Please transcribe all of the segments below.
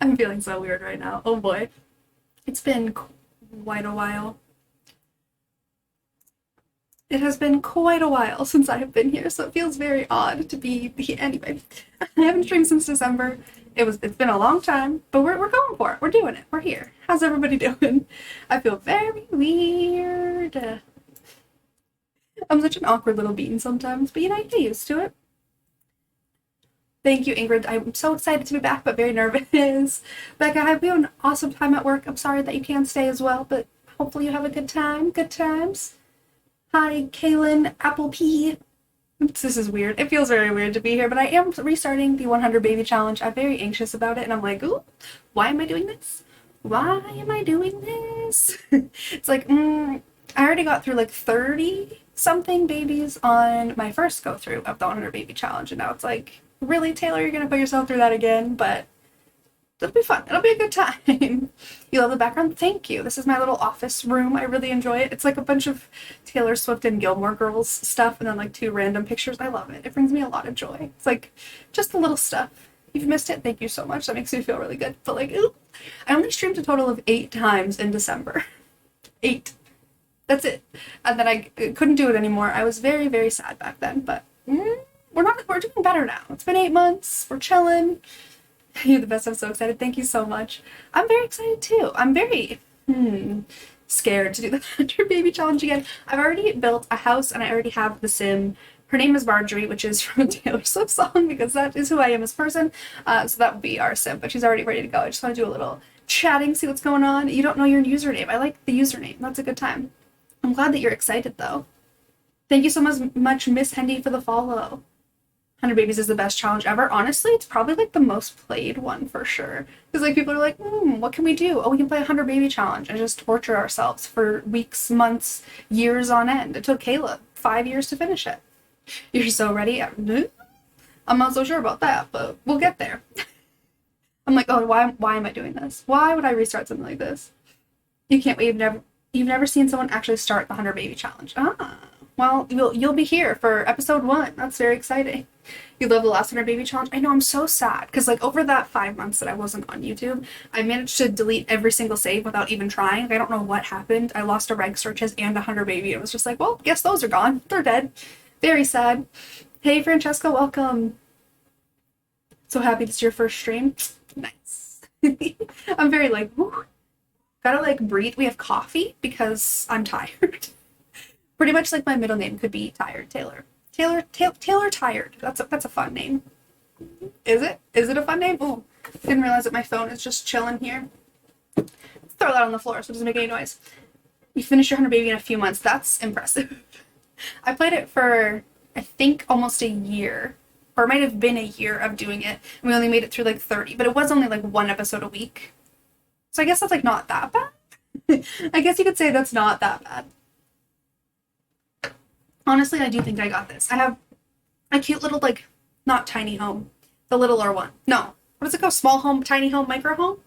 I'm feeling so weird right now. Oh boy. It's been quite a while. It has been quite a while since I have been here, so it feels very odd to be here. Anyway, I haven't streamed since December. It's been a long time, but we're going for it. We're doing it. We're here. How's everybody doing? I feel very weird. I'm such an awkward little bean sometimes, but you get used to it. Thank you, Ingrid. I'm so excited to be back, but very nervous. Becca, I hope you have an awesome time at work. I'm sorry that you can't stay as well, but hopefully you have a good time. Good times. Hi, Kaylin, Apple Pea. This is weird. It feels very weird to be here, but I am restarting the 100 Baby Challenge. I'm very anxious about it, and I'm like, ooh, why am I doing this? Why am I doing this? It's like, I already got through like 30 something babies on my first go through of the 100 Baby Challenge, and now it's like, really, Taylor, you're gonna put yourself through that again? But it'll be fun. It'll be a good time. You love the background? Thank you. This is my little office room. I really enjoy it. It's like a bunch of Taylor Swift and Gilmore Girls stuff and then like two random pictures. I love it. It brings me a lot of joy. It's like just the little stuff. If you've missed it, thank you so much. That makes me feel really good. But like, ooh, I only streamed a total of 8 times in December. 8. That's it. And then I couldn't do it anymore. I was very, very sad back then. But we're doing better now. It's been 8 months. We're chilling. You're the best. I'm so excited. Thank you so much. I'm very excited too. I'm very scared to do the 100 Baby Challenge again. I've already built a house and I already have the sim. Her name is Marjorie, which is from a Taylor Swift song because that is who I am as a person. So that would be our sim, but she's already ready to go. I just want to do a little chatting, see what's going on. You don't know your username. I like the username. That's a good time. I'm glad that you're excited though. Thank you so much, Miss Hendy, for the follow. 100 Babies is the best challenge ever. Honestly, it's probably like the most played one for sure. Because like people are like, what can we do? Oh, we can play 100 Baby Challenge and just torture ourselves for weeks, months, years on end. It took Kayla 5 years to finish it. You're so ready? I'm not so sure about that, but we'll get there. I'm like, oh, why am I doing this? Why would I restart something like this? You can't wait. You've never seen someone actually start the 100 Baby Challenge. Well, you'll be here for episode 1. That's very exciting. You love the last 100 Baby Challenge? I know, I'm so sad because like over that 5 months that I wasn't on YouTube, I managed to delete every single save without even trying. Like, I don't know what happened. I lost a reg searches and a 100 Baby. It was just like, well, guess those are gone. They're dead. Very sad. Hey, Francesca, welcome. So happy this is your first stream. Nice. I'm very like, whew. Gotta like breathe. We have coffee because I'm tired. Pretty much like my middle name could be Tired Taylor. Taylor Tired. That's a fun name. Is it? Is it a fun name? Oh, didn't realize that my phone is just chilling here. Throw that on the floor so it doesn't make any noise. You finished your 100 Baby in a few months. That's impressive. I played it for, I think, almost a year. Or it might have been a year of doing it. And we only made it through like 30. But it was only like one episode a week. So I guess that's like not that bad. I guess you could say that's not that bad. Honestly, I do think I got this. I have a cute little, like, not tiny home, the littler one. No, what does it called? Small home, tiny home, micro home?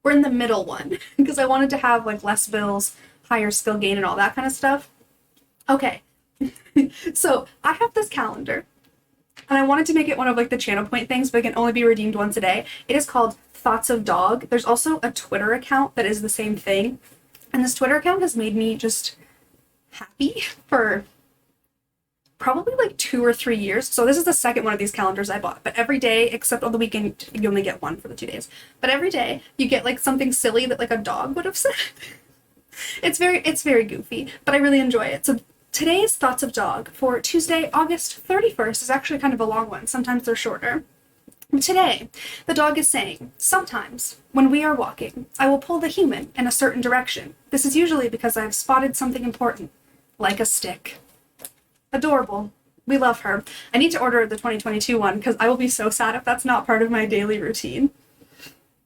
We're in the middle one because I wanted to have, like, less bills, higher skill gain, and all that kind of stuff. Okay, so I have this calendar, and I wanted to make it one of, like, the channel point things, but it can only be redeemed once a day. It is called Thoughts of Dog. There's also a Twitter account that is the same thing, and this Twitter account has made me just happy for probably like 2 or 3 years. So this is the second one of these calendars I bought. But every day, except on the weekend, you only get one for the 2 days. But every day you get like something silly that like a dog would have said. It's very goofy, but I really enjoy it. So today's Thoughts of Dog for Tuesday, August 31st is actually kind of a long one. Sometimes they're shorter. Today, the dog is saying, sometimes, when we are walking, I will pull the human in a certain direction. This is usually because I have spotted something important, like a stick. Adorable. We love her. I need to order the 2022 one because I will be so sad if that's not part of my daily routine.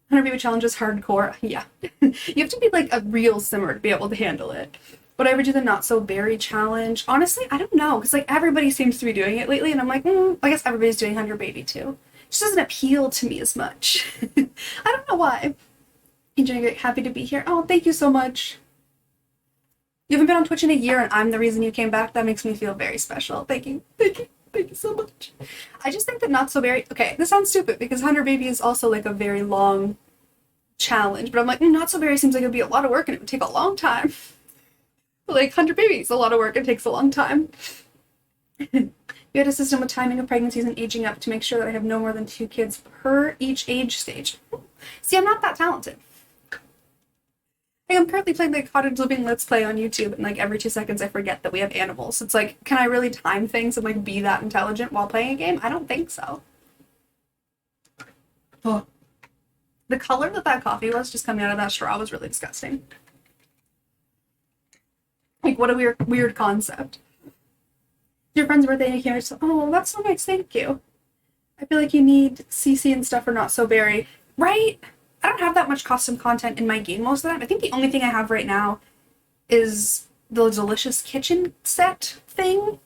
100 Baby Challenge is hardcore. Yeah. You have to be like a real simmer to be able to handle it. Would I ever do the Not So Berry Challenge? Honestly, I don't know because like everybody seems to be doing it lately and I'm like, I guess everybody's doing 100 Baby too. It just doesn't appeal to me as much. I don't know why. Enjoying it. Happy to be here. Oh, thank you so much. You haven't been on Twitch in a year and I'm the reason you came back. That makes me feel very special. Thank you. Thank you. Thank you so much. I just think that Not So Berry, okay, this sounds stupid because 100 Baby is also like a very long challenge, but I'm like, Not So Berry seems like it would be a lot of work and it would take a long time. Like 100 Baby is a lot of work and takes a long time. We had a system with timing of pregnancies and aging up to make sure that I have no more than 2 kids per each age stage. See, I'm not that talented. Like, I'm currently playing the Cottage Living Let's Play on YouTube, and like every 2 seconds I forget that we have animals. It's like, can I really time things and like be that intelligent while playing a game? I don't think so. Oh. The color that coffee was just coming out of that straw was really disgusting. Like, what a weird concept. Your friend's birthday and you came, oh, that's so nice, thank you. I feel like you need CC and stuff or Not So Berry. Right? I don't have that much custom content in my game most of the time. I think the only thing I have right now is the Delicious Kitchen set thing.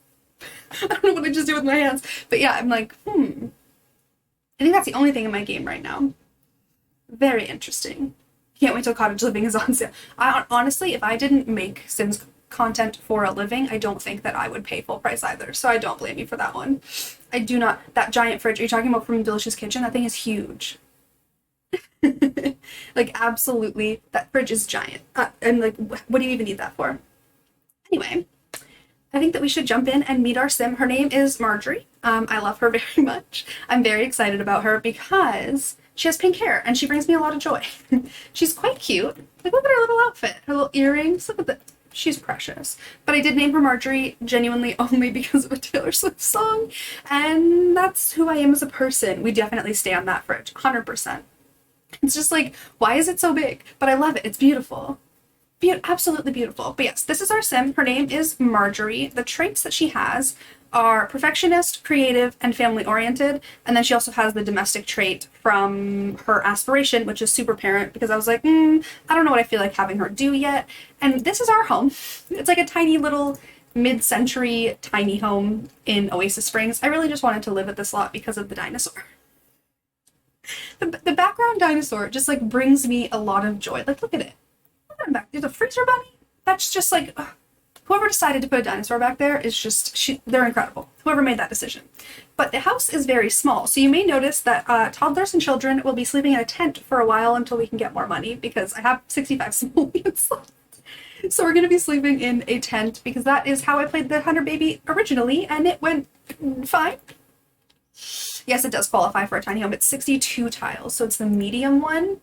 I don't know what I just do with my hands. But yeah, I'm like, I think that's the only thing in my game right now. Very interesting. Can't wait till Cottage Living is on sale. Honestly, if I didn't make Sims content for a living, I don't think that I would pay full price either. So I don't blame you for that one. I do not. That giant fridge, are you talking about from Delicious Kitchen? That thing is huge. Like, absolutely, that fridge is giant. And like, what do you even need that for? Anyway, I think that we should jump in and meet our sim. Her name is Marjorie. I love her very much. I'm very excited about her because she has pink hair and she brings me a lot of joy. She's quite cute. Like, look at her little outfit, her little earrings. Look at that. She's precious. But I did name her Marjorie genuinely only because of a Taylor Swift song. And that's who I am as a person. We definitely stay on that fridge, 100%. It's just like, why is it so big? But I love it. It's beautiful. Absolutely beautiful. But yes, this is our sim. Her name is Marjorie. The traits that she has are perfectionist, creative, and family-oriented. And then she also has the domestic trait from her aspiration, which is super parent, because I was like, I don't know what I feel like having her do yet. And this is our home. It's like a tiny little mid-century tiny home in Oasis Springs. I really just wanted to live at this lot because of the dinosaur. The background dinosaur just like brings me a lot of joy. Like, look at it. Look at him back. There's a freezer bunny. That's just like, whoever decided to put a dinosaur back there is just, they're incredible. Whoever made that decision. But the house is very small. So you may notice that toddlers and children will be sleeping in a tent for a while until we can get more money, because I have 65 simoleons left. So we're going to be sleeping in a tent because that is how I played the 100 Baby originally, and it went fine. Yes, it does qualify for a tiny home. It's 62 tiles, so it's the medium one.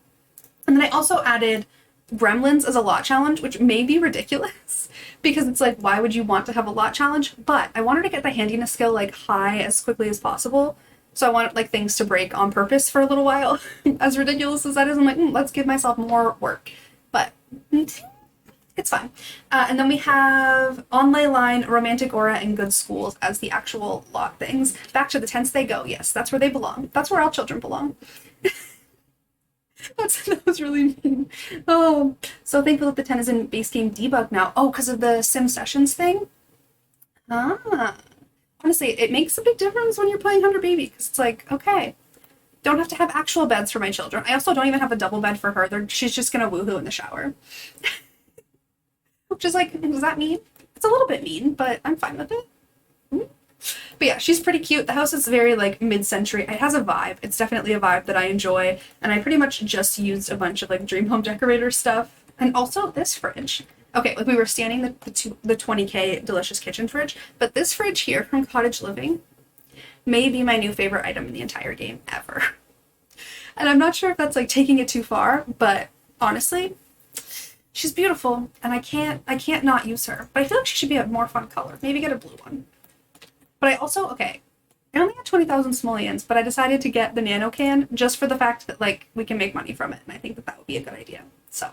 And then I also added Gremlins as a lot challenge, which may be ridiculous because it's like, why would you want to have a lot challenge? But I wanted to get the handiness skill like high as quickly as possible. So I wanted like things to break on purpose for a little while. As ridiculous as that is, I'm like, let's give myself more work. But it's fine. And then we have On Ley Line, Romantic Aura, and Good Schools as the actual lot things. Back to the tents they go. Yes, that's where they belong. That's where all children belong. That was really mean. Oh, so thankful that the tent is in base game debug now. Oh, because of the sim sessions thing? Honestly, it makes a big difference when you're playing 100 Baby, because it's like, okay, don't have to have actual beds for my children. I also don't even have a double bed for her. She's just gonna woohoo in the shower. Which is like, does that mean? It's a little bit mean, but I'm fine with it. But yeah, she's pretty cute. The house is very like mid-century. It has a vibe. It's definitely a vibe that I enjoy. And I pretty much just used a bunch of like Dream Home Decorator stuff. And also this fridge. Okay, like we were standing the 20K Delicious Kitchen fridge, but this fridge here from Cottage Living may be my new favorite item in the entire game ever. And I'm not sure if that's like taking it too far, but honestly, she's beautiful, and I can't not use her. But I feel like she should be a more fun color. Maybe get a blue one. But I also, okay, I only had 20,000 simoleons, but I decided to get the nano can just for the fact that, like, we can make money from it, and I think that that would be a good idea. So,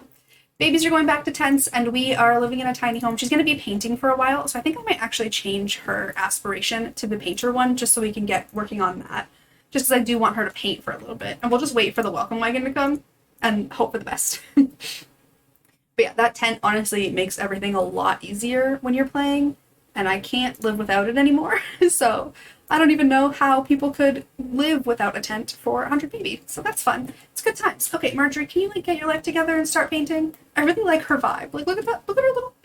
babies are going back to tents, and we are living in a tiny home. She's going to be painting for a while, so I think I might actually change her aspiration to the painter one, just so we can get working on that. Just because I do want her to paint for a little bit. And we'll just wait for the welcome wagon to come, and hope for the best. But yeah, that tent honestly makes everything a lot easier when you're playing, and I can't live without it anymore. So I don't even know how people could live without a tent for 100 Baby. So that's fun. It's good times. Okay, Marjorie, can you like get your life together and start painting? I really like her vibe. Like, look at that. Look at her little...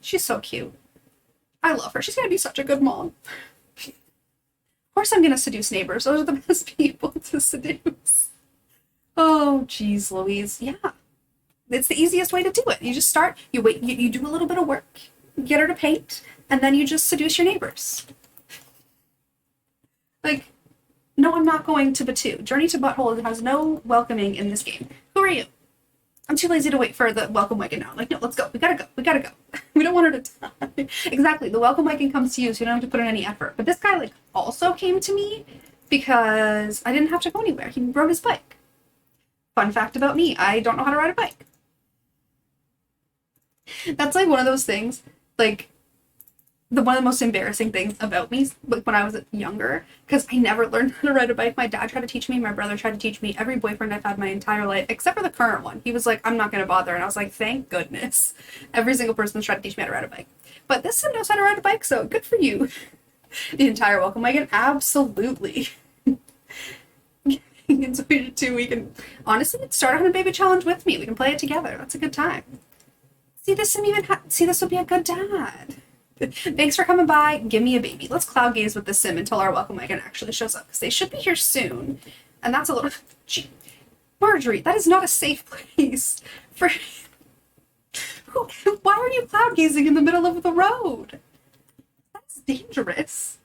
She's so cute. I love her. She's gonna be such a good mom. course I'm gonna seduce neighbors. Those are the best people to seduce. Oh, geez, Louise. Yeah. It's the easiest way to do it. You just start, you wait, you do a little bit of work, get her to paint, and then you just seduce your neighbors. Like, no, I'm not going to Batu. Journey to Butthole has no welcoming in this game. Who are you? I'm too lazy to wait for the welcome wagon now. Like, no, let's go. We gotta go. We gotta go. We don't want her to die. Exactly. The welcome wagon comes to you, so you don't have to put in any effort. But this guy, like, also came to me because I didn't have to go anywhere. He rode his bike. Fun fact about me, I don't know how to ride a bike. That's like one of those things, like, one of the most embarrassing things about me, like when I was younger, because I never learned how to ride a bike. My dad tried to teach me, my brother tried to teach me, every boyfriend I've had my entire life, except for the current one. He was like, I'm not gonna bother, and I was like, thank goodness. Every single person's tried to teach me how to ride a bike. But this one knows how to ride a bike, so good for you. The entire welcome wagon, absolutely. And so we can honestly start on a baby challenge with me. We can play it together. That's a good time. See, this would be a good dad. Thanks for coming by. Give me a baby. Let's cloud gaze with the sim until our welcome wagon actually shows up, because they should be here soon. And that's a little... Gee, Marjorie, that is not a safe place for... Why are you cloud gazing in the middle of the road? That's dangerous.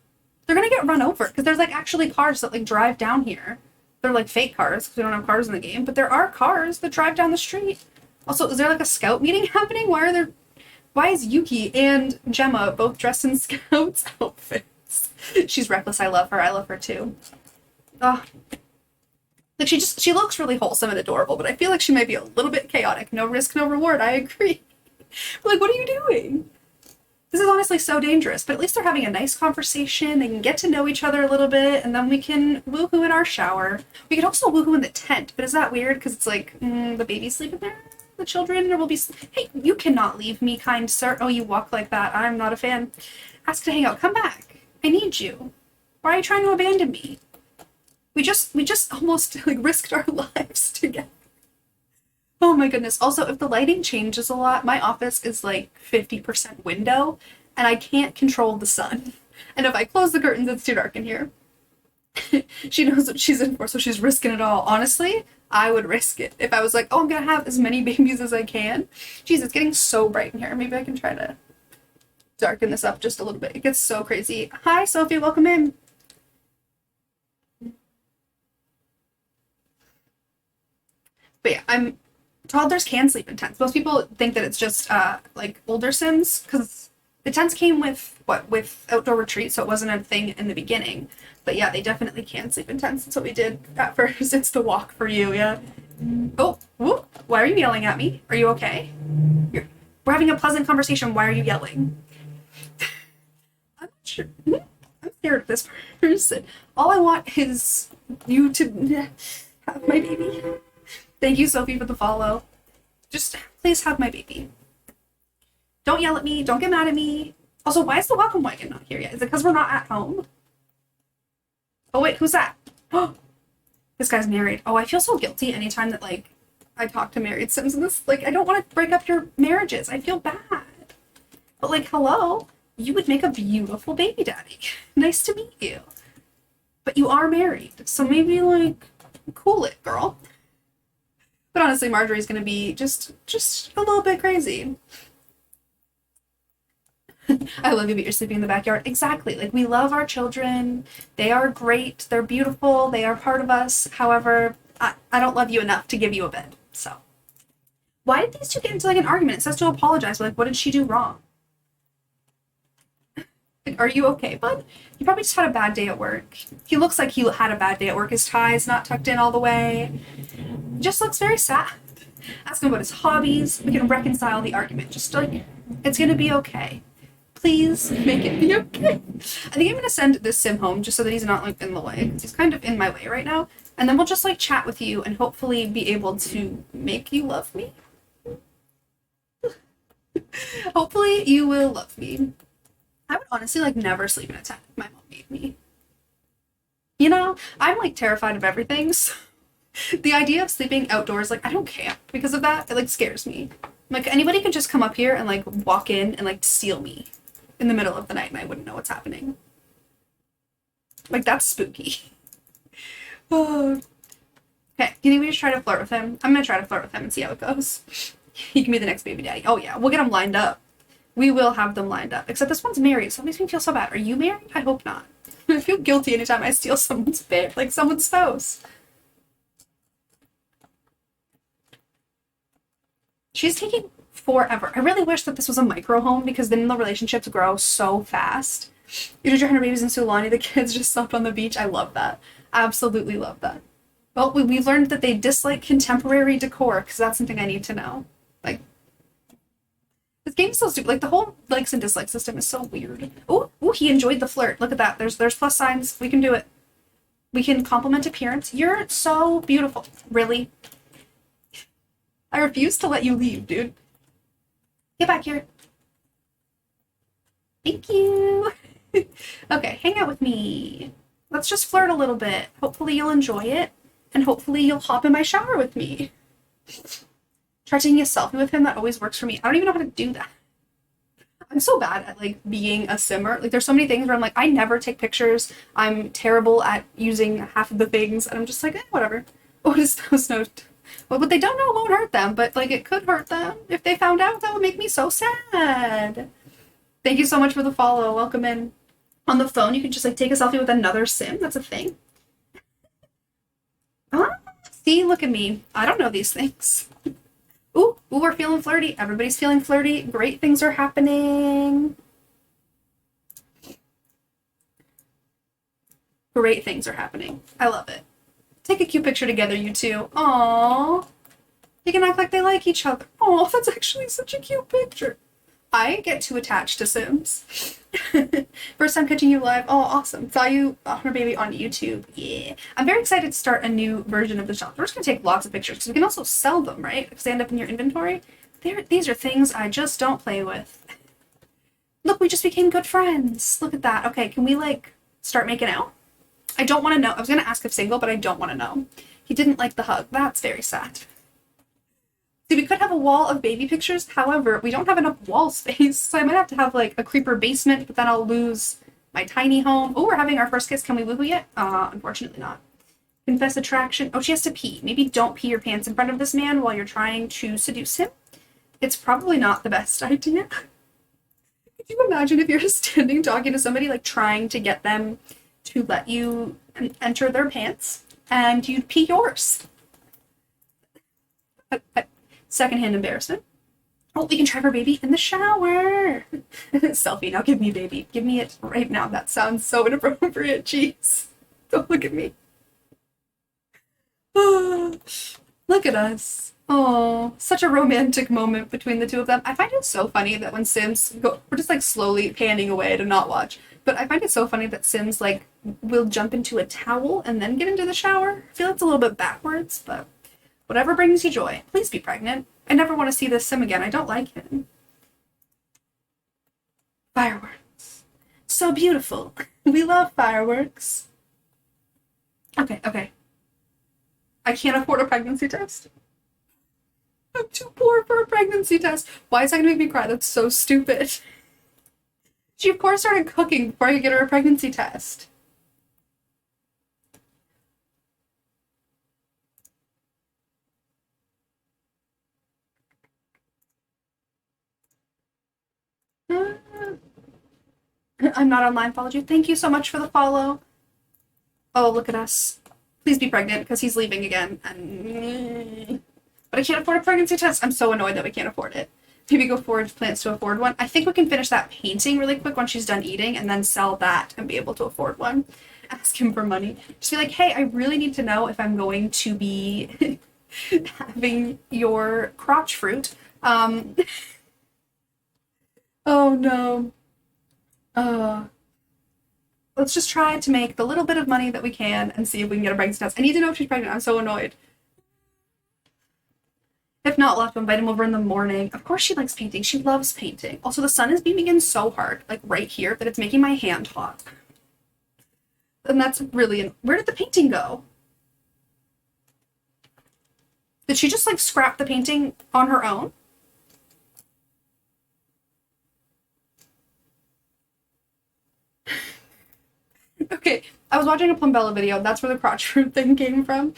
They're gonna get run over, because there's like actually cars that like drive down here. They're like fake cars, because we don't have cars in the game, but there are cars that drive down the street. Also, is there like a scout meeting happening? Why is Yuki and Gemma both dressed in scouts outfits? She's reckless. I love her. I love her too. Ugh. Like she looks really wholesome and adorable, but I feel like she might be a little bit chaotic. No risk, no reward. I agree. Like, what are you doing? This is honestly so dangerous, but at least they're having a nice conversation. They can get to know each other a little bit, and then we can woohoo in our shower. We could also woohoo in the tent, but is that weird? Because it's like, the baby's sleeping there? The children will be... Hey, you cannot leave me, kind sir. Oh, you walk like that. I'm not a fan. Ask to hang out. Come back. I need you. Why are you trying to abandon me? We just almost, like, risked our lives together. Oh my goodness. Also, if the lighting changes a lot, my office is like 50% window, and I can't control the sun. And if I close the curtains, it's too dark in here. She knows what she's in for, so she's risking it all. Honestly, I would risk it. If I was like, oh, I'm gonna have as many babies as I can. Jeez, it's getting so bright in here. Maybe I can try to darken this up just a little bit. It gets so crazy. Hi, Sophie, welcome in. But yeah, toddlers can sleep in tents. Most people think that it's just like older Sims, because the tents came with outdoor retreat, so it wasn't a thing in the beginning. But yeah, they definitely can sleep in tents. That's what we did at first. It's the walk for you, yeah. Oh, whoop. Why are you yelling at me? Are you okay? We're having a pleasant conversation. Why are you yelling? I'm not sure. I'm scared of this person. All I want is you to have my baby. Thank you, Sophie, for the follow. Just please have my baby. Don't yell at me. Don't get mad at me. Also, why is the welcome wagon not here yet? Is it because we're not at home? Oh, wait, who's that? Oh, this guy's married. Oh, I feel so guilty anytime that, like, I talk to married Sims in this. Like, I don't want to break up your marriages. I feel bad. But, like, hello, you would make a beautiful baby daddy. Nice to meet you. But you are married, so maybe, like, cool it, girl. But honestly, Marjorie's gonna be just a little bit crazy. I love you, but you're sleeping in the backyard. Exactly. Like, we love our children. They are great. They're beautiful. They are part of us. However, I don't love you enough to give you a bed. So, why did these two get into, like, an argument? It says to apologize. But, like, what did she do wrong? Like, are you okay, bud? You probably just had a bad day at work. He looks like he had a bad day at work. His tie's not tucked in all the way. Just looks very sad. Ask him about his hobbies. We can reconcile the argument. Just, like, it's gonna be okay. Please make it be okay. I think I'm gonna send this sim home just so that he's not, like, in the way, because he's kind of in my way right now. And then we'll just, like, chat with you and hopefully be able to make you love me. Hopefully you will love me. I would honestly, like, never sleep in a tent if my mom made me. You know, I'm, like, terrified of everything, so the idea of sleeping outdoors, like, I don't camp because of that. It, like, scares me. Like, anybody could just come up here and, like, walk in and, like, steal me in the middle of the night and I wouldn't know what's happening. Like, that's spooky. Oh. Okay, do you think we just try to flirt with him? I'm gonna try to flirt with him and see how it goes. He can be the next baby daddy. Oh yeah, we'll get them lined up. We will have them lined up. Except this one's married, so it makes me feel so bad. Are you married? I hope not. I feel guilty anytime I steal someone's babe, like someone's spouse. She's taking forever. I really wish that this was a micro home because then the relationships grow so fast. You did your 100 babies in Sulani, the kids just slept on the beach. I love that. Absolutely love that. Well, we've learned that they dislike contemporary decor because that's something I need to know. Like, this game's so stupid. Like, the whole likes and dislikes system is so weird. Ooh, he enjoyed the flirt. Look at that. There's plus signs. We can do it. We can compliment appearance. You're so beautiful. Really? I refuse to let you leave, dude. Get back here. Thank you. Okay, hang out with me. Let's just flirt a little bit. Hopefully you'll enjoy it. And hopefully you'll hop in my shower with me. Try taking a selfie with him. That always works for me. I don't even know how to do that. I'm so bad at, like, being a simmer. Like, there's so many things where I'm like, I never take pictures. I'm terrible at using half of the things. And I'm just like, whatever. What is those notes? Well, what they don't know won't hurt them. But, like, it could hurt them. If they found out, that would make me so sad. Thank you so much for the follow. Welcome in. On the phone, you can just, like, take a selfie with another sim. That's a thing. Ah, see, look at me. I don't know these things. Ooh, we're feeling flirty. Everybody's feeling flirty. Great things are happening. Great things are happening. I love it. Take a cute picture together, you two. Aww. They can act like they like each other. Oh, that's actually such a cute picture. I get too attached to Sims. First time catching you live. Oh, awesome. Saw you, her baby, on YouTube. Yeah. I'm very excited to start a new version of the shop. We're just going to take lots of pictures because we can also sell them, right? Because they end up in your inventory. These are things I just don't play with. Look, we just became good friends. Look at that. Okay, can we, like, start making out? I don't want to know. I was going to ask if single, but I don't want to know. He didn't like the hug. That's very sad. See, we could have a wall of baby pictures. However, we don't have enough wall space, so I might have to have, like, a creeper basement, but then I'll lose my tiny home. Oh, we're having our first kiss. Can we woohoo yet? Unfortunately not. Confess attraction. Oh, she has to pee. Maybe don't pee your pants in front of this man while you're trying to seduce him. It's probably not the best idea. Could you imagine if you're standing talking to somebody, like, trying to get them to let you enter their pants, and you'd pee yours? Secondhand embarrassment. Oh, we can try for baby in the shower. Selfie. Now give me baby. Give me it right now. That sounds so inappropriate. Jeez. Don't look at me. Look at us. Oh, such a romantic moment between the two of them. I find it so funny that when Sims go, we're just, like, slowly panning away to not watch. But I find it so funny that Sims, like, will jump into a towel and then get into the shower. I feel it's a little bit backwards, but whatever brings you joy. Please be pregnant. I never want to see this sim again. I don't like him. Fireworks. So beautiful. We love fireworks. Okay. I can't afford a pregnancy test. I'm too poor for a pregnancy test. Why is that gonna make me cry? That's so stupid. She, of course, started cooking before I could get her a pregnancy test. I'm not online, followed you. Thank you so much for the follow. Oh, look at us. Please be pregnant, because he's leaving again. But I can't afford a pregnancy test. I'm so annoyed that we can't afford it. Maybe go forward plans to afford one. I think we can finish that painting really quick when she's done eating, and then sell that and be able to afford one. Ask him for money. Just be like, hey, I really need to know if I'm going to be having your crotch fruit. Oh no. Let's just try to make the little bit of money that we can and see if we can get a pregnancy test. I need to know if she's pregnant. I'm so annoyed. If not, we'll have to invite him over in the morning. Of course she likes painting. She loves painting. Also, the sun is beaming in so hard, like right here, that it's making my hand hot. And that's really... Where did the painting go? Did she just, like, scrap the painting on her own? Okay, I was watching a Plumbella video. That's where the crotch fruit thing came from.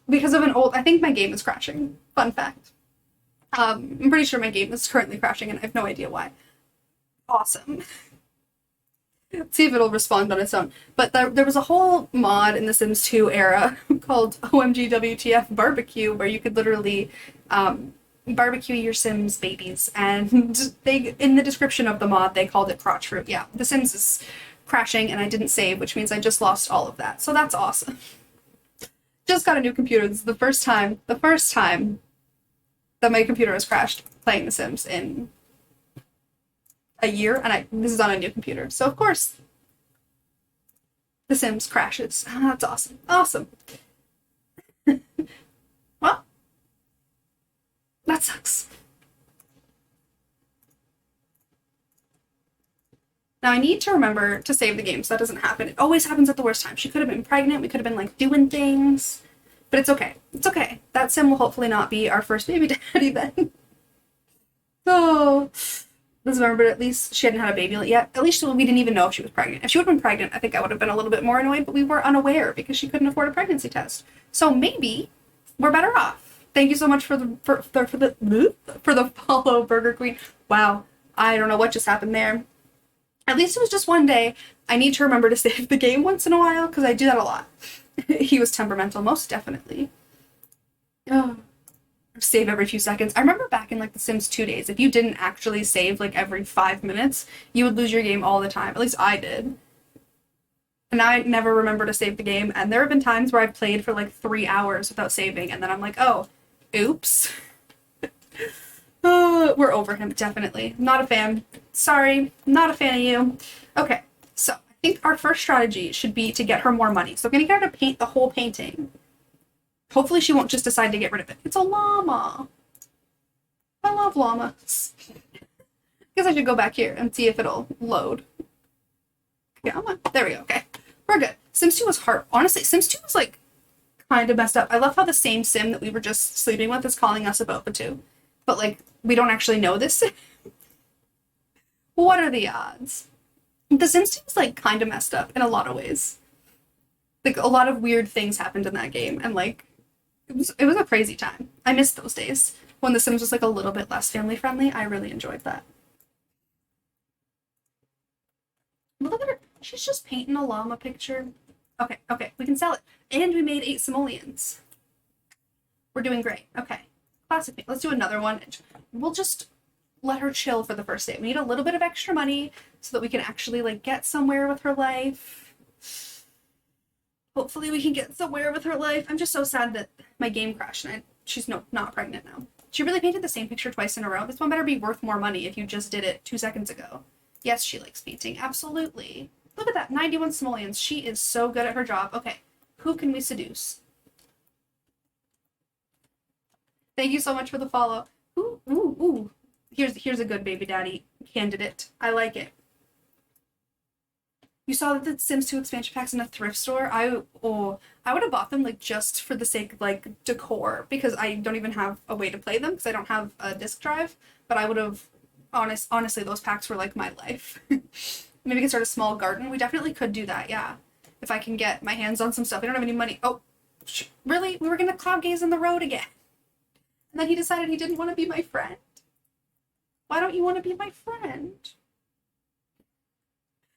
Because of an old, I think my game is crashing. Fun fact. I'm pretty sure my game is currently crashing and I have no idea why. Awesome. Let's see if it'll respond on its own. But there was a whole mod in the Sims 2 era called OMG WTF Barbecue, where you could literally barbecue your Sims babies. And they, in the description of the mod, they called it crotch fruit. Yeah, the Sims is crashing and I didn't save, which means I just lost all of that. So that's awesome. Just got a new computer. This is the first time that my computer has crashed playing The Sims in a year, and this is on a new computer. So of course, The Sims crashes. That's awesome. Awesome. Well, that sucks. Now I need to remember to save the game so that doesn't happen. It always happens at the worst time. She could have been pregnant. We could have been like doing things. But it's okay. It's okay. That Sim will hopefully not be our first baby daddy then. Oh. Let's remember, at least she hadn't had a baby yet. At least we didn't even know if she was pregnant. If she would have been pregnant, I think I would have been a little bit more annoyed, but we were unaware because she couldn't afford a pregnancy test. So maybe we're better off. Thank you so much for the follow, Burger Queen. Wow, I don't know what just happened there. At least it was just one day. I need to remember to save the game once in a while because I do that a lot. He was temperamental, most definitely. Oh. Save every few seconds. I remember back in like the Sims 2 days, if you didn't actually save like every 5 minutes, you would lose your game all the time. At least I did. And now I never remember to save the game. And there have been times where I've played for like 3 hours without saving, and then I'm like, oh, oops. We're over him, definitely. Not a fan. Sorry, not a fan of you. Okay, so I think our first strategy should be to get her more money. So I'm gonna get her to paint the whole painting. Hopefully she won't just decide to get rid of it. It's a llama. I love llamas. Guess I should go back here and see if it'll load. Yeah, there we go. Okay, we're good. Sims 2 was hard. Honestly, Sims 2 was like kind of messed up. I love how the same Sim that we were just sleeping with is calling us a Boba too. But like, we don't actually know this. What are the odds? The Sims 2 was like kind of messed up in a lot of ways. Like a lot of weird things happened in that game, and like it was a crazy time. I missed those days when The Sims was like a little bit less family friendly. I really enjoyed that. Look at her. She's just painting a llama picture. Okay, we can sell it. And we made 8 simoleons. We're doing great. Okay. Classic. Let's do another one. We'll just let her chill for the first day. We need a little bit of extra money so that we can actually like get somewhere with her life. Hopefully we can get somewhere with her life. I'm just so sad that my game crashed and she's not pregnant now. She really painted the same picture twice in a row. This one better be worth more money if you just did it 2 seconds ago. Yes, she likes painting. Absolutely. Look at that. 91 simoleons. She is so good at her job. Okay. Who can we seduce? Thank you so much for the follow. Ooh. Here's a good baby daddy candidate. I like it. You saw that the Sims 2 expansion packs in a thrift store. I would have bought them like just for the sake of like decor because I don't even have a way to play them because I don't have a disc drive. But I would have honestly those packs were like my life. Maybe we can start a small garden. We definitely could do that. Yeah, if I can get my hands on some stuff. I don't have any money. Oh, really? We were gonna cloud gaze in the road again, and then he decided he didn't want to be my friend. Why don't you want to be my friend?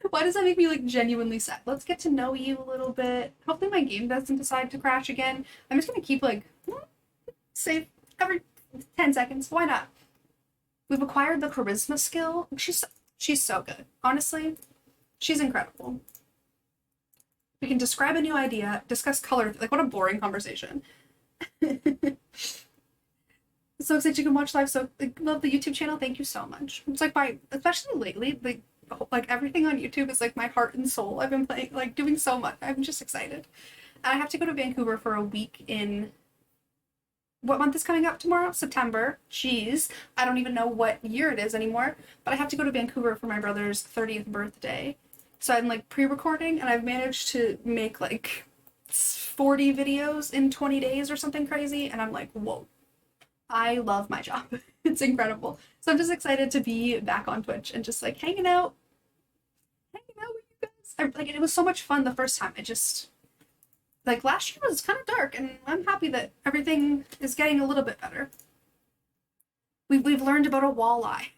Why does that make me like genuinely sad? Let's get to know you a little bit. Hopefully my game doesn't decide to crash again. I'm just gonna keep like save every 10 seconds. Why not? We've acquired the charisma skill. She's so good. Honestly, she's incredible. We can describe a new idea, discuss color. Like what a boring conversation. So excited you can watch live. So love the YouTube channel. Thank you so much. It's like especially lately, like everything on YouTube is like my heart and soul. I've been playing, like doing so much. I'm just excited. And I have to go to Vancouver for a week in, what month is coming up tomorrow? September. Jeez. I don't even know what year it is anymore. But I have to go to Vancouver for my brother's 30th birthday. So I'm like pre-recording and I've managed to make like 40 videos in 20 days or something crazy. And I'm like, whoa. I love my job. It's incredible. So I'm just excited to be back on Twitch and just like hanging out with you guys like it was so much fun the first time. It just like last year was kind of dark, and I'm happy that everything is getting a little bit better. We've learned about a walleye.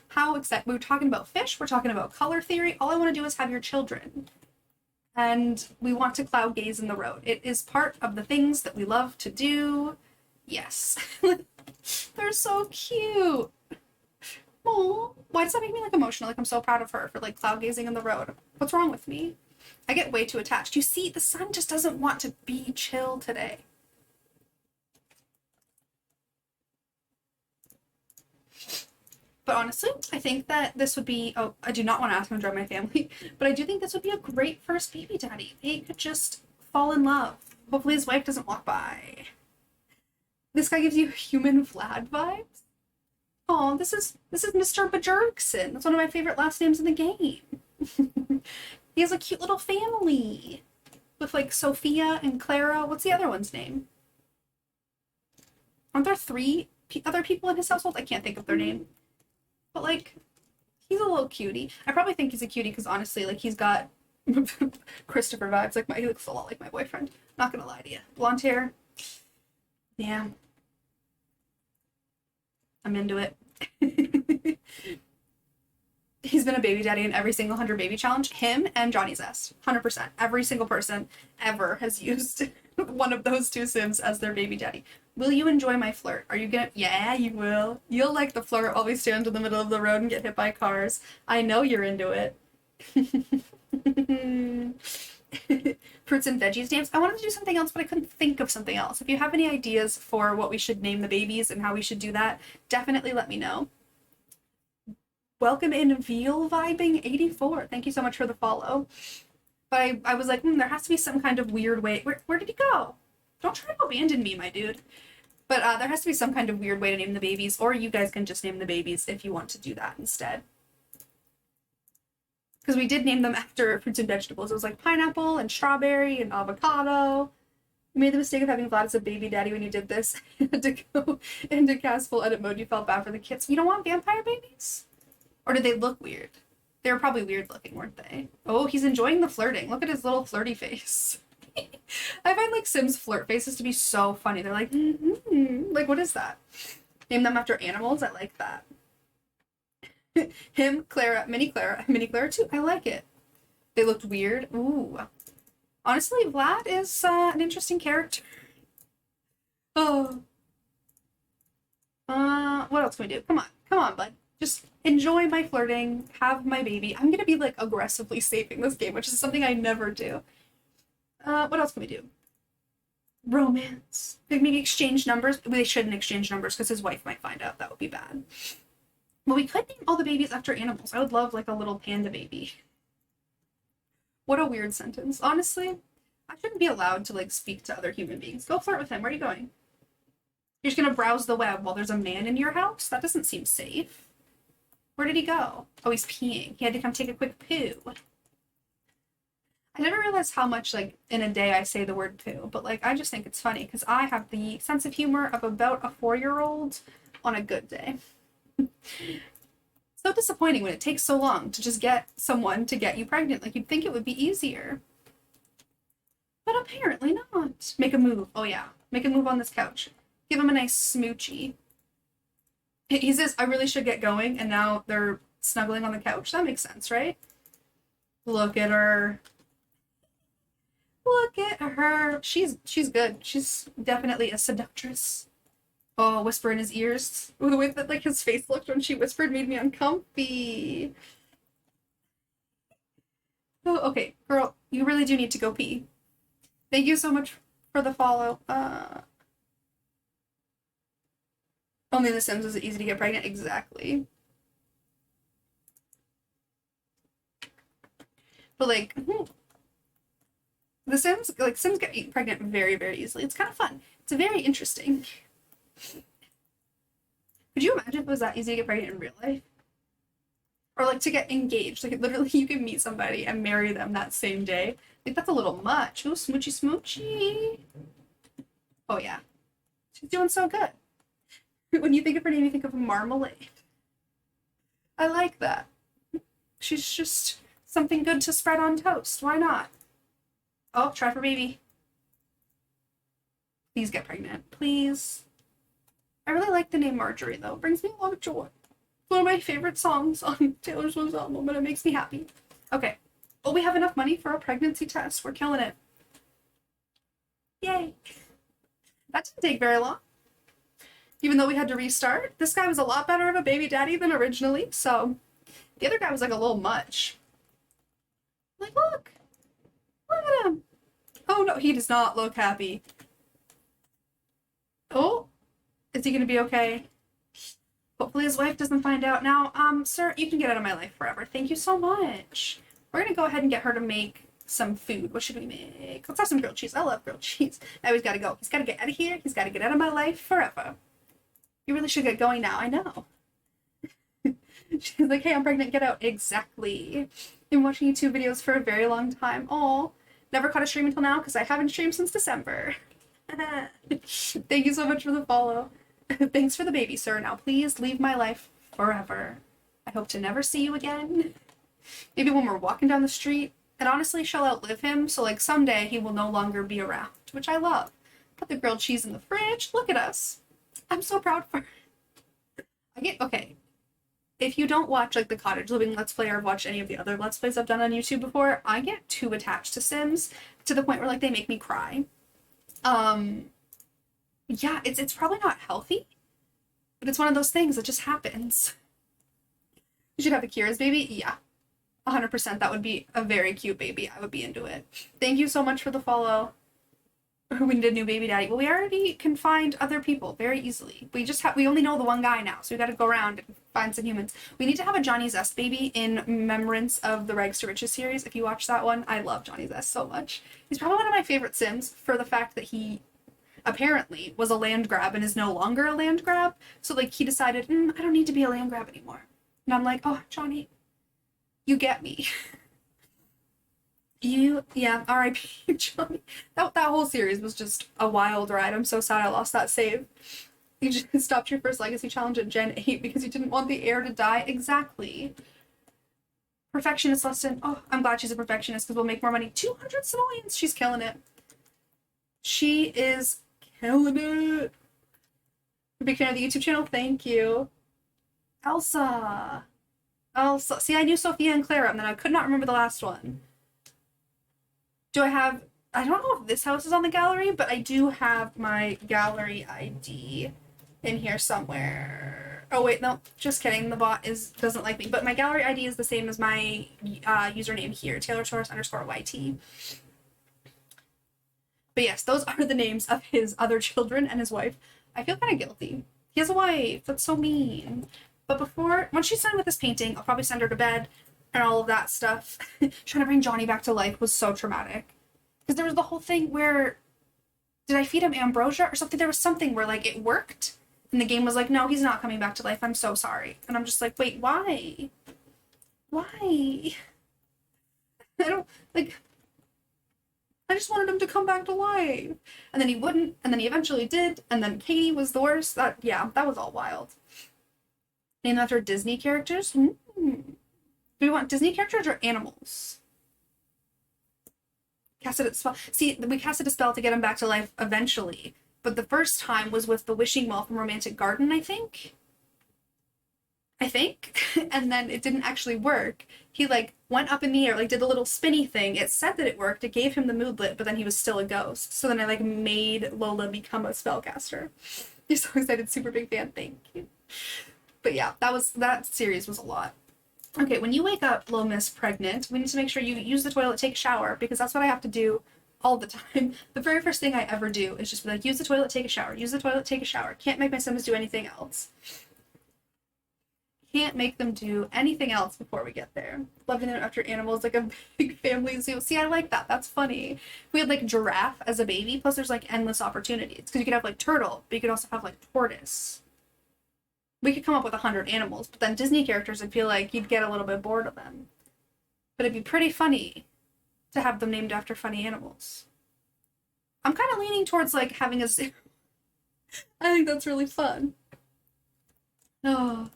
How excited! We were talking about fish. We're talking about color theory. All I want to do is have your children, and we want to cloud gaze in the road. It is part of the things that we love to do. Yes, they're so cute. Oh, why does that make me like emotional? Like I'm so proud of her for like cloud gazing in the road. What's wrong with me? I get way too attached. You see, the sun just doesn't want to be chill today. But honestly, I think that this would be, oh, I do not want to ask him to join my family, but I do think this would be a great first baby daddy. They could just fall in love. Hopefully his wife doesn't walk by. This guy gives you human Vlad vibes. Oh, this is Mr. Bjergsen. That's one of my favorite last names in the game. He has a cute little family with like Sophia and Clara. What's the other one's name? Aren't there three other people in his household? I can't think of their name. But like, he's a little cutie. I probably think he's a cutie because honestly, like he's got Christopher vibes. Like he looks a lot like my boyfriend. Not gonna lie to you. Blonde hair. Yeah. I'm into it. He's been a baby daddy in every single 100 baby challenge. Him and Johnny Zest. 100%. Every single person ever has used one of those two Sims as their baby daddy. Will you enjoy my flirt? Are you gonna? Yeah, you will. You'll like the flirt while we stand in the middle of the road and get hit by cars. I know you're into it. Fruits and veggies names. I wanted to do something else, but I couldn't think of something else. If you have any ideas for what we should name the babies and how we should do that, definitely let me know. Welcome in Veal Vibing 84. Thank you so much for the follow. But I was like, there has to be some kind of weird way. Where did he go? Don't try to abandon me, my dude. But there has to be some kind of weird way to name the babies, or you guys can just name the babies if you want to do that instead. Because we did name them after fruits and vegetables. It was like pineapple and strawberry and avocado. You made the mistake of having Vlad as a baby daddy when you did this. You had to go into cast full edit mode. You felt bad for the kids. You don't want vampire babies? Or did they look weird? They were probably weird looking, weren't they? Oh, he's enjoying the flirting. Look at his little flirty face. I find like Sims flirt faces to be so funny. They're like, like what is that? Name them after animals. I like that. Him, Clara, Mini Clara too. I like it. They looked weird. Ooh. Honestly, Vlad is an interesting character. Oh. What else can we do? Come on, bud. Just enjoy my flirting, have my baby. I'm gonna be like aggressively saving this game, which is something I never do. What else can we do? Romance. Maybe exchange numbers. They shouldn't exchange numbers because his wife might find out. That would be bad. Well, we could name all the babies after animals. I would love like a little panda baby. What a weird sentence. Honestly, I shouldn't be allowed to like speak to other human beings. Go flirt with him. Where are you going? You're just gonna browse the web while there's a man in your house? That doesn't seem safe. Where did he go? Oh, he's peeing. He had to come take a quick poo. I never realized how much, like, in a day I say the word poo, but, like, I just think it's funny because I have the sense of humor of about a 4-year-old on a good day. So disappointing when it takes so long to just get someone to get you pregnant. Like, you'd think it would be easier. But apparently not. Make a move. Oh, yeah. Make a move on this couch. Give him a nice smoochie. He says, I really should get going, and now they're snuggling on the couch. That makes sense, right? Look at her. Look at her. She's good. She's definitely a seductress. Oh, whisper in his ears. The way that like his face looked when she whispered made me uncomfy. Oh, okay, girl, you really do need to go pee. Thank you so much for the follow. Only The Sims is it easy to get pregnant? Exactly. But like, The Sims, like Sims get pregnant very, very easily. It's kind of fun. It's very interesting. Could you imagine if it was that easy to get pregnant in real life? Or like to get engaged. Like literally you can meet somebody and marry them that same day. I think that's a little much. Ooh, smoochy smoochy. Oh yeah. She's doing so good. When you think of her name, you think of Marmalade. I like that. She's just Something good to spread on toast. Why not? Oh, try for baby. Please get pregnant. Please. I really like the name Marjorie, though. It brings me a lot of joy. It's one of my favorite songs on Taylor Swift's album, and it makes me happy. Okay. Oh, we have enough money for a pregnancy test. We're killing it. Yay. That didn't take very long. Even though we had to restart, this guy was a lot better of a baby daddy than originally, so the other guy was like a little much. Like, look at him. Oh no, he does not look happy. Oh, is he gonna be okay? Hopefully his wife doesn't find out. Now, sir, you can get out of my life forever. Thank you so much. We're gonna go ahead and get her to make some food. What should we make? Let's have some grilled cheese. I love grilled cheese. Now he's gotta go. He's gotta get out of here. He's gotta get out of my life forever. You really should get going now. I know. She's like, hey, I'm pregnant. Get out. Exactly. Been watching YouTube videos for a very long time. Oh, never caught a stream until now because I haven't streamed since December. Thank you so much for the follow. Thanks for the baby, sir. Now please leave my life forever. I hope to never see you again. Maybe when we're walking down the street. And honestly, she'll outlive him, so like someday he will no longer be around, which I love. Put the grilled cheese in the fridge. Look at us. I'm so proud for her. Okay. If you don't watch like the Cottage Living Let's Play or watch any of the other Let's Plays I've done on YouTube before, I get too attached to Sims to the point where like they make me cry. Yeah, it's probably not healthy, but it's one of those things that just happens. You should have a Kira's baby? Yeah. 100%. That would be a very cute baby. I would be into it. Thank you so much for the follow. We need a new baby daddy. Well, we already can find other people very easily. We only know the one guy now, so we gotta go around and find some humans. We need to have a Johnny Zest baby in remembrance of the Rags to Riches series. If you watch that one, I love Johnny Zest so much. He's probably one of my favorite Sims for the fact that he apparently was a land grab and is no longer a land grab. So like he decided, I don't need to be a land grab anymore. And I'm like, oh, Johnny, you get me. Yeah, R.I.P. Johnny. That whole series was just a wild ride. I'm so sad I lost that save. You just stopped your first legacy challenge at Gen 8 because you didn't want the heir to die. Exactly. Perfectionist lesson. Oh, I'm glad she's a perfectionist because we'll make more money. 200 simoleons. She's killing it. She is killing it. A big fan of the YouTube channel. Thank you. Elsa. See, I knew Sophia and Clara, and then I could not remember the last one. I don't know if this house is on the gallery, but I do have my gallery ID in here somewhere. Oh wait, no, just kidding. The bot doesn't like me, but my gallery ID is the same as my username here, TaylorSource_YT. But yes, those are the names of his other children and his wife. I feel kind of guilty. He has a wife. That's so mean. But once she's done with this painting, I'll probably send her to bed and all of that stuff. Trying to bring Johnny back to life was so traumatic. Because there was the whole thing where, did I feed him ambrosia or something? There was something where like it worked. And the game was like, no, he's not coming back to life. I'm so sorry. And I'm just like, wait, why? Why? I just wanted him to come back to life. And then he wouldn't. And then he eventually did. And then Katie was the worst. That was all wild. Named after Disney characters? Do we want Disney characters or animals? Casted a spell. See, we casted a spell to get him back to life eventually. But the first time was with the wishing well from Romantic Garden, I think. And then it didn't actually work. He like went up in the air, like did the little spinny thing. It said that it worked. It gave him the moodlet, but then he was still a ghost. So then I like made Lola become a spellcaster. You're so excited, super big fan. Thank you. But yeah, that series was a lot. Okay, when you wake up, little miss pregnant, we need to make sure you use the toilet, take a shower, because that's what I have to do all the time. The very first thing I ever do is just be like, use the toilet, take a shower. Use the toilet, take a shower. Can't make my Sims do anything else. Can't make them do anything else before we get there. Loving it after animals, like a big family zoo. See, I like that. That's funny. We had like giraffe as a baby, plus there's like endless opportunities. Because you could have like turtle, but you could also have like tortoise. We could come up with 100 animals, but then Disney characters, I feel like you'd get a little bit bored of them. But it'd be pretty funny to have them named after funny animals. I'm kind of leaning towards like having a zoo. I think that's really fun. Oh,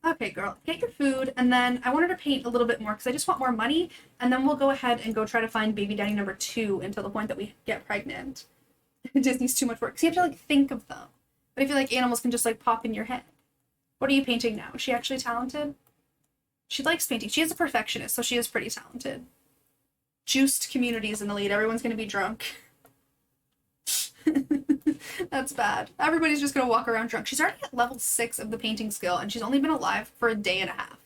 Okay, girl, get your food, and then I want her to paint a little bit more because I just want more money, and then we'll go ahead and go try to find baby daddy number 2 until the point that we get pregnant. Disney's too much work because you have to like think of them. But I feel like animals can just like pop in your head. What are you painting now? Is she actually talented? She likes painting. She is a perfectionist, so she is pretty talented. Juiced community is in the lead. Everyone's gonna be drunk. That's bad. Everybody's just gonna walk around drunk. She's already at level 6 of the painting skill, and she's only been alive for a day and a half.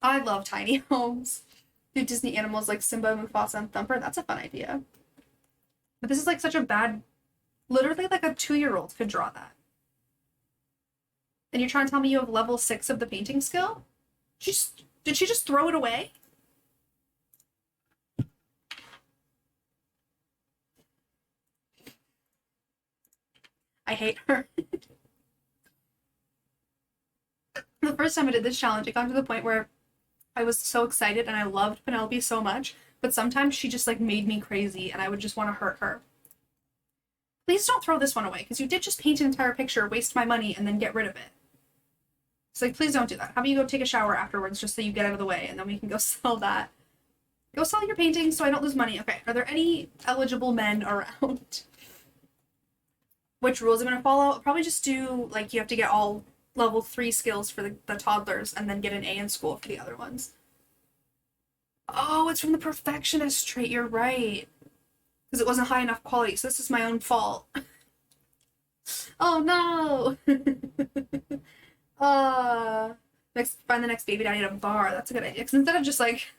I love tiny homes. Do Disney animals like Simba, Mufasa, and Thumper? That's a fun idea. But this is like such a bad. Literally, like a 2-year-old could draw that. And you're trying to tell me you have level 6 of the painting skill? Did she just throw it away? I hate her. The first time I did this challenge, it got to the point where I was so excited and I loved Penelope so much, but sometimes she just like made me crazy and I would just want to hurt her. Please don't throw this one away because you did just paint an entire picture, waste my money, and then get rid of it. So like, please don't do that. How about you go take a shower afterwards just so you get out of the way and then we can go sell that. Go sell your paintings so I don't lose money. Okay, are there any eligible men around? Which rules I'm going to follow? I'll probably just do, like, you have to get all level 3 skills for the toddlers and then get an A in school for the other ones. Oh, it's from the perfectionist trait. You're right. Because it wasn't high enough quality, so this is my own fault. Oh, no! Find the next baby daddy at a bar. That's a good idea. Because instead of just, like...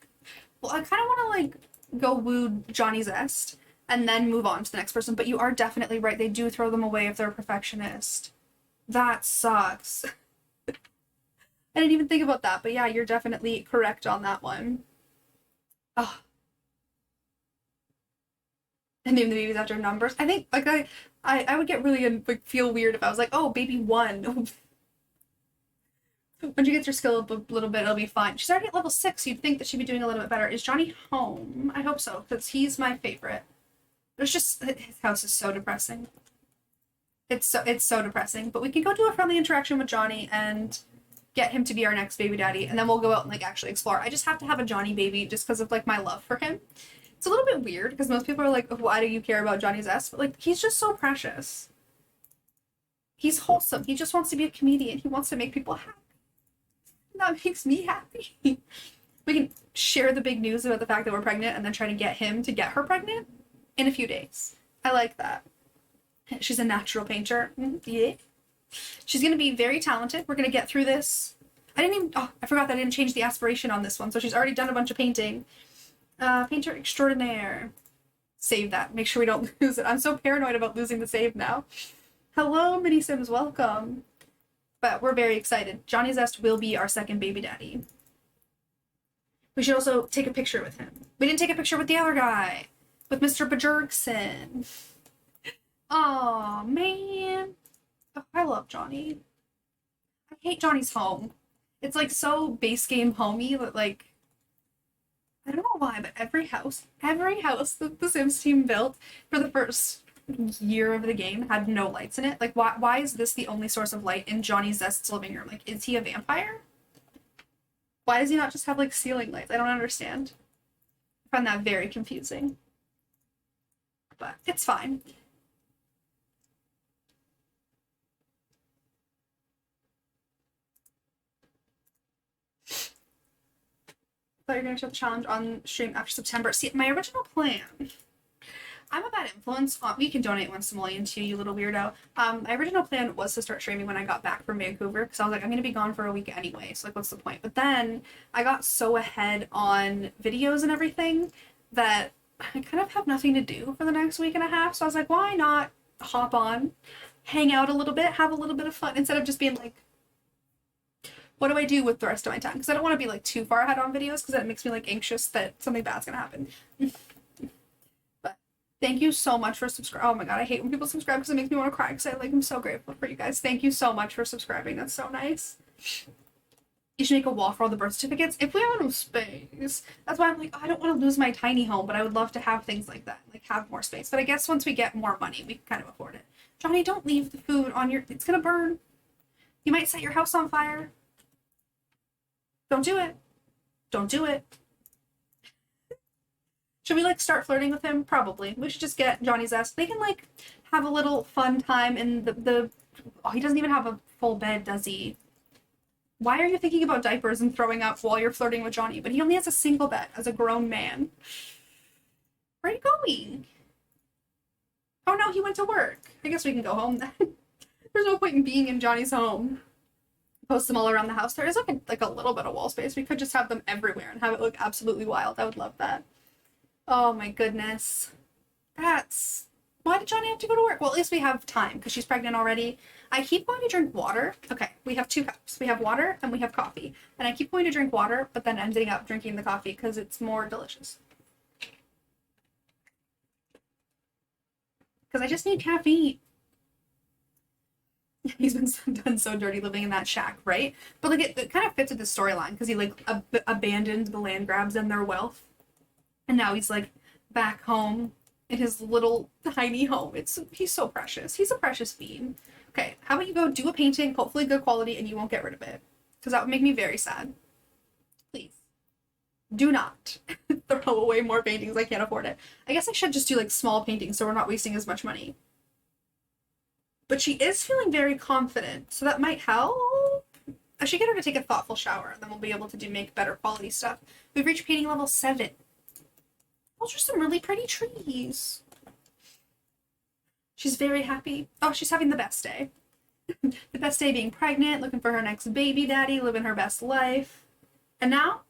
Well, I kind of want to, like, go woo Johnny Zest and then move on to the next person. But you are definitely right. They do throw them away if they're a perfectionist. That sucks. I didn't even think about that. But yeah, you're definitely correct on that one. Oh. And name the babies after numbers. I think, like, I would get really, like, feel weird if I was like, oh, baby 1. When she gets her skill up a little bit, it'll be fine. She's already at level 6. You'd think that she'd be doing a little bit better. Is Johnny home? I hope so, because he's my favorite. There's just his house is so depressing. It's so depressing. But we can go do a friendly interaction with Johnny and get him to be our next baby daddy, and then we'll go out and like actually explore. I just have to have a Johnny baby just because of like my love for him. It's a little bit weird because most people are like, why do you care about Johnny Zest? But like he's just so precious. He's wholesome. He just wants to be a comedian. He wants to make people happy. And that makes me happy. We can share the big news about the fact that we're pregnant and then try to get him to get her pregnant in a few days. I like that. She's a natural painter. Yeah. She's going to be very talented. We're going to get through this. I forgot that I didn't change the aspiration on this one. So she's already done a bunch of painting. Painter extraordinaire. Save that. Make sure we don't lose it. I'm so paranoid about losing the save now. Hello, Mini Sims. Welcome. But we're very excited. Johnny Zest will be our second baby daddy. We should also take a picture with him. We didn't take a picture with the other guy. With Mr. Bjergsen. Oh man. Oh, I love Johnny. I hate Johnny's home. It's like so base game homey that like I don't know why, but every house that the Sims team built for the first year of the game had no lights in it. Like why is this the only source of light in Johnny Zest's living room? Like is he a vampire? Why does he not just have like ceiling lights? I don't understand. I find that very confusing. But it's fine. I thought you were going to have the challenge on stream after September. See, my original plan. I'm a bad influence. We can donate 1 simoleon to you, little weirdo. My original plan was to start streaming when I got back from Vancouver because I was like, I'm going to be gone for a week anyway, so like, what's the point? But then I got so ahead on videos and everything that I kind of have nothing to do for the next week and a half. So I was like, why not hop on, hang out a little bit, have a little bit of fun instead of just being like, what do I do with the rest of my time? Because I don't want to be like too far ahead on videos because that makes me like anxious that something bad's gonna happen. But thank you so much for subscribing. Oh my god, I hate when people subscribe because it makes me want to cry because I'm so grateful for you guys. Thank you so much for subscribing. That's so nice. You should make a wall for all the birth certificates if we have no space. That's why I'm like, oh, I don't want to lose my tiny home, but I would love to have things like that, like have more space. But I guess once we get more money, we can kind of afford it. Johnny, don't leave the food on your. It's gonna burn. You might set your house on fire. Don't do it. Don't do it. Should we like start flirting with him? Probably. We should just get Johnny's ass. They can like have a little fun time in the oh, he doesn't even have a full bed, does he? Why are you thinking about diapers and throwing up while you're flirting with Johnny? But he only has a single bed as a grown man. Where are you going? Oh no, he went to work. I guess we can go home then. There's no point in being in Johnny's home. Post them all around the house. There is like a little bit of wall space. We could just have them everywhere and have it look absolutely wild. I would love that. Oh my goodness. That's... Why did Johnny have to go to work? Well, at least we have time because she's pregnant already. I keep going to drink water. Okay, we have 2 cups. We have water and we have coffee. And I keep going to drink water, but then ending up drinking the coffee because it's more delicious. Because I just need caffeine. He's been done so dirty living in that shack, right? But like it kind of fits with the storyline because he like abandoned the land grabs and their wealth. And now he's like back home in his little tiny home. He's so precious. He's a precious being. Okay, how about you go do a painting, hopefully good quality, and you won't get rid of it. Because that would make me very sad. Please. Do not throw away more paintings. I can't afford it. I guess I should just do like small paintings so we're not wasting as much money. But she is feeling very confident, so that might help. I should get her to take a thoughtful shower, and then we'll be able to make better quality stuff. We've reached painting level 7. Those are some really pretty trees. She's very happy. Oh, she's having the best day. The best day being pregnant, looking for her next baby daddy, living her best life. And now,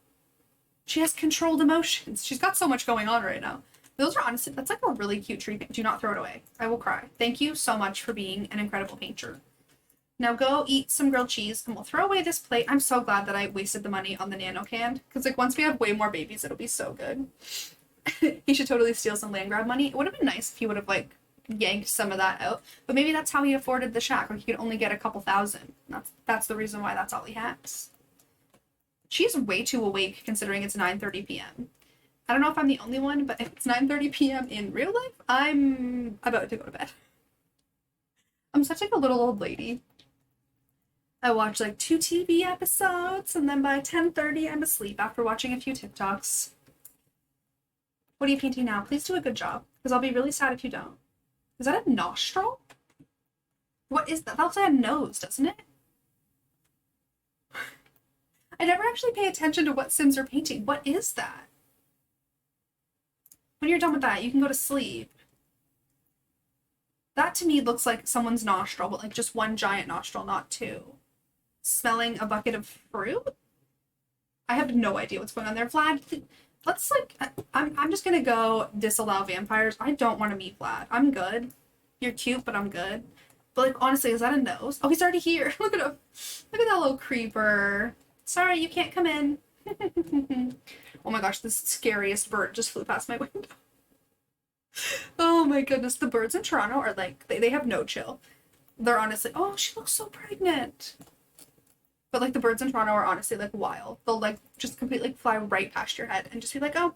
she has controlled emotions. She's got so much going on right now. Those are honestly, that's like a really cute tree. Do not throw it away. I will cry. Thank you so much for being an incredible painter. Now go eat some grilled cheese and we'll throw away this plate. I'm so glad that I wasted the money on the nano can. Because like once we have way more babies, it'll be so good. He should totally steal some land grab money. It would have been nice if he would have like yanked some of that out. But maybe that's how he afforded the shack. Like he could only get a couple thousand. That's the reason why that's all he has. She's way too awake considering it's 9:30 p.m. I don't know if I'm the only one, but if it's 9:30 p.m. in real life, I'm about to go to bed. I'm such like a little old lady. I watch like 2 TV episodes, and then by 10:30 I'm asleep after watching a few TikToks. What are you painting now? Please do a good job, because I'll be really sad if you don't. Is that a nostril? What is that? That looks like a nose, doesn't it? I never actually pay attention to what Sims are painting. What is that? When you're done with that, you can go to sleep. That to me looks like someone's nostril, but like just one giant nostril, not 2. Smelling a bucket of fruit? I have no idea what's going on there. Vlad, let's like, I'm just gonna go disallow vampires. I don't want to meet Vlad. I'm good. You're cute, but I'm good. But like, honestly, is that a nose? Oh, he's already here. Look at him. Look at that little creeper. Sorry, you can't come in. Oh my gosh, this scariest bird just flew past my window. Oh my goodness, the birds in Toronto are like, they have no chill. They're honestly, oh, she looks so pregnant. But like the birds in Toronto are honestly like wild. They'll like just completely fly right past your head and just be like, oh,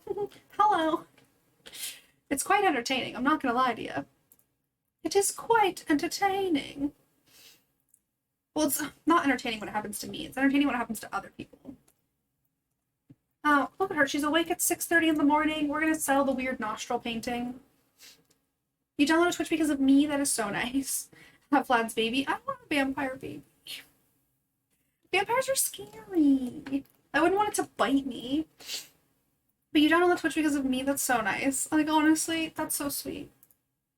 hello. It's quite entertaining, I'm not gonna lie to you. It is quite entertaining. Well, it's not entertaining when it happens to me. It's entertaining when it happens to other people. Oh, look at her. She's awake at 6:30 in the morning. We're going to sell the weird nostril painting. You downloaded Twitch because of me? That is so nice. Have Vlad's baby. I don't want a vampire baby. Vampires are scary. I wouldn't want it to bite me. But you downloaded Twitch because of me? That's so nice. Like, honestly, that's so sweet.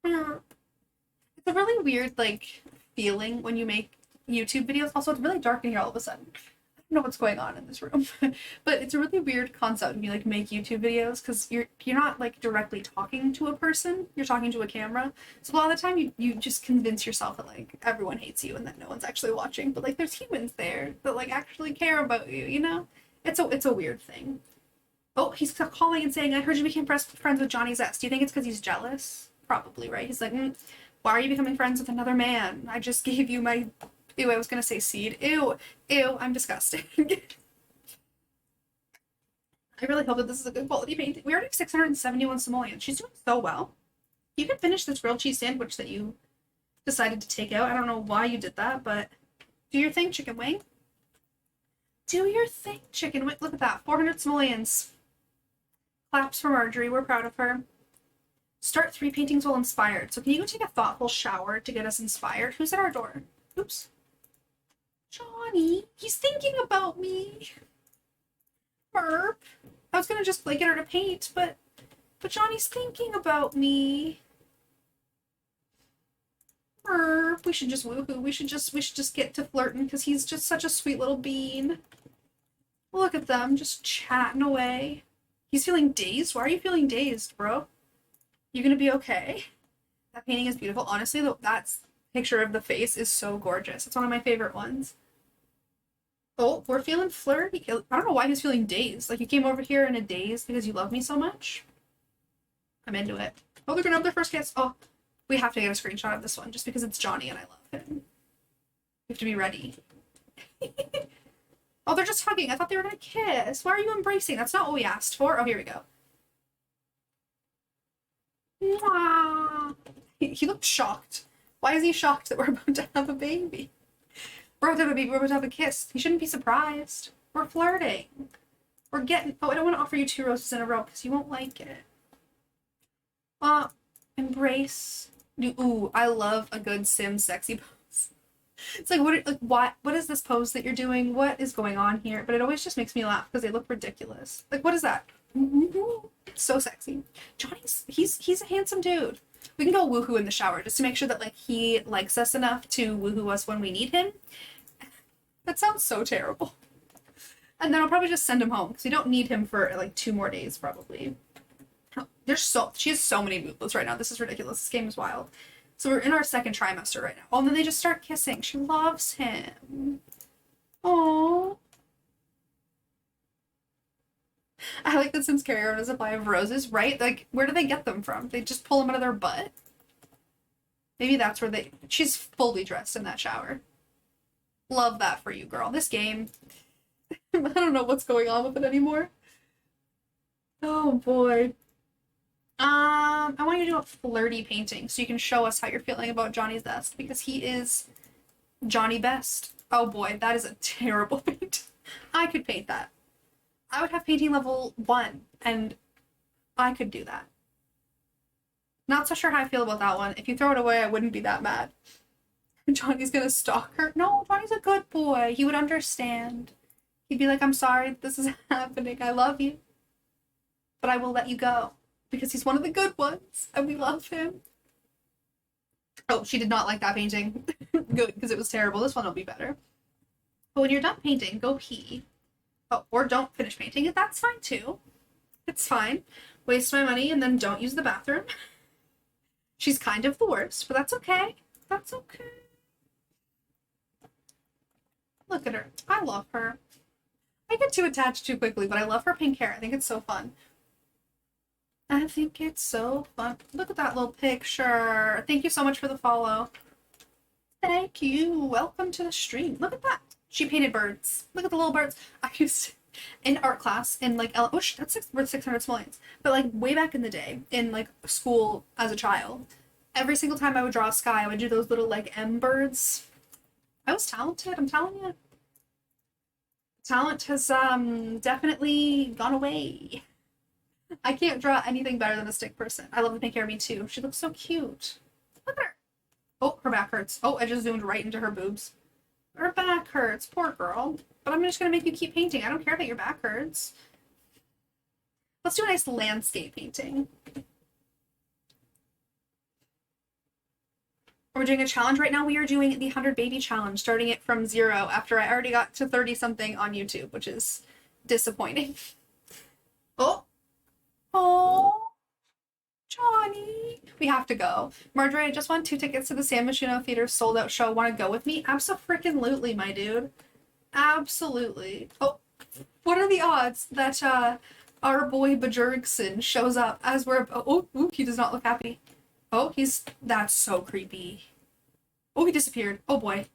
It's a really weird, like, feeling when you make YouTube videos. Also, it's really dark in here all of a sudden. I don't know what's going on in this room. But it's a really weird concept when you, like, make YouTube videos because you're not, like, directly talking to a person. You're talking to a camera. So a lot of the time you just convince yourself that, like, everyone hates you and that no one's actually watching. But, like, there's humans there that, like, actually care about you, you know? It's a weird thing. Oh, he's calling and saying, I heard you became friends with Johnny Zest. Do you think it's because he's jealous? Probably, right? He's like, why are you becoming friends with another man? I just gave you my... Ew, I was going to say seed. Ew, I'm disgusting. I really hope that this is a good quality painting. We already have 671 simoleons. She's doing so well. You can finish this grilled cheese sandwich that you decided to take out. I don't know why you did that, but do your thing, chicken wing. Do your thing, chicken. Wait, look at that. 400 simoleons. Claps for Marjorie. We're proud of her. Start 3 paintings while inspired. So can you go take a thoughtful shower to get us inspired? Who's at our door? Oops. Johnny. He's thinking about me. Merp. I was gonna just like get her to paint, but Johnny's thinking about me. Merp. We should just woohoo. We should just get to flirting because he's just such a sweet little bean. Look at them just chatting away. He's feeling dazed. Why are you feeling dazed, bro? You gonna be okay? That painting is beautiful. Honestly, that picture of the face is so gorgeous. It's one of my favorite ones. Oh, we're feeling flirty. I don't know why he's feeling dazed. Like, you came over here in a daze because you love me so much. I'm into it. Oh, they're gonna have their first kiss. Oh, we have to get a screenshot of this one just because it's Johnny and I love him. We have to be ready. Oh, they're just hugging. I thought they were gonna kiss. Why are you embracing? That's not what we asked for. Oh, here we go. Mwah. He looked shocked. Why is he shocked that we're about to have a baby? We're about to have a baby. We're about to have a kiss. He shouldn't be surprised. We're flirting. We're getting... Oh, I don't want to offer you 2 roses in a row because you won't like it. Embrace. Ooh, I love a good sim sexy pose. It's like, what is this pose that you're doing? What is going on here? But it always just makes me laugh because they look ridiculous. Like, what is that? So sexy. He's a handsome dude. We can go woohoo in the shower just to make sure that like he likes us enough to woohoo us when we need him. That sounds so terrible. And then I'll probably just send him home because we don't need him for like 2 more days probably. She has so many moves right now. This is ridiculous. This game is wild. So we're in our 2nd trimester right now. Oh, and then they just start kissing. She loves him. Oh. I like that Sims carry around a supply of roses, right? Like, where do they get them from? They just pull them out of their butt? Maybe that's where she's fully dressed in that shower. Love that for you, girl. This game, I don't know what's going on with it anymore. Oh, boy. I want you to do a flirty painting so you can show us how you're feeling about Johnny's Best because he is Johnny Best. Oh, boy, that is a terrible paint. I could paint that. I would have painting level 1, and I could do that. Not so sure how I feel about that one. If you throw it away, I wouldn't be that mad. Johnny's gonna stalk her. No, Johnny's a good boy. He would understand. He'd be like, I'm sorry this is happening. I love you. But I will let you go. Because he's one of the good ones, and we love him. Oh, she did not like that painting. Good, because it was terrible. This one will be better. But when you're done painting, go pee. Oh, or don't finish painting. That's fine, too. It's fine. Waste my money and then don't use the bathroom. She's kind of the worst, but that's okay. That's okay. Look at her. I love her. I get too attached too quickly, but I love her pink hair. I think it's so fun. I think it's so fun. Look at that little picture. Thank you so much for the follow. Thank you. Welcome to the stream. Look at that. She painted birds. Look at the little birds. I used to, in art class, in like, oh, that's worth 600 simoleons. But like way back in the day, in like school as a child, every single time I would draw a sky, I would do those little like M birds. I was talented, I'm telling you. Talent has definitely gone away. I can't draw anything better than a stick person. I love the pink hair, me too. She looks so cute. Look at her. Oh, her back hurts. Oh, I just zoomed right into her boobs. Her back hurts. Poor girl. But I'm just going to make you keep painting. I don't care that your back hurts. Let's do a nice landscape painting. We're doing a challenge right now. We are doing the 100 baby challenge, starting it from 0 after I already got to 30-something on YouTube, which is disappointing. Oh. Oh. Johnny. We have to go. Marjorie, I just won 2 tickets to the San Myshuno Theater sold-out show. Want to go with me? Abso-freaking-lutely, my dude. Absolutely. Oh, what are the odds that our boy Bajurgson shows up as we're... Oh, he does not look happy. Oh, that's so creepy. Oh, he disappeared. Oh, boy.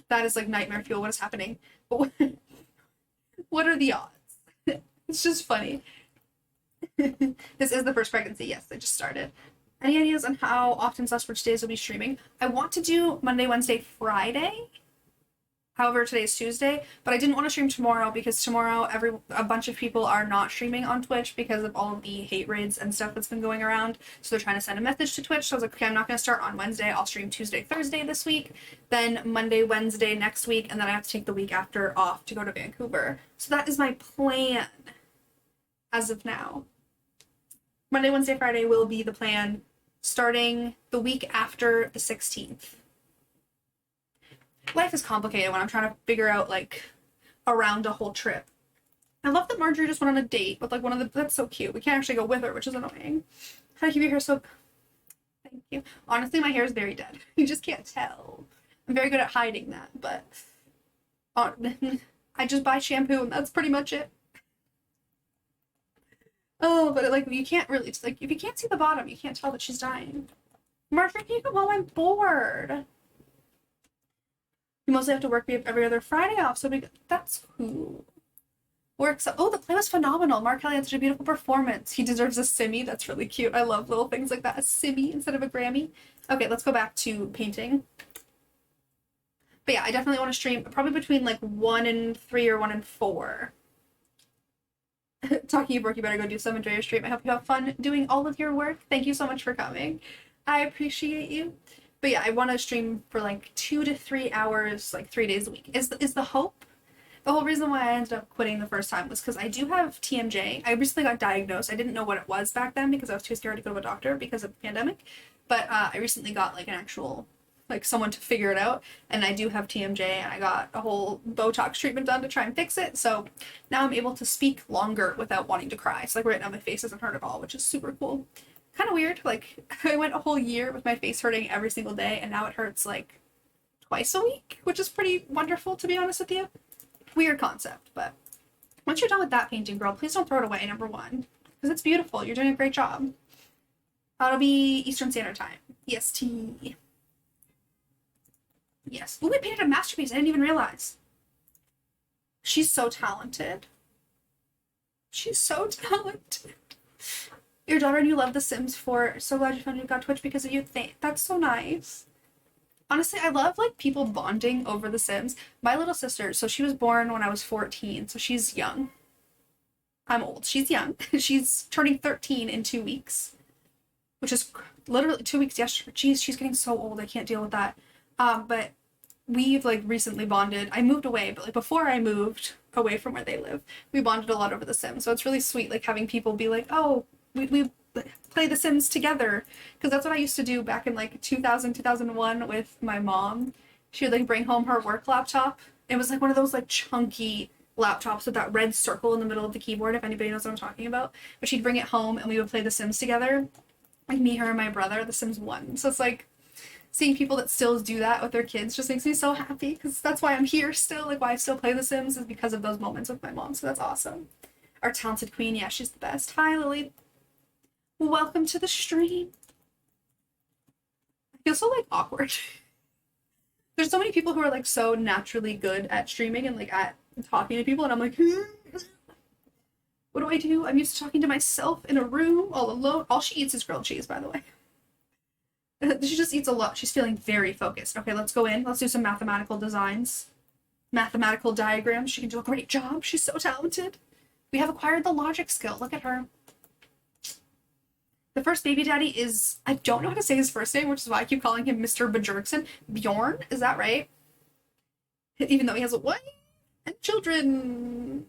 That is like nightmare fuel. What is happening? What are the odds? It's just funny. This is the first pregnancy. Yes, I just started. Any ideas on how often Sussbridge Days will be streaming? I want to do Monday, Wednesday, Friday. However, today's Tuesday, but I didn't want to stream tomorrow because tomorrow a bunch of people are not streaming on Twitch because of all of the hate raids and stuff that's been going around. So they're trying to send a message to Twitch. So I was like, okay, I'm not going to start on Wednesday. I'll stream Tuesday, Thursday this week, then Monday, Wednesday next week, and then I have to take the week after off to go to Vancouver. So that is my plan as of now. Monday, Wednesday, Friday will be the plan starting the week after the 16th. Life is complicated when I'm trying to figure out, like, around a whole trip. I love that Marjorie just went on a date with, like, one of the... That's so cute. We can't actually go with her, which is annoying. How do you keep your hair so... Thank you. Honestly, my hair is very dead. You just can't tell. I'm very good at hiding that, but... I just buy shampoo, and that's pretty much it. Oh, but, like, you can't really... It's like, if you can't see the bottom, you can't tell that she's dying. Marjorie, can you come home? I'm bored. You mostly have to work every other Friday off, so that's cool. Works. Oh, the play was phenomenal. Mark Kelly had such a beautiful performance. He deserves a Simmy. That's really cute. I love little things like that. A Simmy instead of a Grammy. Okay, let's go back to painting. But yeah, I definitely want to stream probably between like 1 and 3 or 1 and 4. Talking you broke, you better go do some. Enjoy your stream. I hope you have fun doing all of your work. Thank you so much for coming. I appreciate you. But yeah, I want to stream for like 2 to 3 hours, like 3 days a week. Is the hope. The whole reason why I ended up quitting the first time was because I do have TMJ. I recently got diagnosed. I didn't know what it was back then because I was too scared to go to a doctor because of the pandemic. But I recently got like an actual, like someone to figure it out. And I do have TMJ, and I got a whole Botox treatment done to try and fix it. So now I'm able to speak longer without wanting to cry. So like right now my face doesn't hurt at all, which is super cool. Kind of weird. Like I went a whole year with my face hurting every single day, and now it hurts like twice a week, which is pretty wonderful, to be honest with you. Weird concept, but once you're done with that painting, girl, please don't throw it away, number one, because it's beautiful. You're doing a great job. It'll be Eastern Standard Time. EST. Yes. Oh, we painted a masterpiece. I didn't even realize. She's so talented. She's so talented. Your daughter and you love The Sims 4. So glad you found you got Twitch because of you. That's so nice. Honestly, I love like people bonding over The Sims. My little sister, so she was born when I was 14, so she's young. I'm old. She's young. She's turning 13 in 2 weeks, which is literally 2 weeks yesterday. Jeez, she's getting so old. I can't deal with that. But we've like recently bonded. I moved away, but like before I moved away from where they live, we bonded a lot over The Sims. So it's really sweet, like having people be like, oh, we play The Sims together, because that's what I used to do back in like 2001 with my mom. She would like bring home her work laptop. It was like one of those like chunky laptops with that red circle in the middle of the keyboard, if anybody knows what I'm talking about. But she'd bring it home and we would play The Sims together, like me, her, and my brother, The Sims 1. So it's like seeing people that still do that with their kids just makes me so happy, because that's why I'm here still. Like why I still play The Sims is because of those moments with my mom. So that's awesome. Our talented queen, yeah, she's the best. Hi, Lily. Welcome to the stream. I feel so like awkward. There's so many people who are like so naturally good at streaming and like at talking to people, and I'm like, what do I do? I'm used to talking to myself in a room all alone. All she eats is grilled cheese, by the way. She just eats a lot. She's feeling very focused. Okay, let's go in. Let's do some mathematical designs. Mathematical diagrams. She can do a great job. She's so talented. We have acquired the logic skill. Look at her. The first baby daddy is, I don't know how to say his first name, which is why I keep calling him Mr. Bjorkson. Bjorn, is that right? Even though he has a wife and children.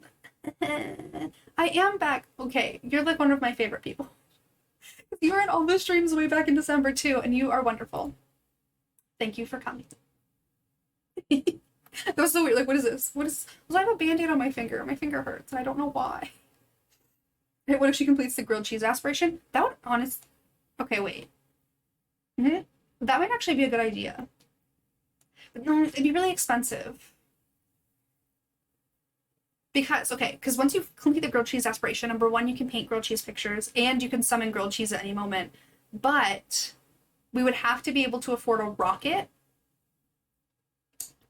I am back. Okay, you're like one of my favorite people. You were in all the streams way back in December too, and you are wonderful. Thank you for coming. That was so weird. Like, what is this? Was I have a band-aid on my finger? My finger hurts, and I don't know why. What if she completes the grilled cheese aspiration? That would honest. Okay, wait. That might actually be a good idea. But no, it'd be really expensive. Because once you complete the grilled cheese aspiration, number one, you can paint grilled cheese pictures, and you can summon grilled cheese at any moment. But we would have to be able to afford a rocket,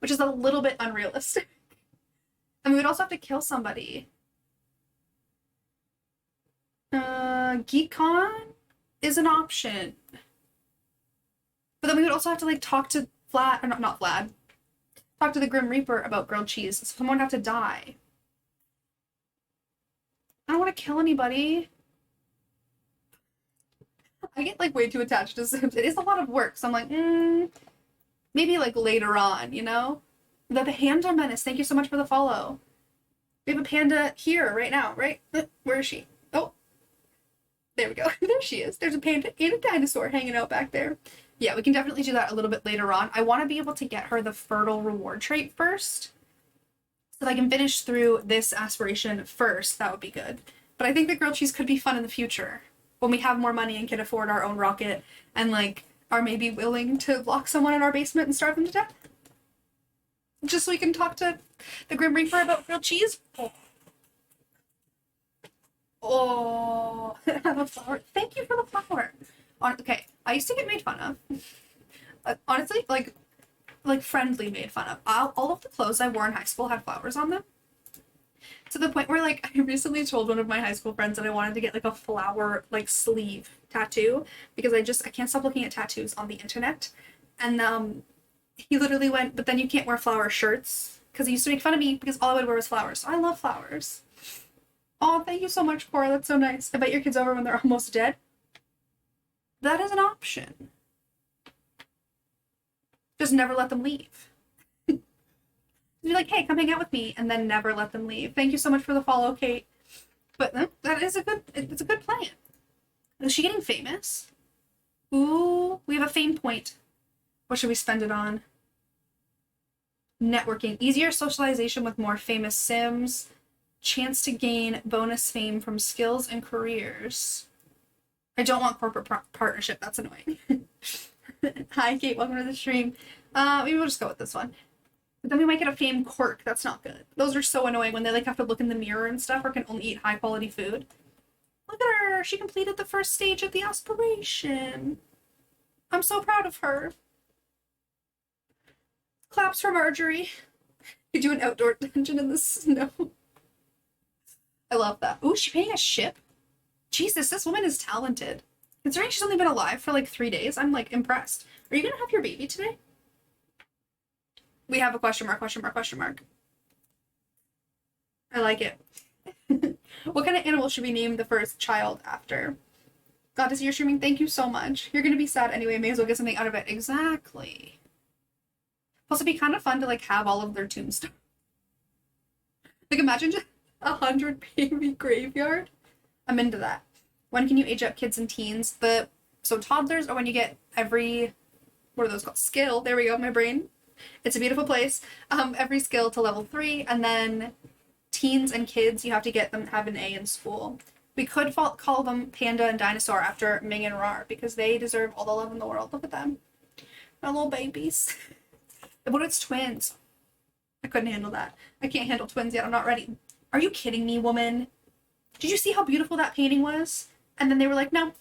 which is a little bit unrealistic. And we would also have to kill somebody. GeekCon is an option. But then we would also have to like talk to Vlad, or not Vlad, talk to the Grim Reaper about grilled cheese. Someone would have to die. I don't want to kill anybody. I get like way too attached to Sims. It is a lot of work, so I'm like, maybe like later on, you know? The Panda Menace, thank you so much for the follow. We have a panda here right now, right? Where is she? Oh, there we go. There she is. There's a panda and a dinosaur hanging out back there. Yeah, we can definitely do that a little bit later on. I want to be able to get her the fertile reward trait first. So if I can finish through this aspiration first, that would be good. But I think the grilled cheese could be fun in the future when we have more money and can afford our own rocket and like are maybe willing to lock someone in our basement and starve them to death. Just so we can talk to the Grim Reaper about grilled cheese. Oh, I have a flower. Thank you for the flower. Okay, I used to get made fun of. Honestly, like friendly made fun of. All of the clothes I wore in high school had flowers on them. To the point where, like, I recently told one of my high school friends that I wanted to get, like, a flower, like, sleeve tattoo. Because I can't stop looking at tattoos on the internet. And, he literally went, but then you can't wear flower shirts. Because he used to make fun of me because all I would wear was flowers. So I love flowers. Oh, thank you so much, Cora. That's so nice. I bet your kids over when they're almost dead. That is an option. Just never let them leave. Be like, hey, come hang out with me, and then never let them leave. Thank you so much for the follow, Kate. But that is it's a good plan. Is she getting famous? Ooh, we have a fame point. What should we spend it on? Networking. Easier socialization with more famous Sims. Chance to gain bonus fame from skills and careers. I don't want corporate partnership. That's annoying. Hi, Kate. Welcome to the stream. Maybe we'll just go with this one. But then we might get a fame quirk. That's not good. Those are so annoying when they like have to look in the mirror and stuff or can only eat high quality food. Look at her. She completed the first stage of the aspiration. I'm so proud of her. Claps for Marjorie. You do an outdoor dungeon in the snow. I love that. Ooh, she's painting a ship. Jesus, this woman is talented. Considering she's only been alive for like 3 days, I'm like impressed. Are you gonna have your baby today? We have a question mark, question mark, question mark. I like it. What kind of animal should we name the first child after? God, to see your streaming, thank you so much. You're gonna be sad anyway, may as well get something out of it. Exactly. Plus, it'd be kind of fun to like have all of their tombstones. Like imagine just 100 baby graveyard. I'm into that. When can you age up kids and teens? So toddlers are when you get every, what are those called? Skill. There we go, my brain. It's a beautiful place. Every skill to level 3, and then teens and kids, you have to get them to have an A in school. We could call them Panda and Dinosaur after Ming and Rar because they deserve all the love in the world. Look at them. My little babies. What if it's twins? I couldn't handle that. I can't handle twins yet. I'm not ready. Are you kidding me, woman? Did you see how beautiful that painting was? And then they were like, no.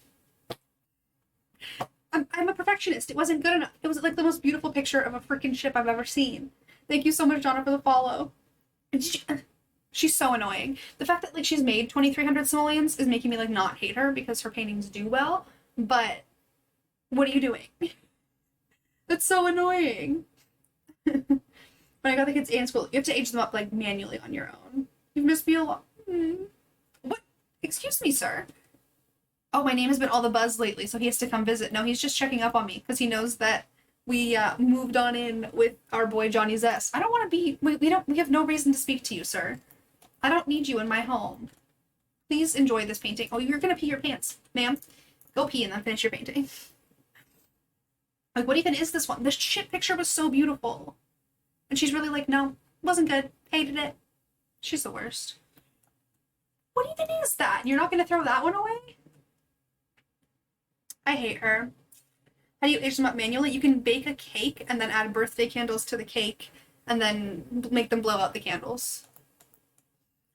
I'm a perfectionist. It wasn't good enough. It was like the most beautiful picture of a freaking ship I've ever seen. Thank you so much, Donna, for the follow. She's so annoying. The fact that like she's made 2,300 simoleons is making me like not hate her because her paintings do well. But what are you doing? That's so annoying. When I got the kids in school, you have to age them up like manually on your own. You've missed me a lot. What? Excuse me, sir. Oh, my name has been all the buzz lately, so he has to come visit. No, he's just checking up on me because he knows that we moved on in with our boy Johnny Zest. I don't want to be. We have no reason to speak to you, sir. I don't need you in my home. Please enjoy this painting. Oh, you're gonna pee your pants, ma'am. Go pee and then finish your painting. Like, what even is this one? This shit picture was so beautiful. And she's really like, no, wasn't good. Hated it. She's the worst. What even is that? You're not gonna throw that one away? I hate her. How do you age them up manually? You can bake a cake and then add birthday candles to the cake and then make them blow out the candles.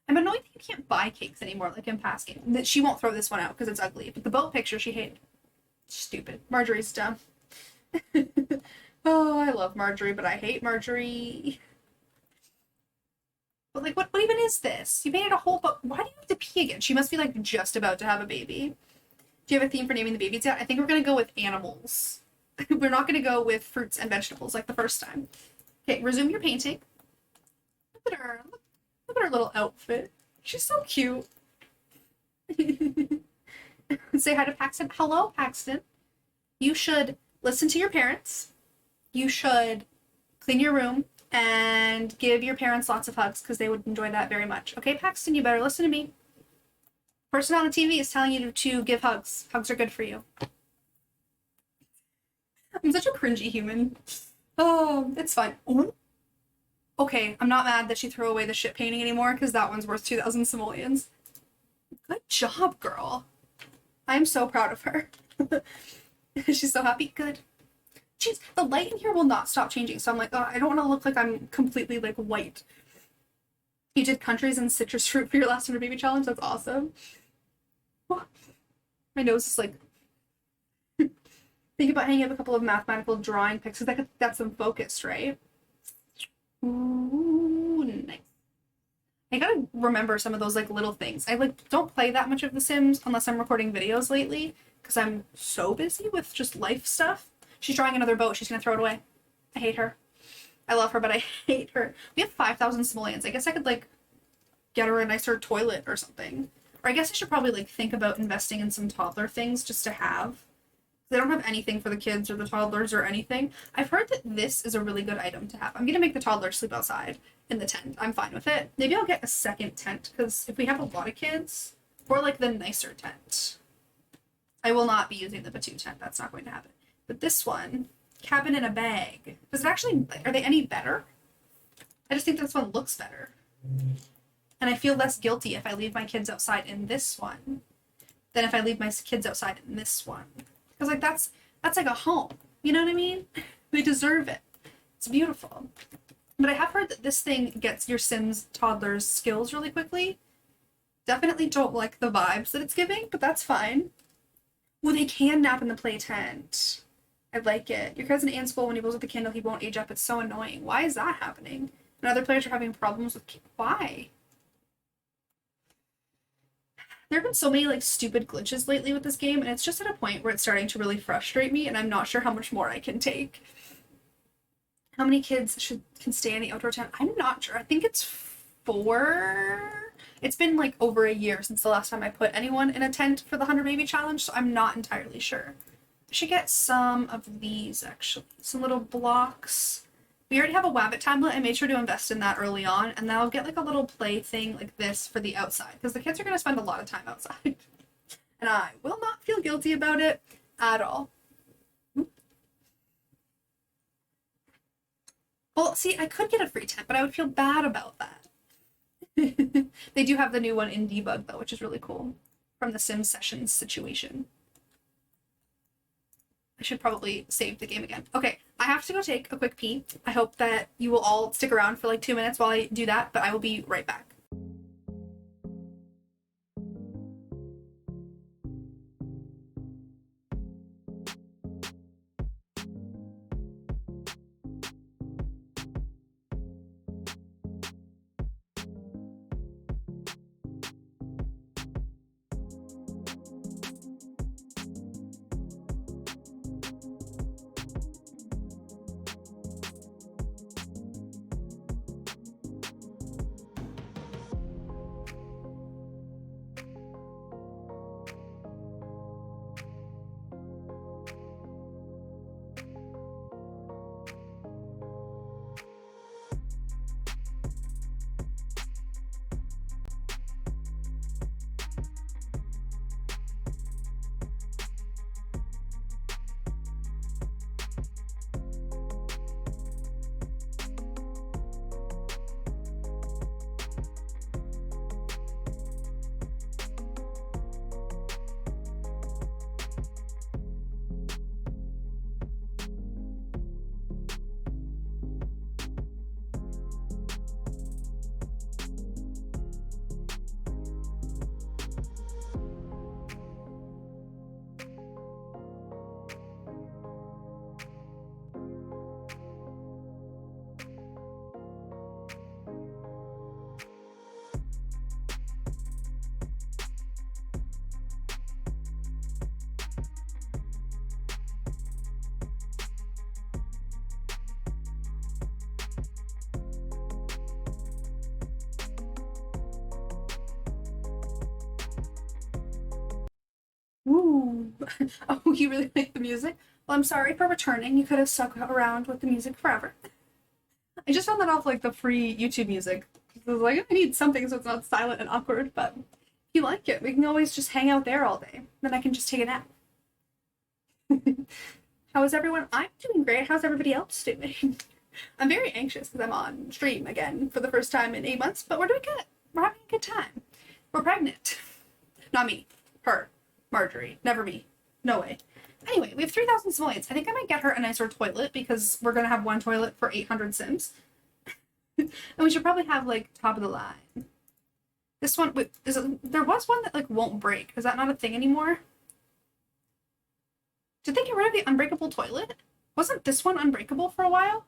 I'm annoyed that you can't buy cakes anymore like in past games. That she won't throw this one out because it's ugly. But the boat picture she hated. Stupid. Marjorie's dumb. Oh, I love Marjorie, but I hate Marjorie. But like, what even is this? You painted a whole boat. Why do you have to pee again? She must be like just about to have a baby. Do you have a theme for naming the babies yet? I think we're going to go with animals. We're not going to go with fruits and vegetables like the first time. Okay, resume your painting. Look at her. Look at her little outfit. She's so cute. Say hi to Paxton. Hello, Paxton. You should listen to your parents. You should clean your room and give your parents lots of hugs because they would enjoy that very much. Okay, Paxton, you better listen to me. Person on the TV is telling you to give hugs. Hugs are good for you. I'm such a cringy human. Oh, it's fine. Okay, I'm not mad that she threw away the shit painting anymore because that one's worth 2,000 simoleons. Good job, girl. I'm so proud of her. She's so happy. Good. Jeez, the light in here will not stop changing. So I'm like, oh, I don't want to look like I'm completely like white. You did countries and citrus fruit for your last 100 baby challenge. That's awesome. My nose is like. Think about hanging up a couple of mathematical drawing pics because that's them focused, right? Ooh, nice. I gotta remember some of those like little things. I like don't play that much of The Sims unless I'm recording videos lately because I'm so busy with just life stuff. She's drawing another boat. She's gonna throw it away. I hate her. I love her, but I hate her. We have 5,000 simoleons. I guess I could like get her a nicer toilet or something. Or I guess I should probably like think about investing in some toddler things just to have. They don't have anything for the kids or the toddlers or anything. I've heard that this is a really good item to have. I'm gonna make the toddlers sleep outside in the tent. I'm fine with it. Maybe I'll get a second tent because if we have a lot of kids, or like the nicer tent. I will not be using the Batu tent. That's not going to happen. But this one, cabin in a bag. Does it actually, are they any better? I just think this one looks better. And I feel less guilty if I leave my kids outside in this one than if I leave my kids outside in this one. Because like that's like a home. You know what I mean? They deserve it. It's beautiful. But I have heard that this thing gets your Sims toddlers skills really quickly. Definitely don't like the vibes that it's giving, but that's fine. Well, they can nap in the play tent. I like it. Your cousin in school, when he blows out the candle, he won't age up. It's so annoying. Why is that happening? And other players are having problems with... Why? There have been so many like stupid glitches lately with this game, and it's just at a point where it's starting to really frustrate me, and I'm not sure how much more I can take. How many kids can stay in the outdoor tent? I'm not sure. I think it's 4. It's been like over a year since the last time I put anyone in a tent for the 100 baby challenge, so I'm not entirely sure. I should get some of these actually. Some little blocks. We already have a Wabbit tablet. I made sure to invest in that early on, and then I'll get like a little play thing like this for the outside because the kids are going to spend a lot of time outside. And I will not feel guilty about it at all. Well, see, I could get a free tent, but I would feel bad about that. They do have the new one in debug though, which is really cool from the Sim Sessions situation. I should probably save the game again. Okay, I have to go take a quick pee. I hope that you will all stick around for like 2 minutes while I do that, but I will be right back. Ooh. Oh, you really like the music? Well, I'm sorry for returning. You could have stuck around with the music forever. I just found that off like the free YouTube music. I was like, I need something so it's not silent and awkward, but if you like it, we can always just hang out there all day. Then I can just take a nap. How is everyone? I'm doing great. How's everybody else doing? I'm very anxious because I'm on stream again for the first time in 8 months, but we're doing good. We're having a good time. We're pregnant. Not me. Her. Marjorie. Never me. No way. Anyway, we have 3,000 simoleons. I think I might get her a nicer toilet because we're going to have one toilet for 800 sims. And we should probably have, like, top of the line. This one, wait, there was one that, like, won't break. Is that not a thing anymore? Did they get rid of the unbreakable toilet? Wasn't this one unbreakable for a while?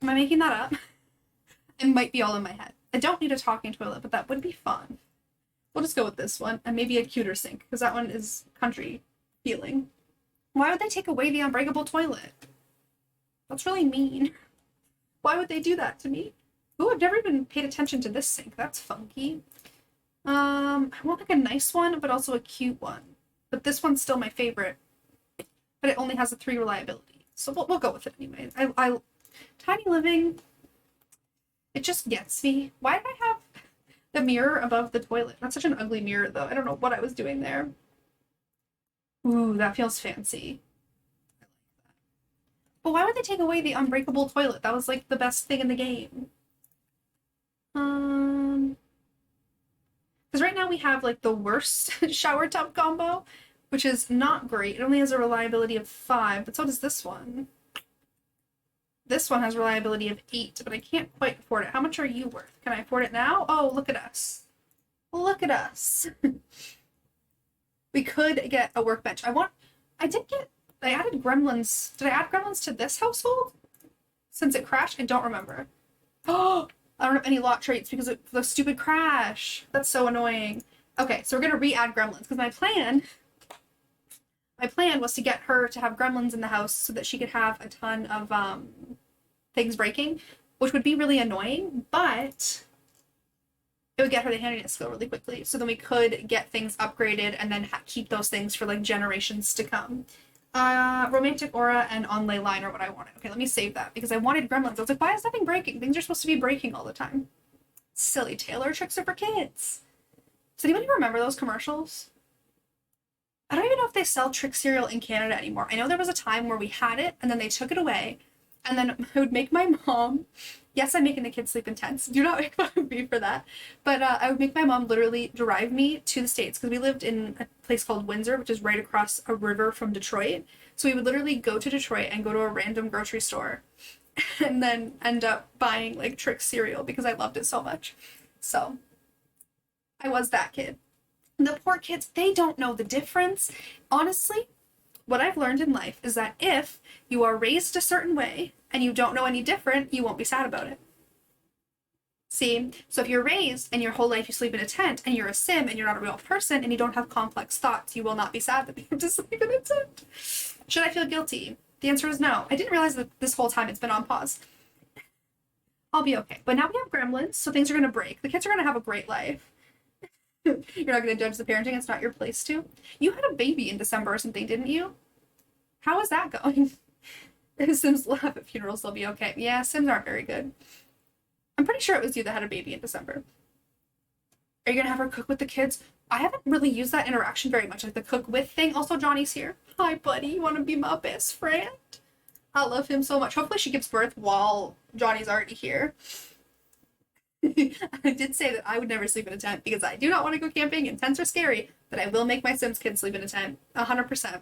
Am I making that up? It might be all in my head. I don't need a talking toilet, but that would be fun. We'll just go with this one, and maybe a cuter sink, because that one is country feeling. Why would they take away the unbreakable toilet? That's really mean. Why would they do that to me? Ooh, I've never even paid attention to this sink. That's funky. I want like a nice one, but also a cute one. But this one's still my favorite. But it only has a 3 reliability. So we'll go with it anyway. I Tiny living, it just gets me. Why did I have the mirror above the toilet? That's such an ugly mirror, though. I don't know what I was doing there. Ooh, that feels fancy. But why would they take away the unbreakable toilet? That was, like, the best thing in the game. Because right now we have, like, the worst shower tub combo, which is not great. It only has a reliability of 5, but so does this one. This one has reliability of 8, but I can't quite afford it. How much are you worth? Can I afford it now? Oh, look at us. Look at us. We could get a workbench. I added gremlins. Did I add gremlins to this household? Since it crashed? I don't remember. Oh, I don't have any lot traits because of the stupid crash. That's so annoying. Okay, so we're gonna re-add gremlins because my plan was to get her to have gremlins in the house so that she could have a ton of things breaking, which would be really annoying, but it would get her the handiness skill really quickly. So then we could get things upgraded and then keep those things for like generations to come. Romantic aura and onlay line are what I wanted. Okay, let me save that because I wanted gremlins. I was like, why is nothing breaking? Things are supposed to be breaking all the time. Silly Taylor, tricks are for kids. Does anybody remember those commercials? I don't even know if they sell Trick cereal in Canada anymore. I know there was a time where we had it and then they took it away. And then I would make my mom, yes, I'm making the kids sleep in tents. Do not make fun of me for that. But I would make my mom literally drive me to the States because we lived in a place called Windsor, which is right across a river from Detroit. So we would literally go to Detroit and go to a random grocery store and then end up buying like Trick cereal because I loved it so much. So I was that kid. The poor kids, they don't know the difference. Honestly, what I've learned in life is that if you are raised a certain way and you don't know any different, you won't be sad about it. See? So if you're raised and your whole life you sleep in a tent and you're a sim and you're not a real person and you don't have complex thoughts, you will not be sad that you have to sleep in a tent. Should I feel guilty? The answer is no. I didn't realize that this whole time it's been on pause. I'll be okay. But now we have gremlins, so things are going to break. The kids are going to have a great life. You're not going to judge the parenting. It's not your place to. You had a baby in December or something, didn't you? How is that going? Sims laugh at funerals. They'll be okay. Yeah, Sims aren't very good. I'm pretty sure it was you that had a baby in December. Are you going to have her cook with the kids? I haven't really used that interaction very much, like the cook with thing. Also, Johnny's here. Hi, buddy. You want to be my best friend? I love him so much. Hopefully she gives birth while Johnny's already here. I did say that I would never sleep in a tent because I do not want to go camping and tents are scary, but I will make my Sims kids sleep in a tent. 100%.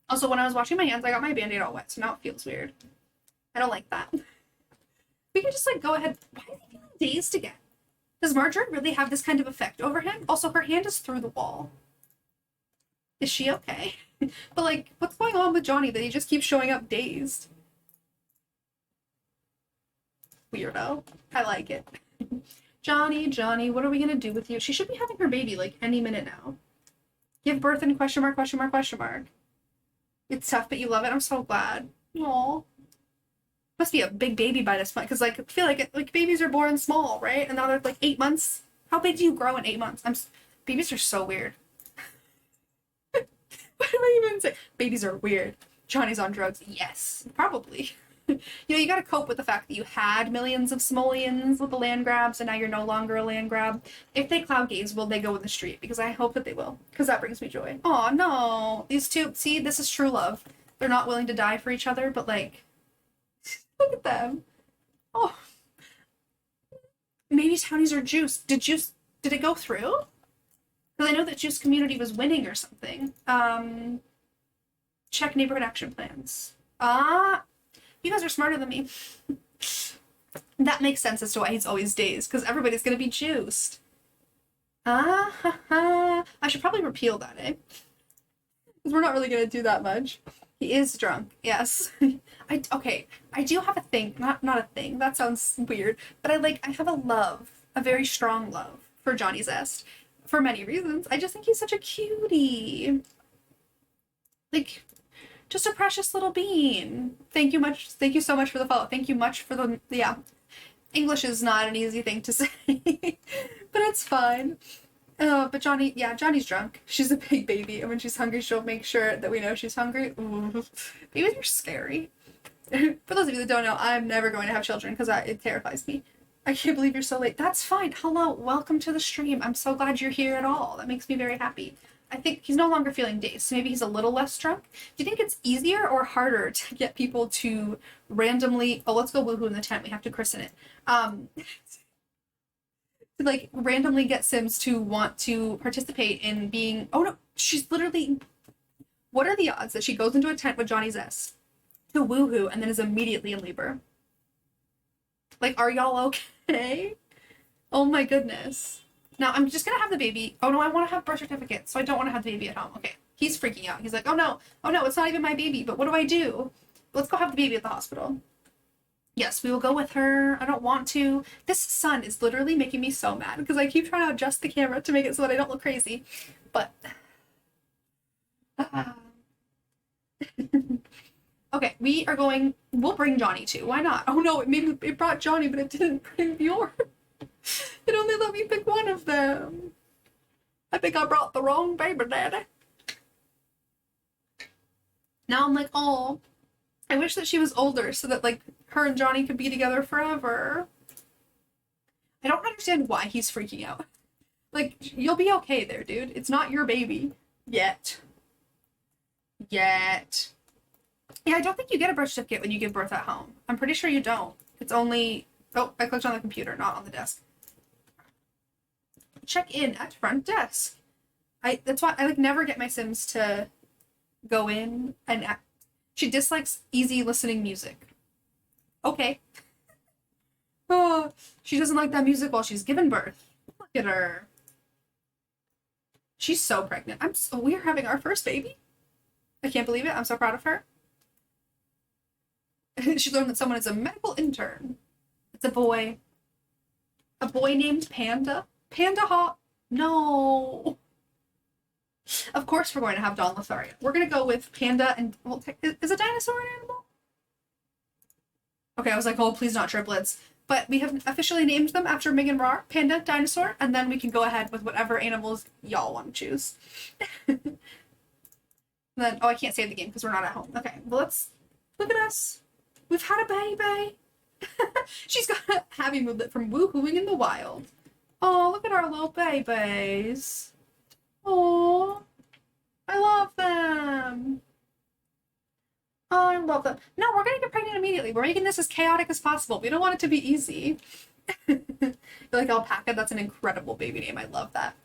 Also, when I was washing my hands, I got my Band-Aid all wet, so now it feels weird. I don't like that. We can just, like, go ahead. Why are they feeling dazed again? Does Marjorie really have this kind of effect over him? Also, her hand is through the wall. Is she okay? But, like, what's going on with Johnny that he just keeps showing up dazed? Weirdo. I like it. Johnny, what are we gonna do with you? She should be having her baby, like, any minute now. Give birth in question mark, question mark, question mark. It's tough, but you love it. I'm so glad. Aww. Must be a big baby by this point, because, like, I feel like babies are born small, right? And now they're, like, 8 months. How big do you grow in 8 months? Babies are so weird. What do I even say? Babies are weird. Johnny's on drugs. Yes, probably. You gotta cope with the fact that you had millions of simoleons with the land grabs and now you're no longer a land grab. If they cloud gaze, will they go in the street? Because I hope that they will. Because that brings me joy. Oh no. These two, see, this is true love. They're not willing to die for each other, but like, look at them. Oh. Maybe townies are juice. Did it go through? Because I know that Juice Community was winning or something. Check neighborhood action plans. You guys are smarter than me. That makes sense as to why he's always dazed, because everybody's gonna be juiced. I should probably repeal that, eh? Because we're not really gonna do that much. He is drunk, yes. Okay, I do have a thing, not a thing, that sounds weird, but I have a very strong love for Johnny Zest. For many reasons. I just think he's such a cutie. Like, just a precious little bean. Thank you so much for the follow. Thank you much for the, yeah. English is not an easy thing to say, but it's fine. But Johnny's drunk. She's a big baby, and when she's hungry, she'll make sure that we know she's hungry. Ooh. Babies are scary. For those of you that don't know, I'm never going to have children because it terrifies me. I can't believe you're so late. That's fine. Hello, welcome to the stream. I'm so glad you're here at all. That makes me very happy. I think he's no longer feeling dazed, so maybe he's a little less drunk. Do you think it's easier or harder to get people to randomly, let's go woohoo in the tent, we have to christen it, to like randomly get Sims to want to participate in being, oh no, she's literally, what are the odds that she goes into a tent with Johnny Zest to woohoo and then is immediately in labor? Like, are y'all okay? Oh my goodness. Now, I'm just gonna have the baby. Oh no, I want to have birth certificate, so I don't want to have the baby at home. Okay, he's freaking out. He's like, oh no, it's not even my baby, but what do I do? Let's go have the baby at the hospital. Yes, we will go with her. I don't want to. This sun is literally making me so mad because I keep trying to adjust the camera to make it so that I don't look crazy. But, okay, we'll bring Johnny too. Why not? Oh no, it brought Johnny, but it didn't bring Bjorn. It only let me pick one of them. I think I brought the wrong baby daddy. Now I'm like, oh, I wish that she was older so that like her and Johnny could be together forever. I don't understand why he's freaking out. Like, you'll be okay there, dude. It's not your baby. Yet. Yeah, I don't think you get a birth certificate when you give birth at home. I'm pretty sure you don't. It's only... Oh, I clicked on the computer, not on the desk. Check in at front desk. That's why I like never get my Sims to go in and act. She dislikes easy listening music. Okay. Oh, she doesn't like that music while she's giving birth. Look at her. She's so pregnant. We're having our first baby. I can't believe it. I'm so proud of her. She learned that someone is a medical intern. It's a boy. A boy named Panda. Panda Hop. No. Of course we're going to have Don Lothario. We're going to go with Panda and... Well, is a dinosaur an animal? Okay, I was like, oh, please not triplets. But we have officially named them after Mig and Rar, Panda, Dinosaur, and then we can go ahead with whatever animals y'all want to choose. Then, I can't save the game because we're not at home. Okay, well, let's... Look at us. We've had a baby. She's got a happy moodlet from woohooing in the wild. Oh, look at our little babies. Oh, I love them. Oh, I love them. No, we're gonna get pregnant immediately. We're making this as chaotic as possible. We don't want it to be easy. Like Alpaca, that's an incredible baby name. I love that.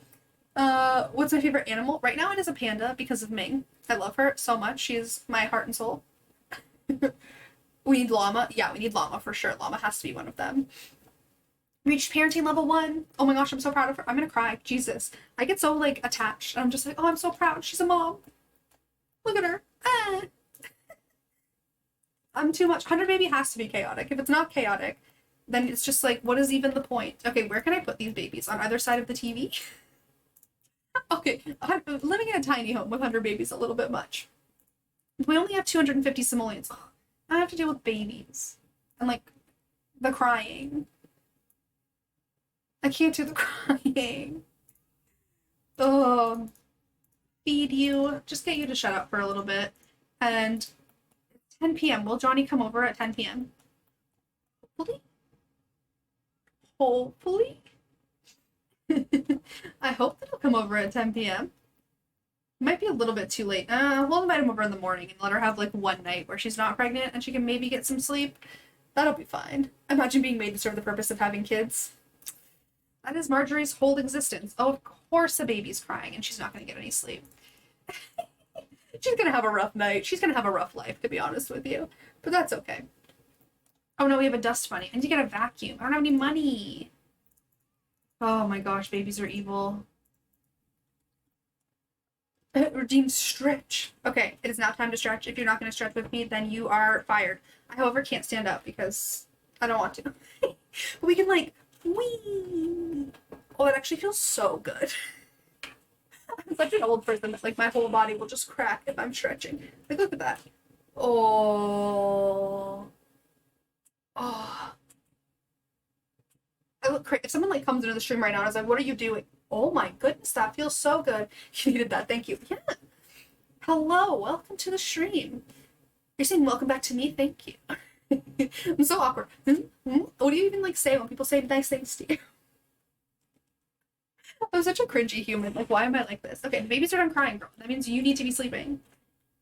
What's my favorite animal? Right now it is a panda because of Ming. I love her so much. She is my heart and soul. We need llama. Yeah, we need llama for sure. Llama has to be one of them. Reached parenting level 1. Oh my gosh, I'm so proud of her. I'm gonna cry. Jesus. I get so, like, attached. I'm just like, oh, I'm so proud. She's a mom. Look at her. Ah. I'm too much. 100 baby has to be chaotic. If it's not chaotic, then it's just like, what is even the point? Okay, where can I put these babies? On either side of the TV? Okay, living in a tiny home with 100 babies is a little bit much. We only have 250 simoleons. I have to deal with babies. And, like, the crying. I can't do the crying. Oh, feed you. Just get you to shut up for a little bit. And 10 p.m. Will Johnny come over at 10 p.m.? Hopefully. Hopefully. I hope that he'll come over at 10 p.m. Might be a little bit too late. We'll invite him over in the morning and let her have like one night where she's not pregnant and she can maybe get some sleep. That'll be fine. Imagine being made to serve the purpose of having kids. That is Marjorie's whole existence. Oh, of course a baby's crying and she's not going to get any sleep. She's going to have a rough night. She's going to have a rough life, to be honest with you. But that's okay. Oh no, we have a dust bunny. I need to get a vacuum. I don't have any money. Oh my gosh, babies are evil. Redeem stretch. Okay, it is now time to stretch. If you're not going to stretch with me, then you are fired. I, however, can't stand up because I don't want to. We can, like, wee. Oh, it actually feels so good. I'm such an old person that, like, my whole body will just crack if I'm stretching. Like, look at that. Oh. Oh. I look crazy. If someone, like, comes into the stream right now and is like, what are you doing? Oh my goodness, that feels so good. You needed that. Thank you. Yeah. Hello. Welcome to the stream. You're saying welcome back to me? Thank you. I'm so awkward. What do you even, like, say when people say nice things to you? I'm such a cringy human. Like, why am I like this? Okay, the babies are done crying, girl. That means you need to be sleeping.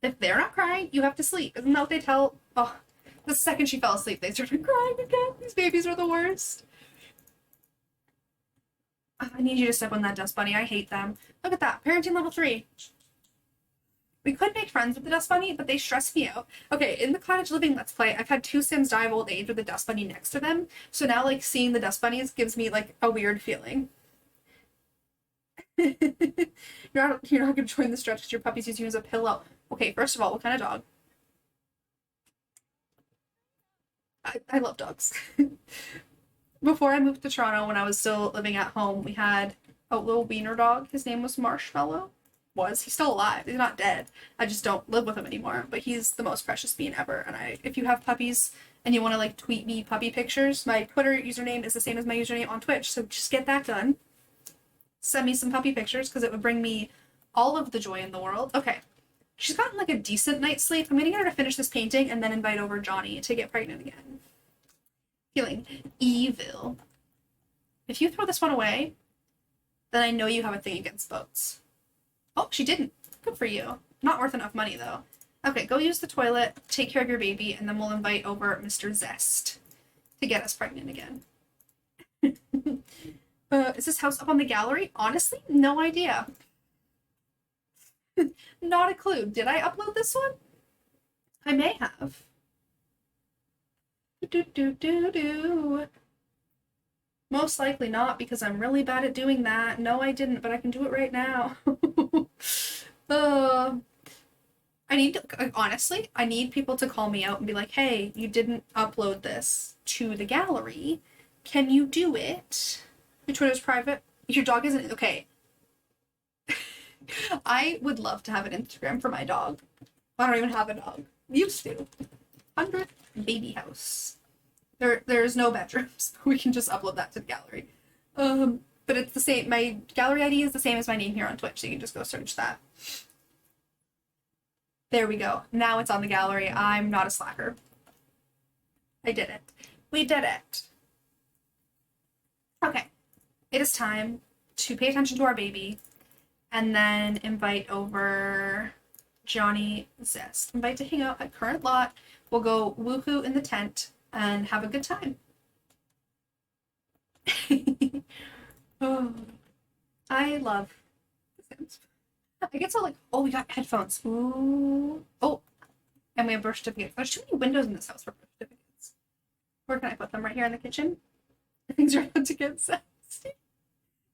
If they're not crying, you have to sleep. Isn't that what they tell? Oh, the second she fell asleep, they started crying again. These babies are the worst. I need you to step on that dust bunny. I hate them. Look at that. Parenting level 3. We could make friends with the dust bunny, but they stress me out. Okay, in the cottage living let's play, I've had 2 Sims die of old age with the dust bunny next to them. So now, like, seeing the dust bunnies gives me, like, a weird feeling. You're not gonna join the stretch because your puppy's using you as a pillow. Okay, first of all, what kind of dog? I love dogs. Before I moved to Toronto, when I was still living at home, we had a little wiener dog. His name was Marshmallow. He's still alive. He's not dead. I just don't live with him anymore. But he's the most precious being ever. And if you have puppies and you want to, like, tweet me puppy pictures, my Twitter username is the same as my username on Twitch. So just get that done. Send me some puppy pictures because it would bring me all of the joy in the world. Okay. She's gotten, like, a decent night's sleep. I'm gonna get her to finish this painting and then invite over Johnny to get pregnant again. Feeling evil. If you throw this one away, then I know you have a thing against boats. Oh, she didn't. Good for you. Not worth enough money, though. Okay, go use the toilet, take care of your baby, and then we'll invite over Mr. Zest to get us pregnant again. Is this house up on the gallery? Honestly, no idea. Not a clue. Did I upload this one? I may have. Do. Most likely not, because I'm really bad at doing that. No, I didn't, but I can do it right now. I need to, like, honestly, I need people to call me out and be like, hey, you didn't upload this to the gallery. Can you do it? Your Twitter's private. Your dog isn't, okay. I would love to have an Instagram for my dog. I don't even have a dog. Used to. 100th baby house. There's no bedrooms. We can just upload that to the gallery. But it's the same. My gallery ID is the same as my name here on Twitch, so you can just go search that. There we go. Now it's on the gallery. I'm not a slacker. I did it. We did it. Okay. It is time to pay attention to our baby and then invite over Johnny Zest. Invite to hang out at current lot. We'll go woohoo in the tent and have a good time. Oh, I love The Sims. I get so, like, oh, we got headphones. Ooh. Oh, and we have birth certificates. There's too many windows in this house for birth certificates. Where can I put them? Right here in the kitchen? Things are about to get sexy.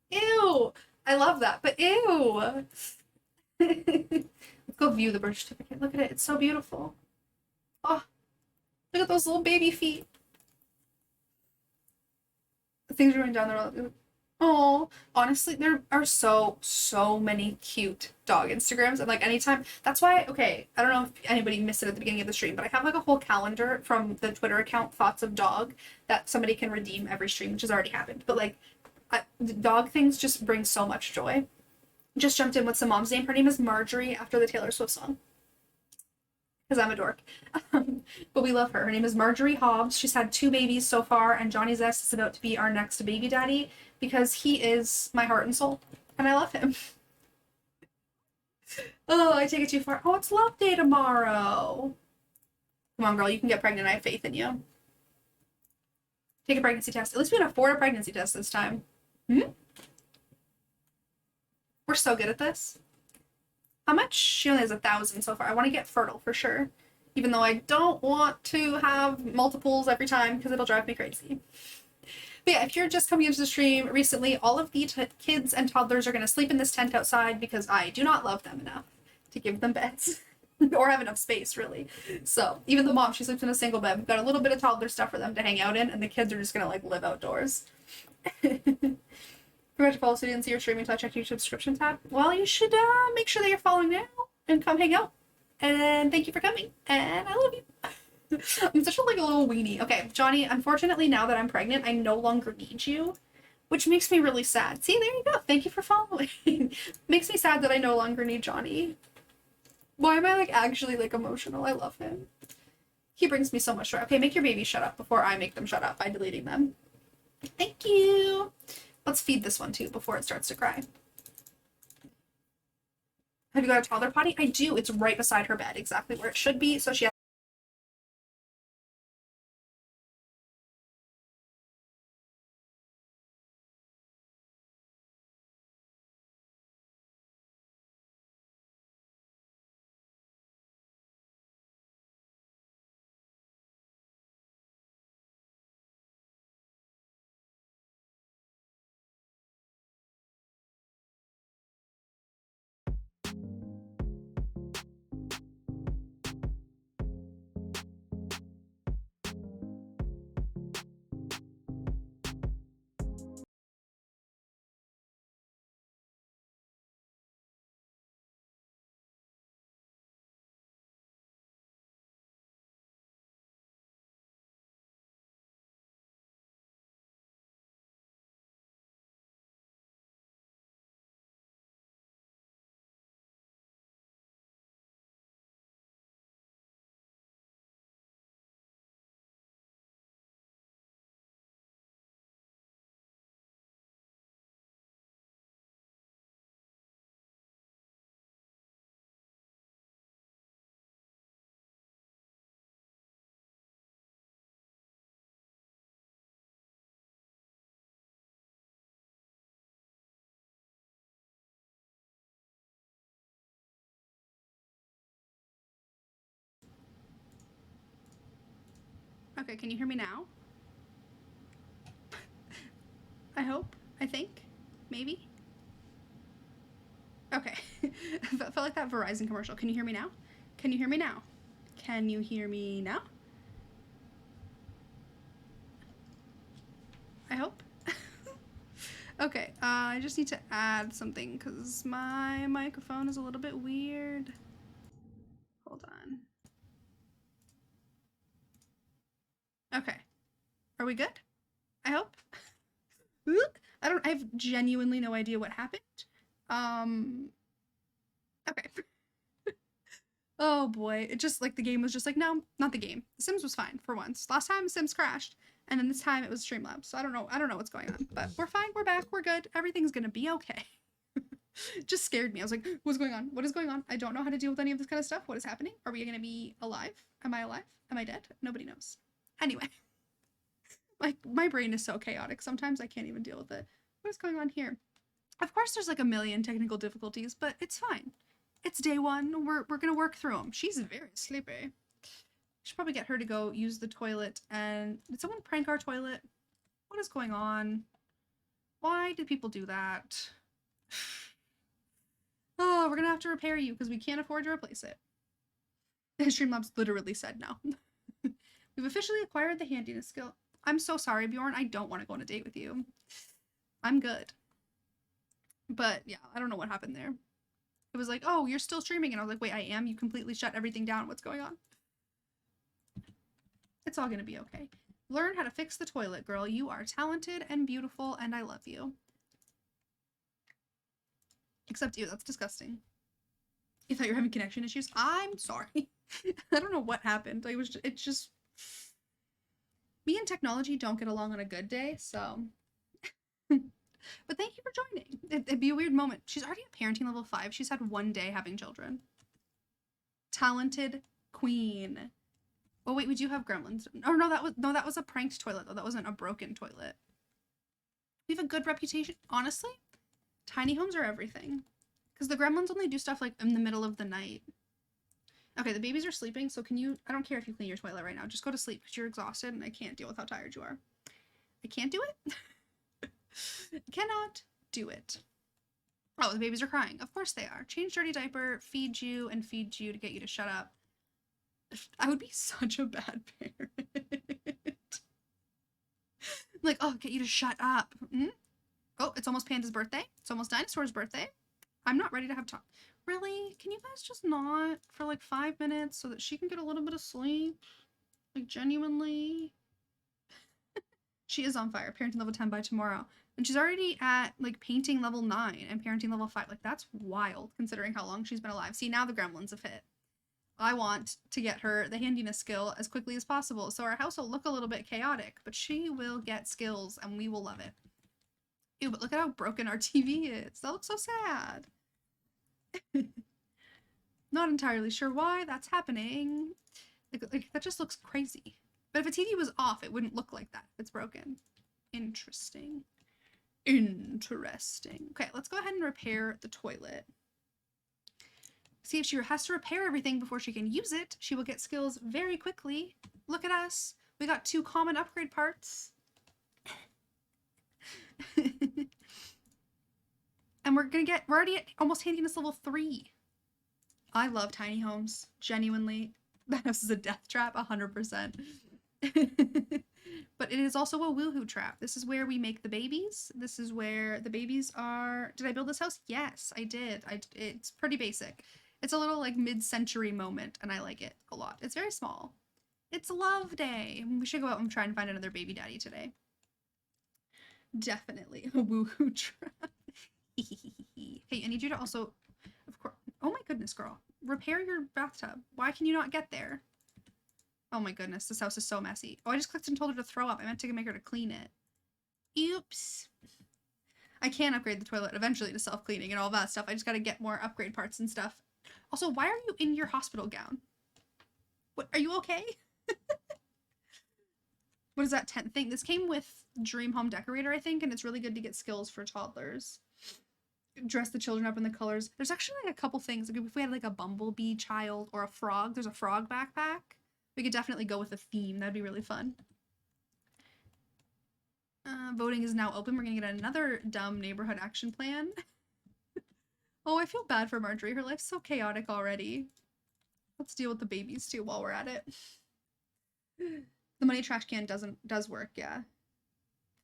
Ew. I love that, but ew. Let's go view the birth certificate. Look at it. It's so beautiful. Oh, look at those little baby feet. Things are going down the road. Oh, honestly, there are so many cute dog Instagrams. And, like, anytime, that's why, okay, I don't know if anybody missed it at the beginning of the stream, but I have, like, a whole calendar from the Twitter account, Thoughts of Dog, that somebody can redeem every stream, which has already happened. But, like, Dog things just bring so much joy. Just jumped in with some mom's name. Her name is Marjorie after the Taylor Swift song. Because I'm a dork. But we love her. Her name is Marjorie Hobbs. She's had 2 babies so far, and Johnny Zest is about to be our next baby daddy because he is my heart and soul, and I love him. Oh, I take it too far. Oh, it's love day tomorrow. Come on, girl, you can get pregnant. I have faith in you. Take a pregnancy test. At least we can afford a pregnancy test this time. Hmm? We're so good at this. How much? She only has 1,000 so far. I want to get fertile for sure. Even though I don't want to have multiples every time because it'll drive me crazy. But yeah, if you're just coming into the stream recently, all of the kids and toddlers are going to sleep in this tent outside because I do not love them enough to give them beds. Or have enough space, really. So, even the mom, she sleeps in a single bed. We've got a little bit of toddler stuff for them to hang out in, and the kids are just going to, like, live outdoors. Forgot to follow so you didn't see your streaming until I checked your subscription tab. Well, you should make sure that you're following now and come hang out. And thank you for coming. And I love you. I'm such a little weenie. Okay, Johnny, unfortunately, now that I'm pregnant, I no longer need you, which makes me really sad. See, there you go. Thank you for following. Makes me sad that I no longer need Johnny. Why am I, like, actually, like, emotional? I love him. He brings me so much joy. Okay, make your babies shut up before I make them shut up by deleting them. Thank you. Let's feed this one, too, before it starts to cry. Have you got a toddler potty? I do. It's right beside her bed, exactly where it should be, so she has... Okay, can you hear me now? I hope. I think. Maybe. Okay. Felt like that Verizon commercial. Can you hear me now? Can you hear me now? Can you hear me now? I hope. Okay, I just need to add something because my microphone is a little bit weird. Hold on. Okay. Are we good? I hope. I have genuinely no idea what happened. Okay. Oh boy, it just, like, the game was just like, no, not the game. The Sims was fine for once. Last time Sims crashed, and then this time it was Streamlabs. So I don't know what's going on, but we're fine. We're back. We're good. Everything's gonna be okay. It just scared me. I was like, what's going on? What is going on? I don't know how to deal with any of this kind of stuff. What is happening? Are we gonna be alive? Am I alive? Am I dead? Nobody knows. Anyway, like, my brain is so chaotic. Sometimes I can't even deal with it. What is going on here? Of course, there's like a million technical difficulties, but it's fine. It's day one. We're gonna work through them. She's very sleepy. Should probably get her to go use the toilet. And did someone prank our toilet? What is going on? Why did people do that? Oh, we're gonna have to repair you because we can't afford to replace it. Streamlabs literally said no. We've officially acquired the handiness skill. I'm so sorry, Bjorn. I don't want to go on a date with you. I'm good. But yeah, I don't know what happened there. It was like, oh, you're still streaming. And I was like, wait, I am? You completely shut everything down. What's going on? It's all gonna be okay. Learn how to fix the toilet, girl. You are talented and beautiful, and I love you. Except you, that's disgusting. You thought you were having connection issues? I'm sorry. I don't know what happened. It's just me and technology don't get along on a good day, so. But thank you for joining. It'd be a weird moment. She's already at parenting level 5. She's had 1 day having children. Talented queen. Oh wait, we do have gremlins. Oh no, that was a pranked toilet though. That wasn't a broken toilet. We have a good reputation. Honestly, tiny homes are everything. Because the gremlins only do stuff like in the middle of the night. Okay, the babies are sleeping, so I don't care if you clean your toilet right now. Just go to sleep because you're exhausted and I can't deal with how tired you are. I can't do it. I cannot do it. Oh, the babies are crying. Of course they are. Change dirty diaper, feed you, and feed you to get you to shut up. I would be such a bad parent. Like, oh, get you to shut up. Mm-hmm. Oh, it's almost Panda's birthday. It's almost Dinosaur's birthday. I'm not ready to have talk. Really? Can you guys just not for like 5 minutes so that she can get a little bit of sleep? Like, genuinely? She is on fire. Parenting level 10 by tomorrow. And she's already at like painting level 9 and parenting level 5. Like, that's wild considering how long she's been alive. See, now the gremlins have hit. I want to get her the handiness skill as quickly as possible, so our house will look a little bit chaotic, but she will get skills and we will love it. Ew, but look at how broken our TV is. That looks so sad. Not entirely sure why that's happening. Like that just looks crazy. But if a TV was off, it wouldn't look like that if it's broken. Interesting. Interesting. Okay, let's go ahead and repair the toilet. See, if she has to repair everything before she can use it, she will get skills very quickly. Look at us. We got 2 common upgrade parts. And we're already at almost handiness level 3. I love tiny homes. Genuinely. That house is a death trap, 100%. But it is also a woohoo trap. This is where we make the babies. This is where the babies are. Did I build this house? Yes, I did. It's pretty basic. It's a little like mid-century moment, and I like it a lot. It's very small. It's love day. We should go out and try and find another baby daddy today. Definitely a woohoo trap. Hey, I need you to also, of course. Oh my goodness, girl. Repair your bathtub. Why can you not get there? Oh my goodness, this house is so messy. Oh, I just clicked and told her to throw up. I meant to make her to clean it. Oops. I can upgrade the toilet eventually to self-cleaning and all that stuff. I just gotta get more upgrade parts and stuff. Also, why are you in your hospital gown? What, are you okay? What is that 10th thing? This came with Dream Home Decorator, I think, and it's really good to get skills for toddlers. Dress the children up in the colors. There's actually like a couple things. Like if we had like a bumblebee child or a frog, there's a frog backpack. We could definitely go with a theme. That'd be really fun. Voting is now open. We're gonna get another dumb neighborhood action plan. Oh, I feel bad for Marjorie. Her life's so chaotic already. Let's deal with the babies too while we're at it. The money trash can does work, yeah.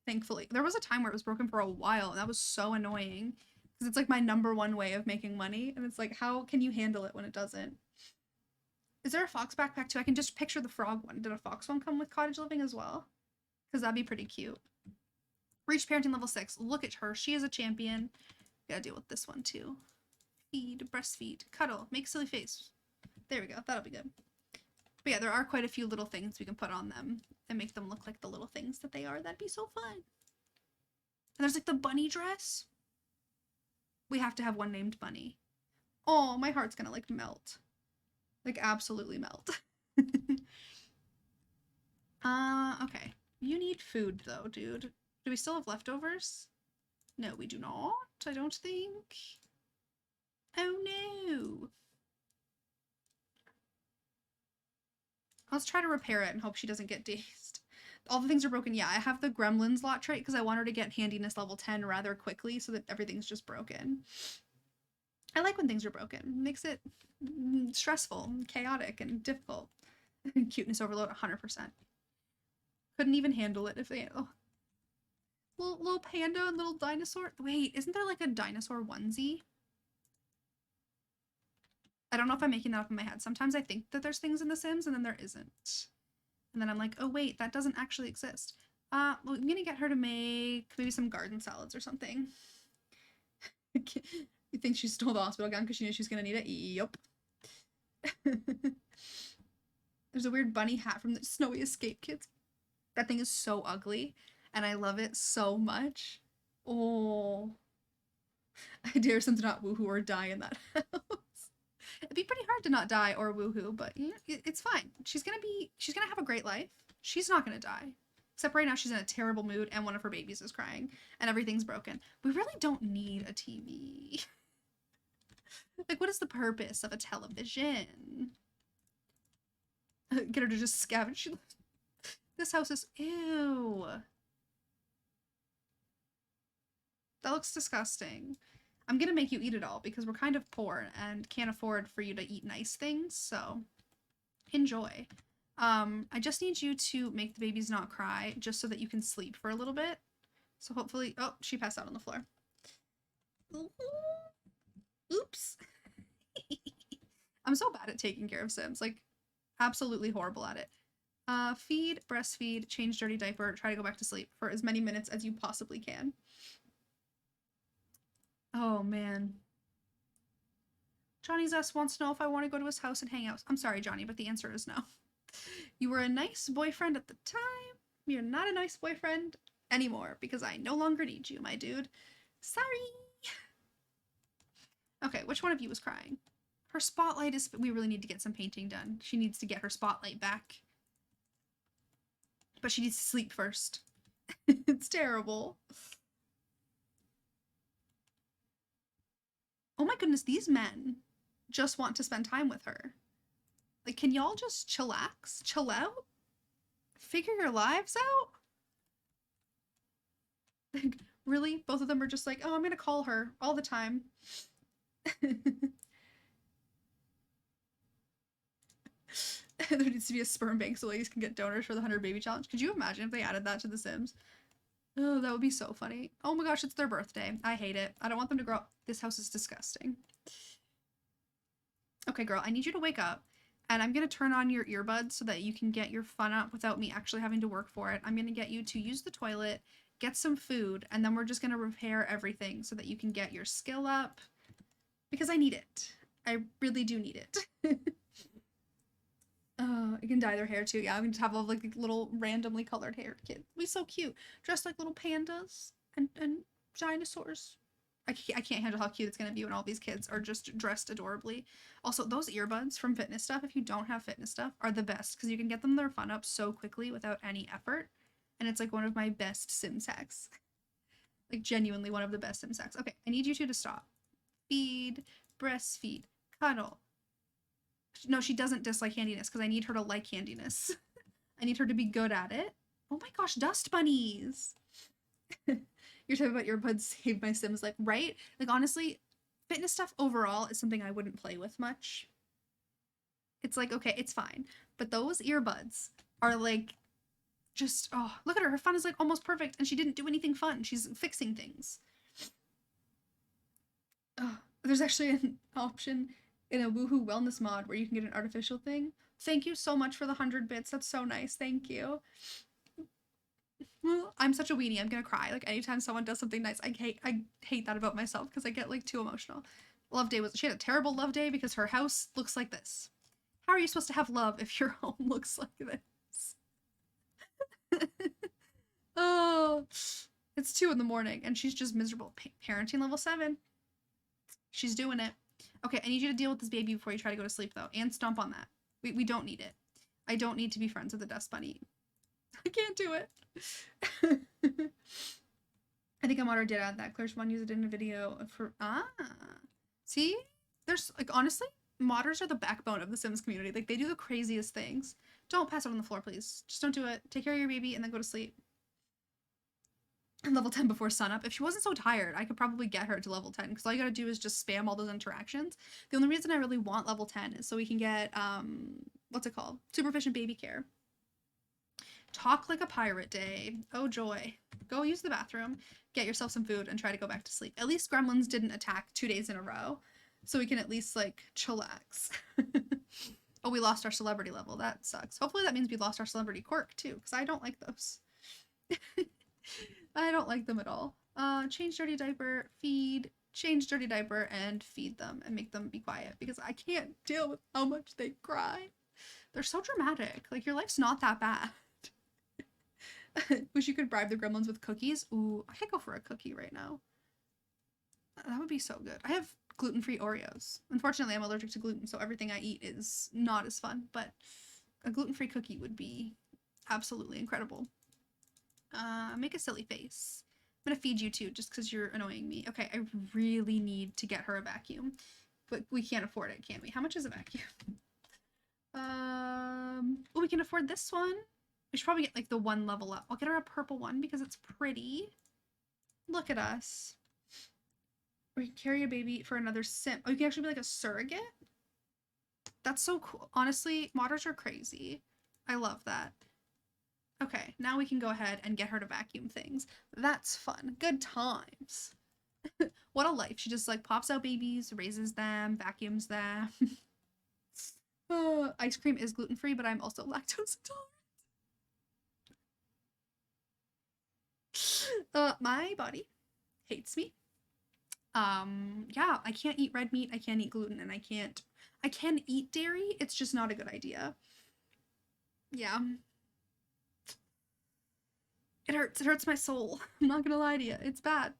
Thankfully. There was a time where it was broken for a while, and that was so annoying. Because it's like my #1 way of making money, and it's like, how can you handle it when it doesn't? Is there a fox backpack too? I can just picture the frog one. Did a fox one come with cottage living as well? Because that'd be pretty cute. Reach parenting level 6. Look at her. She is a champion. Gotta deal with this one too. Feed, breastfeed, cuddle, make silly face. There we go. That'll be good. But yeah, there are quite a few little things we can put on them and make them look like the little things that they are. That'd be so fun. And there's like the bunny dress. We have to have one named Bunny. Oh, my heart's gonna like melt. Like absolutely melt. Okay. You need food though, dude. Do we still have leftovers? No, we do not, I don't think. Oh no. Let's try to repair it and hope she doesn't get dazed. All the things are broken. Yeah, I have the gremlins lot trait because I want her to get handiness level 10 rather quickly so that everything's just broken. I like when things are broken. It makes it stressful, chaotic, and difficult. Cuteness overload, 100%. Couldn't even handle it if they... Oh. Little panda and little dinosaur. Wait, isn't there like a dinosaur onesie? I don't know if I'm making that up in my head. Sometimes I think that there's things in The Sims and then there isn't. And then I'm like, oh wait, that doesn't actually exist. Well, I'm gonna get her to make maybe some garden salads or something. You think she stole the hospital gown because she knew she was gonna need it? Yup. There's a weird bunny hat from the Snowy Escape Kids. That thing is so ugly, and I love it so much. Oh, I dare Sim to not woohoo or die in that house. It'd be pretty hard to not die or woohoo, but it's fine. She's gonna have a great life. She's not gonna die. Except right now she's in a terrible mood and one of her babies is crying and everything's broken. We really don't need a TV. Like, what is the purpose of a television? Get her to just scavenge. This house is ew. That looks disgusting. I'm gonna make you eat it all because we're kind of poor and can't afford for you to eat nice things, so enjoy. I just need you to make the babies not cry just so that you can sleep for a little bit. So hopefully, oh, she passed out on the floor. Oops. I'm so bad at taking care of Sims, like absolutely horrible at it. Feed, breastfeed, change dirty diaper, try to go back to sleep for as many minutes as you possibly can. Oh man. Johnny's S wants to know if I want to go to his house and hang out. I'm sorry, Johnny, but the answer is no. You were a nice boyfriend at the time. You're not a nice boyfriend anymore because I no longer need you, my dude. Sorry. Okay, which one of you was crying? Her spotlight is... We really need to get some painting done. She needs to get her spotlight back. But she needs to sleep first. It's terrible. Oh my goodness, these men just want to spend time with her. Like, can y'all just chillax? Chill out? Figure your lives out? Like, really? Both of them are just like, oh, I'm gonna call her all the time. There needs to be a sperm bank so ladies can get donors for the 100 baby challenge. Could you imagine if they added that to The Sims? Oh, that would be so funny. Oh my gosh, it's their birthday. I hate it. I don't want them to grow up. This house is disgusting. Okay, girl, I need you to wake up. And I'm going to turn on your earbuds so that you can get your fun up without me actually having to work for it. I'm going to get you to use the toilet, get some food, and then we're just going to repair everything so that you can get your skill up. Because I need it. I really do need it. You can dye their hair too. Yeah, I'm going to have all like little randomly colored hair kids. Be so cute. Dressed like little pandas and dinosaurs. I can't handle how cute it's going to be when all these kids are just dressed adorably. Also, those earbuds from Fitness Stuff, if you don't have Fitness Stuff, are the best because you can get them their fun up so quickly without any effort. And it's like one of my best Sims hacks. Like genuinely one of the best Sims hacks. Okay, I need you two to stop. Feed, breastfeed, cuddle. No, she doesn't dislike handiness because I need her to like handiness. I need her to be good at it. Oh my gosh, dust bunnies. You're talking about earbuds save my Sims life, right? Like honestly, Fitness Stuff overall is something I wouldn't play with much. It's like, okay, it's fine. But those earbuds are like just, oh, look at her. Her fun is like almost perfect and she didn't do anything fun. She's fixing things. Oh, there's actually an option in a Woohoo Wellness mod where you can get an artificial thing. Thank you so much for the 100 bits. That's so nice. Thank you. I'm such a weenie. I'm gonna cry. Like anytime someone does something nice, I hate that about myself because I get like too emotional. Love Day she had a terrible love day because her house looks like this. How are you supposed to have love if your home looks like this? Oh, it's 2 in the morning and she's just miserable. Parenting level 7. She's doing it. Okay, I need you to deal with this baby before you try to go to sleep though, and stomp on that. We don't need it. I don't need to be friends with the dust bunny. I can't do it. I think Amato did add that. Claire Swan used it in a video for see? There's like honestly, modders are the backbone of the Sims community. Like they do the craziest things. Don't pass out on the floor, please. Just don't do it. Take care of your baby and then go to sleep. And level 10 before sunup. If she wasn't so tired, I could probably get her to level 10 because all you gotta do is just spam all those interactions. The only reason I really want level 10 is so we can get what's it called? Super efficient baby care. Talk like a pirate day. Oh joy. Go use the bathroom, get yourself some food, and try to go back to sleep. At least gremlins didn't attack 2 days in a row, so we can at least like chillax. Oh, we lost our celebrity level. That sucks. Hopefully that means we lost our celebrity quirk too, because I don't like those. I don't like them at all. Change dirty diaper, feed, change dirty diaper, and feed them and make them be quiet because I can't deal with how much they cry. They're so dramatic. Like, your life's not that bad. Wish you could bribe the gremlins with cookies. Ooh, I could go for a cookie right now. That would be so good. I have gluten-free Oreos. Unfortunately, I'm allergic to gluten, so everything I eat is not as fun, but a gluten-free cookie would be absolutely incredible. Make a silly face. I'm gonna feed you too, just because you're annoying me. Okay, I really need to get her a vacuum, but we can't afford it, can we? How much is a vacuum? Oh, we can afford this one. We should probably get like the one level up. I'll get her a purple one because it's pretty. Look at us. Or you can carry a baby for another sim. Oh, you can actually be like a surrogate? That's so cool. Honestly, modders are crazy. I love that. Okay, now we can go ahead and get her to vacuum things. That's fun. Good times. What a life. She just like pops out babies, raises them, vacuums them. Ice cream is gluten-free, but I'm also lactose intolerant. My body hates me. Yeah, I can't eat red meat, I can't eat gluten, and I can eat dairy, it's just not a good idea. Yeah. It hurts my soul. I'm not gonna lie to you, it's bad.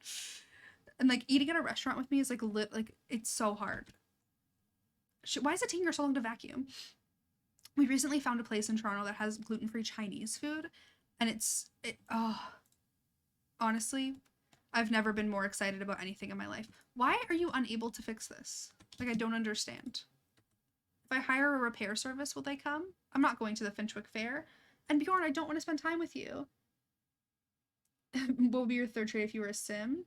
And like eating at a restaurant with me is like it's so hard. Why is it taking her so long to vacuum? We recently found a place in Toronto that has gluten-free Chinese food, and honestly, I've never been more excited about anything in my life. Why are you unable to fix this? Like, I don't understand. If I hire a repair service, will they come? I'm not going to the Finchwick Fair. And Bjorn, I don't want to spend time with you. What would be your third trait if you were a sim?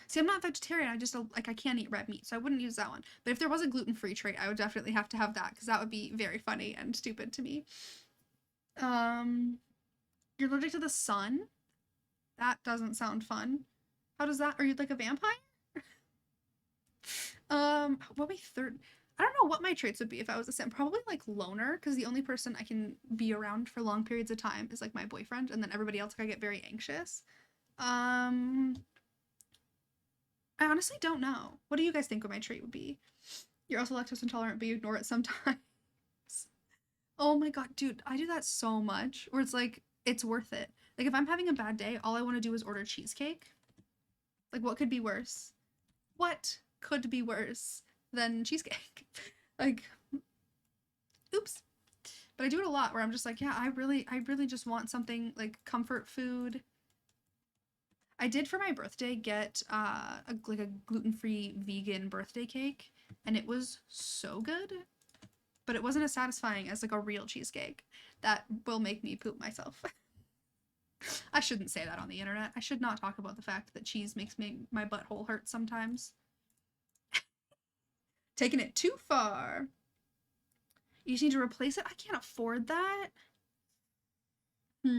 See, I'm not vegetarian. I just, like, I can't eat red meat, so I wouldn't use that one. But if there was a gluten-free trait, I would definitely have to have that, because that would be very funny and stupid to me. You're allergic to the sun? That doesn't sound fun. How does that? Are you like a vampire? What my third? I don't know what my traits would be if I was a sim. Probably like loner, because the only person I can be around for long periods of time is like my boyfriend, and then everybody else like, I get very anxious. I honestly don't know. What do you guys think what my trait would be? You're also lactose intolerant, but you ignore it sometimes. Oh my god, dude, I do that so much. Where it's like, it's worth it. Like, if I'm having a bad day, all I want to do is order cheesecake. Like, what could be worse? What could be worse than cheesecake? Like, oops. But I do it a lot where I'm just like, yeah, I really just want something like comfort food. I did for my birthday get like a gluten-free vegan birthday cake, and it was so good, but it wasn't as satisfying as like a real cheesecake. That will make me poop myself. I shouldn't say that on the internet. I should not talk about the fact that cheese makes my butthole hurt sometimes. Taking it too far. You just need to replace it? I can't afford that. We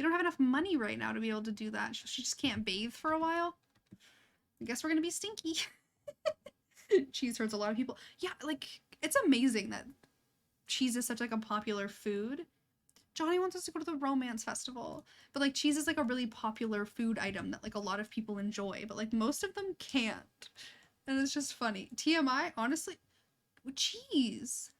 don't have enough money right now to be able to do that. She just can't bathe for a while. I guess we're gonna be stinky. Cheese hurts a lot of people. Yeah, like, it's amazing that cheese is such like a popular food. Johnny wants us to go to the romance festival, but like cheese is like a really popular food item that like a lot of people enjoy, but like most of them can't. And it's just funny. TMI, honestly, cheese.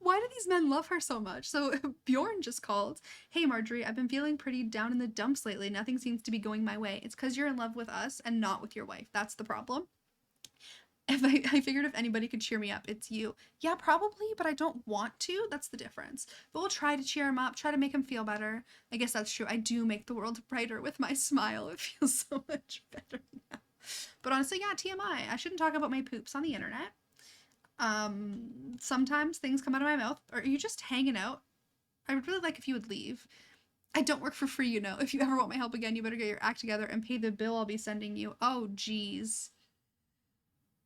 Why do these men love her so much? So Bjorn just called. Hey Marjorie, I've been feeling pretty down in the dumps lately. Nothing seems to be going my way. It's because you're in love with us and not with your wife. That's the problem. I figured if anybody could cheer me up, it's you. Yeah, probably, but I don't want to. That's the difference. But we'll try to cheer him up, try to make him feel better. I guess that's true. I do make the world brighter with my smile. It feels so much better now. But honestly, yeah, TMI. I shouldn't talk about my poops on the internet. Sometimes things come out of my mouth. Or are you just hanging out? I would really like if you would leave. I don't work for free, you know. If you ever want my help again, you better get your act together and pay the bill I'll be sending you. Oh, geez.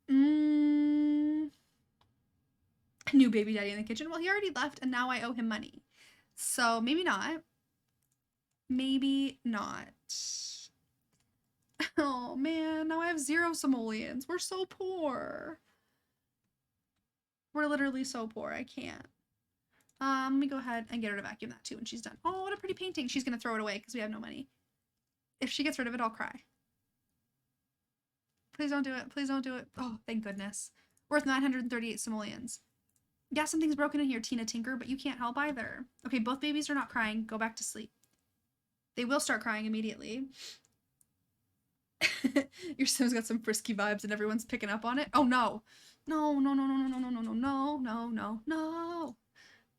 New baby daddy in the kitchen. Well, he already left and now I owe him money. So maybe not. Maybe not. Oh man, now I have 0 simoleons. We're so poor. We're literally so poor. I can't. Let me go ahead and get her to vacuum that too when she's done. Oh, what a pretty painting. She's gonna throw it away because we have no money. If she gets rid of it, I'll cry. Please don't do it. Please don't do it. Oh, thank goodness. Worth 938 simoleons. Yeah, something's broken in here, Tina Tinker, but you can't help either. Okay, both babies are not crying. Go back to sleep. They will start crying immediately. Your Sim's got some frisky vibes and everyone's picking up on it. Oh no. No, no, no, no, no, no, no, no, no, no, no, no.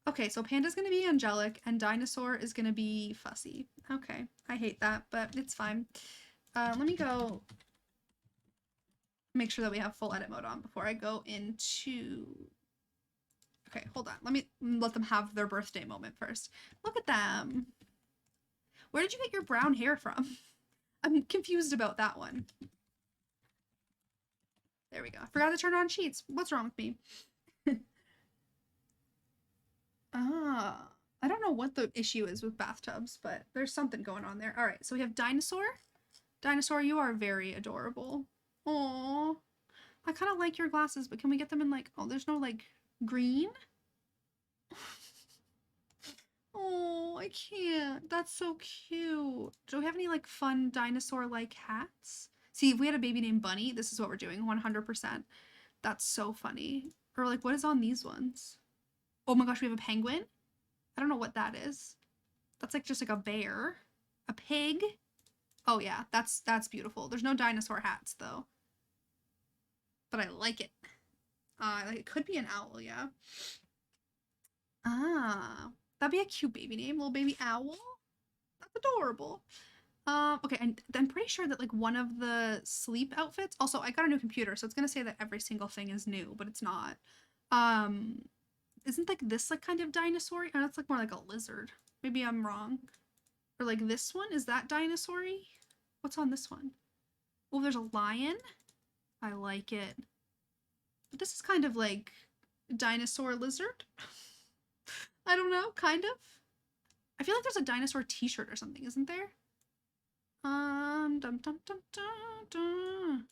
Okay, so Panda's gonna be angelic and Dinosaur is gonna be fussy. Okay, I hate that, but it's fine. Let me go make sure that we have full edit mode on before I go into... Okay, hold on. Let them have their birthday moment first. Look at them. Where did you get your brown hair from? I'm confused about that one. There we go. I forgot to turn on sheets. What's wrong with me? I don't know what the issue is with bathtubs, but there's something going on there. All right, so we have Dinosaur. Dinosaur, you are very adorable. Aww. I kind of like your glasses, but can we get them in like, oh, there's no like green? Oh, I can't. That's so cute. Do we have any like fun dinosaur-like hats? See, if we had a baby named Bunny, this is what we're doing, 100%. That's so funny. Or like, what is on these ones? Oh my gosh, we have a penguin? I don't know what that is. That's like just like a bear. A pig? Oh yeah, that's beautiful. There's no dinosaur hats though. But I like it. It could be an owl, yeah. Ah, that'd be a cute baby name, little baby owl. That's adorable. Okay, and I'm pretty sure that like one of the sleep outfits, also I got a new computer, so it's gonna say that every single thing is new, but it's not. Isn't like this like kind of dinosaur-y? Oh, that's like more like a lizard. Maybe I'm wrong. Or like this one, is that dinosaur-y? What's on this one? Oh, there's a lion. I like it. But this is kind of like dinosaur lizard. I don't know, kind of. I feel like there's a dinosaur t-shirt or something, isn't there? Dum dum dum dum dum.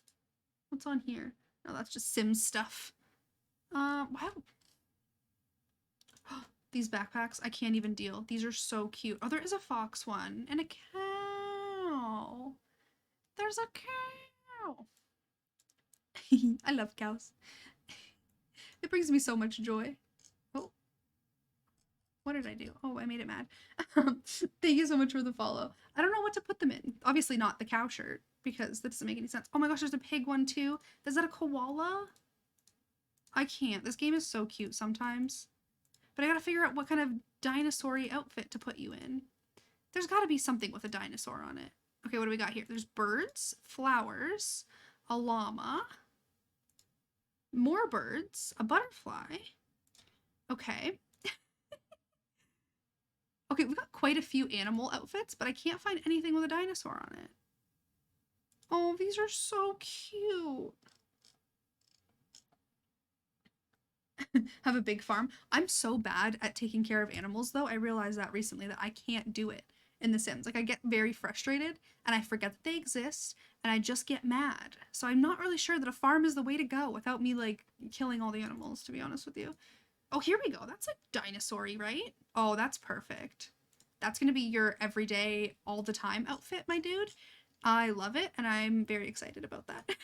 What's on here? No, that's just Sims stuff. Wow. These backpacks, I can't even deal. These are so cute. Oh, there is a fox one and a cow. There's a cow. I love cows. It brings me so much joy. Oh, what did I do? Oh, I made it mad. Thank you so much for the follow. I don't know what to put them in. Obviously not the cow shirt because that doesn't make any sense. Oh my gosh, there's a pig one too. Is that a koala? I can't. This game is so cute sometimes. But I gotta figure out what kind of dinosaur-y outfit to put you in. There's gotta be something with a dinosaur on it. Okay, what do we got here? There's birds, flowers, a llama, more birds, a butterfly. Okay. Okay, we've got quite a few animal outfits, but I can't find anything with a dinosaur on it. Oh, these are so cute. Have a big farm. I'm so bad at taking care of animals though. I realized that recently that I can't do it in The Sims. Like I get very frustrated and I forget that they exist and I just get mad. So I'm not really sure that a farm is the way to go without me like killing all the animals, to be honest with you. Oh, here we go. That's like dinosaur-y, right? Oh, that's perfect. That's gonna be your everyday, all the time outfit, my dude. I love it and I'm very excited about that.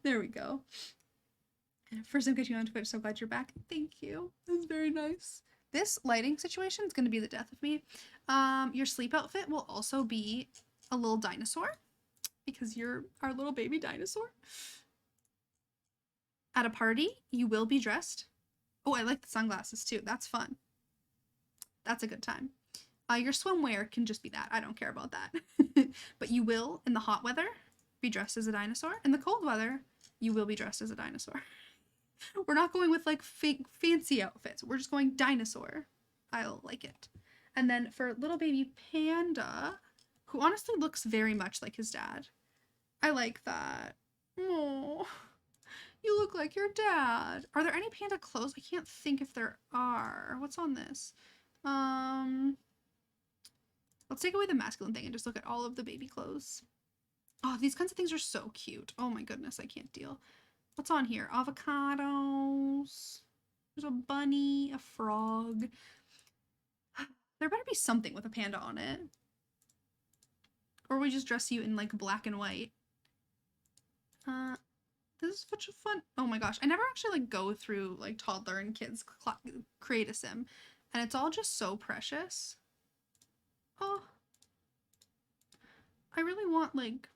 There we go. First time getting you on Twitch, so glad you're back. Thank you. That's very nice. This lighting situation is going to be the death of me. Your sleep outfit will also be a little dinosaur because you're our little baby dinosaur. At a party, you will be dressed. Oh, I like the sunglasses too. That's fun. That's a good time. Your swimwear can just be that. I don't care about that. But you will, in the hot weather, be dressed as a dinosaur. In the cold weather, you will be dressed as a dinosaur. We're not going with like fake fancy outfits. We're just going dinosaur. I'll like it. And then for little baby Panda, who honestly looks very much like his dad. I like that. Oh, you look like your dad. Are there any panda clothes? I can't think if there are. What's on this? Let's take away the masculine thing and just look at all of the baby clothes. Oh, these kinds of things are so cute. Oh my goodness, I can't deal. What's on here? Avocados. There's a bunny, a frog. There better be something with a panda on it. Or we just dress you in like black and white. This is such a fun. Oh my gosh, I never actually like go through like toddler and kids create a sim, and it's all just so precious. Oh, I really want like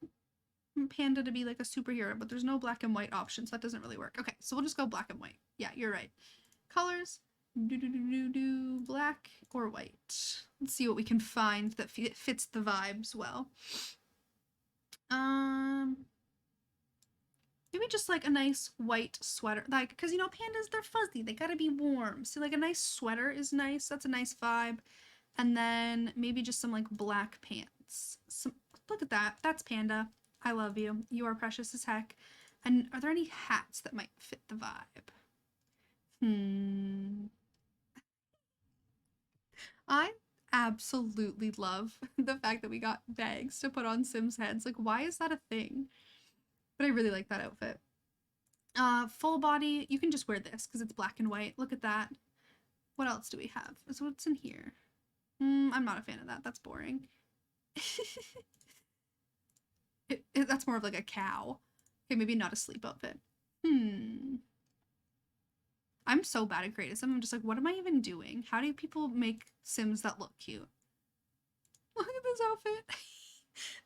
Panda to be like a superhero, but there's no black and white option, so that doesn't really work. Okay, so we'll just go black and white. Yeah, you're right. Colors, black or white. Let's see what we can find that fits the vibes well. Maybe just like a nice white sweater, like, because you know pandas, they're fuzzy, they gotta be warm, so like a nice sweater is nice. That's a nice vibe. And then maybe just some like black pants. Look at that, that's Panda. I love you, you are precious as heck. And are there any hats that might fit the vibe? I absolutely love the fact that we got bags to put on Sims heads. Like, why is that a thing? But I really like that outfit. Full body, you can just wear this because it's black and white. Look at that. What else do we have? So what's in here? I'm not a fan of that. That's boring. That's more of like a cow. Okay, maybe not a sleep outfit. I'm so bad at creative Sim. I'm just like, what am I even doing? How do people make Sims that look cute? Look at this outfit.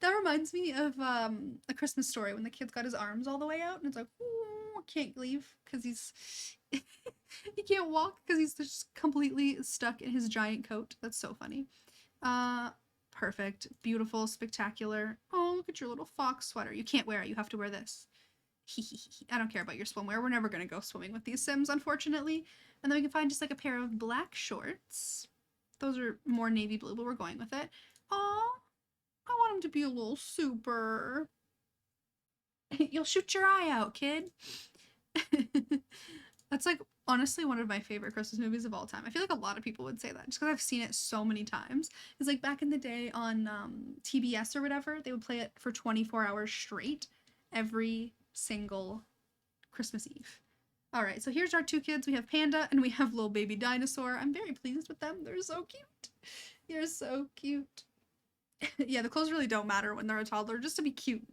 That reminds me of A Christmas Story when the kid's got his arms all the way out and it's like, ooh, can't leave because he's he can't walk because he's just completely stuck in his giant coat. That's so funny. Perfect, beautiful, spectacular. Oh, look at your little fox sweater. You can't wear it. You have to wear this. I don't care about your swimwear. We're never gonna go swimming with these Sims, unfortunately. And then we can find just like a pair of black shorts. Those are more navy blue, but we're going with it. Aw. I want him to be a little super. You'll shoot your eye out, kid. That's like honestly one of my favorite Christmas movies of all time. I feel like a lot of people would say that just because I've seen it so many times. It's like back in the day on TBS or whatever, they would play it for 24 hours straight every single Christmas Eve. All right, so here's our two kids. We have Panda and we have little baby dinosaur. I'm very pleased with them. They're so cute. You're so cute. Yeah, the clothes really don't matter when they're a toddler, just to be cute.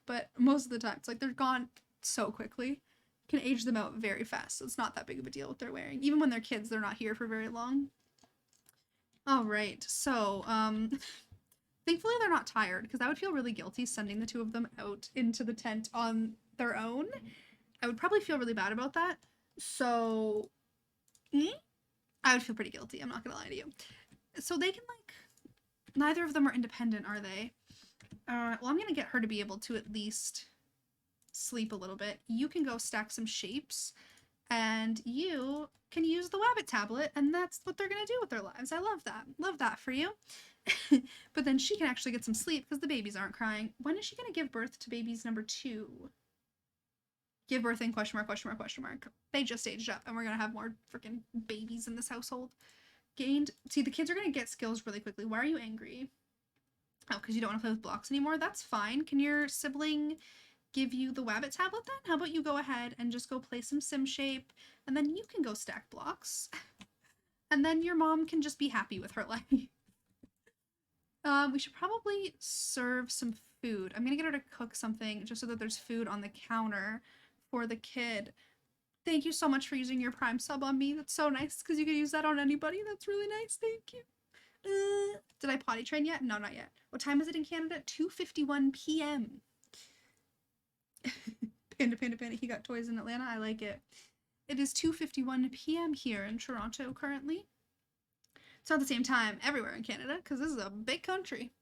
But most of the time, it's like they're gone so quickly. You can age them out very fast, so it's not that big of a deal what they're wearing. Even when they're kids, they're not here for very long. All right, so thankfully they're not tired, because I would feel really guilty sending the two of them out into the tent on their own. I would probably feel really bad about that. So I would feel pretty guilty, I'm not gonna lie to you. So they can like, neither of them are independent, are they? Well, I'm gonna get her to be able to at least sleep a little bit. You can go stack some shapes, and you can use the Wabbit tablet, and that's what they're gonna do with their lives. I love that. Love that for you. But then she can actually get some sleep because the babies aren't crying. When is she gonna give birth to babies number 2? Give birth in question mark, question mark, question mark. They just aged up, and we're gonna have more freaking babies in this household. Gained. See, the kids are gonna get skills really quickly. Why are you angry? Oh, because you don't want to play with blocks anymore? That's fine. Can your sibling give you the Wabbit tablet then? How about you go ahead and just go play some sim shape, and then you can go stack blocks. And then your mom can just be happy with her life. We should probably serve some food. I'm gonna get her to cook something just so that there's food on the counter for the kid. Thank you so much for using your Prime sub on me. That's so nice because you can use that on anybody. That's really nice. Thank you. Did I potty train yet? No, not yet. What time is it in Canada? 2:51 p.m. Panda, panda, panda. He got toys in Atlanta. I like it. It is 2:51 p.m. here in Toronto currently. It's not the same time everywhere in Canada because this is a big country.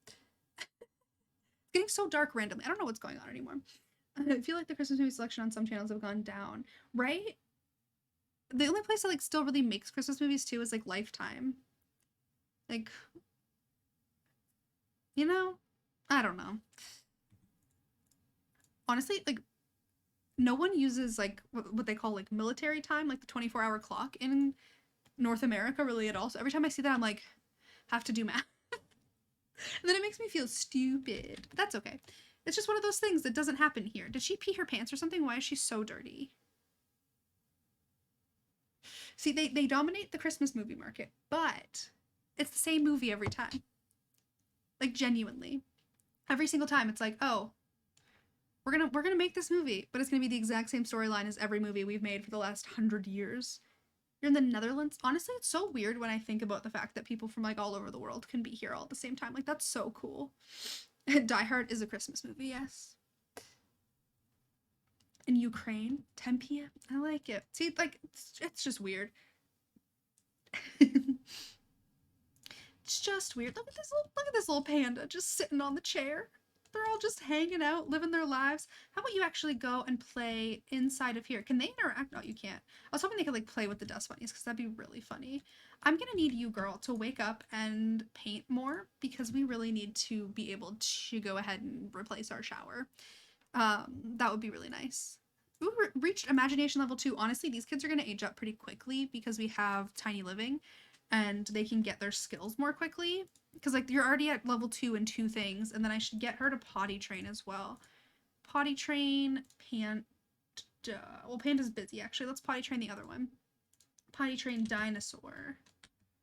It's getting so dark randomly. I don't know what's going on anymore. I feel like the Christmas movie selection on some channels have gone down, right? The only place that like still really makes Christmas movies too is like Lifetime. Like, you know, I don't know. Honestly, like, no one uses like what they call like military time, like the 24-hour clock in North America really at all. So every time I see that, I'm like, have to do math. And then it makes me feel stupid. But that's okay. It's just one of those things that doesn't happen here. Did she pee her pants or something? Why is she so dirty? See, they dominate the Christmas movie market, but it's the same movie every time. Like, genuinely. Every single time it's like, oh, we're gonna make this movie, but it's gonna be the exact same storyline as every movie we've made for the last 100 years. You're in the Netherlands. Honestly, it's so weird when I think about the fact that people from like all over the world can be here all at the same time. Like, that's so cool. Die Hard is a Christmas movie, yes. In Ukraine, 10 p.m. I like it. See, like, it's just weird. It's just weird. Look at this little panda just sitting on the chair. They're all just hanging out, living their lives. How about you actually go and play inside of here? Can they interact? No, you can't. I was hoping they could like play with the dust bunnies because that'd be really funny. I'm gonna need you, girl, to wake up and paint more because we really need to be able to go ahead and replace our shower. That would be really nice. We reached imagination level 2. Honestly, these kids are gonna age up pretty quickly because we have tiny living and they can get their skills more quickly. Because, like, you're already at level 2 in 2 things, and then I should get her to potty train as well. Potty train, Panda. Well, Panda's busy, actually. Let's potty train the other one. Potty train Dinosaur.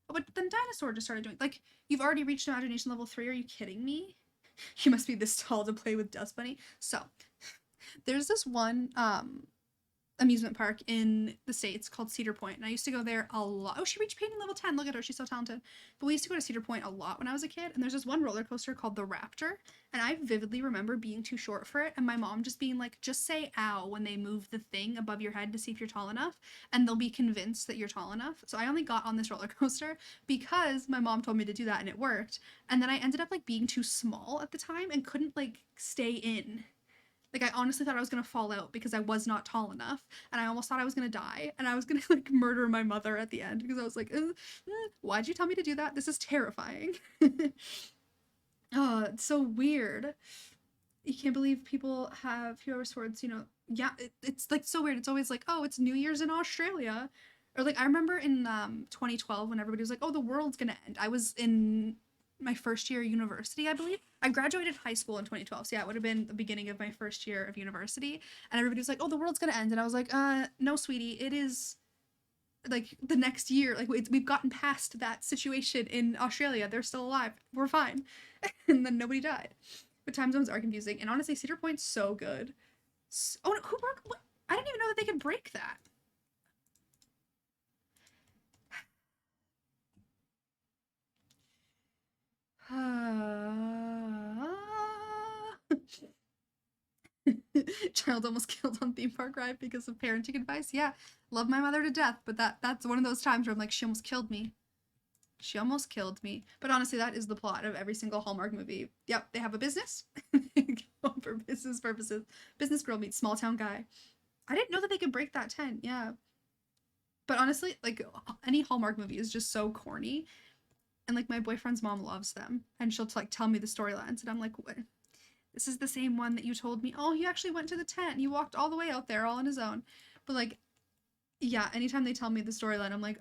Oh, but then Dinosaur just started doing... Like, you've already reached imagination level 3. Are you kidding me? You must be this tall to play with Dust Bunny. So, there's this one, amusement park in the States called Cedar Point, and I used to go there a lot. Oh, she reached painting level 10. Look at her. She's so talented. But we used to go to Cedar Point a lot when I was a kid, and there's this one roller coaster called the Raptor, and I vividly remember being too short for it, and my mom just being like, just say ow when they move the thing above your head to see if you're tall enough, and they'll be convinced that you're tall enough. So I only got on this roller coaster because my mom told me to do that, and it worked. And then I ended up like being too small at the time and couldn't like stay in. Like, I honestly thought I was gonna fall out because I was not tall enough, and I almost thought I was gonna die, and I was gonna, like, murder my mother at the end because I was like, why'd you tell me to do that? This is terrifying. Oh, it's so weird. You can't believe people have few swords, you know. Yeah, it's, like, so weird. It's always like, oh, it's New Year's in Australia. Or, like, I remember in 2012 when everybody was like, oh, the world's gonna end. I was in my first year of university, I believe. I graduated high school in 2012, so yeah, it would have been the beginning of my first year of university, and everybody was like, oh, the world's gonna end, and I was like, no, sweetie, it is, like, the next year, like, we've gotten past that situation in Australia, they're still alive, we're fine, and then nobody died. But time zones are confusing, and honestly, Cedar Point's so good. Oh, no, who broke, what? I didn't even know that they could break that. Child almost killed on theme park ride because of parenting advice. Yeah, love my mother to death, but that's one of those times where I'm like, she almost killed me. She almost killed me. But honestly, that is the plot of every single Hallmark movie. Yep, they have a business. They go for business purposes. Business girl meets small town guy. I didn't know that they could break that tent. Yeah. But honestly, like, any Hallmark movie is just so corny. And like, my boyfriend's mom loves them, and she'll like tell me the storylines, and I'm like, what? This is the same one that you told me. Oh, he actually went to the tent. He walked all the way out there all on his own. But like, yeah, anytime they tell me the storyline, I'm like,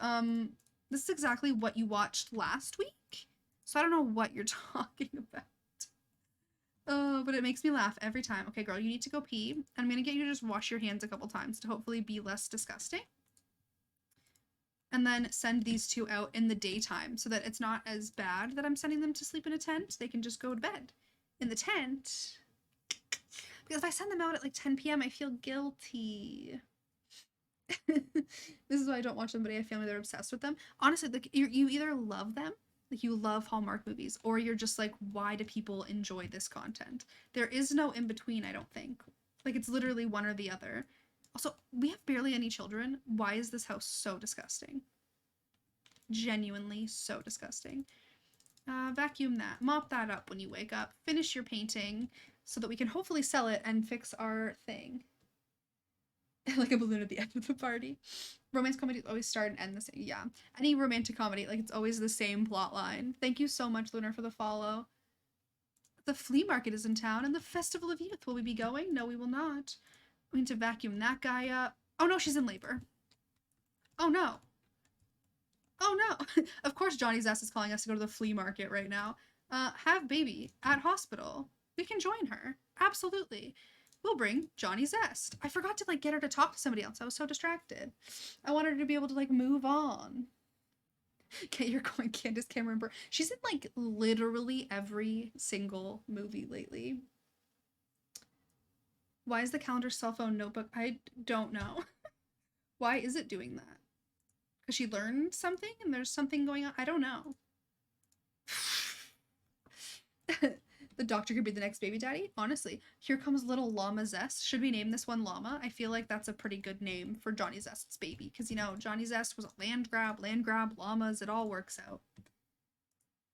this is exactly what you watched last week. So I don't know what you're talking about. Oh, but it makes me laugh every time. Okay, girl, you need to go pee. And I'm gonna get you to just wash your hands a couple times to hopefully be less disgusting. And then send these two out in the daytime so that it's not as bad that I'm sending them to sleep in a tent. They can just go to bed in the tent. Because if I send them out at like 10 p.m., I feel guilty. This is why I don't watch them, but I have family that are obsessed with them. Honestly, like, you either love them, like you love Hallmark movies, or you're just like, why do people enjoy this content? There is no in between, I don't think. Like, it's literally one or the other. Also, we have barely any children. Why is this house so disgusting? Genuinely so disgusting. Vacuum that. Mop that up when you wake up. Finish your painting so that we can hopefully sell it and fix our thing. Like a balloon at the end of the party. Romance comedies always start and end the same. Yeah. Any romantic comedy, like, it's always the same plot line. Thank you so much, Lunar, for the follow. The flea market is in town and the Festival of Youth. Will we be going? No, we will not. We need to vacuum that guy up. Oh no, she's in labor. Oh no. Oh no. Of course Johnny's ass is calling us to go to the flea market right now. Have baby at hospital. We can join her. Absolutely. we'll bring Johnny Zest. I forgot to like get her to talk to somebody else. I was so distracted. I wanted her to be able to like move on. Okay, you're going Candace Cameron Bure. She's in like literally every single movie lately. Why is the calendar cell phone notebook? I don't know. Why is it doing that? Because she learned something and there's something going on? I don't know. The doctor could be the next baby daddy? Honestly, here comes little Llama Zest. Should we name this one Llama? I feel like that's a pretty good name for Johnny Zest's baby. Because, you know, Johnny Zest was a land grab, llamas. It all works out.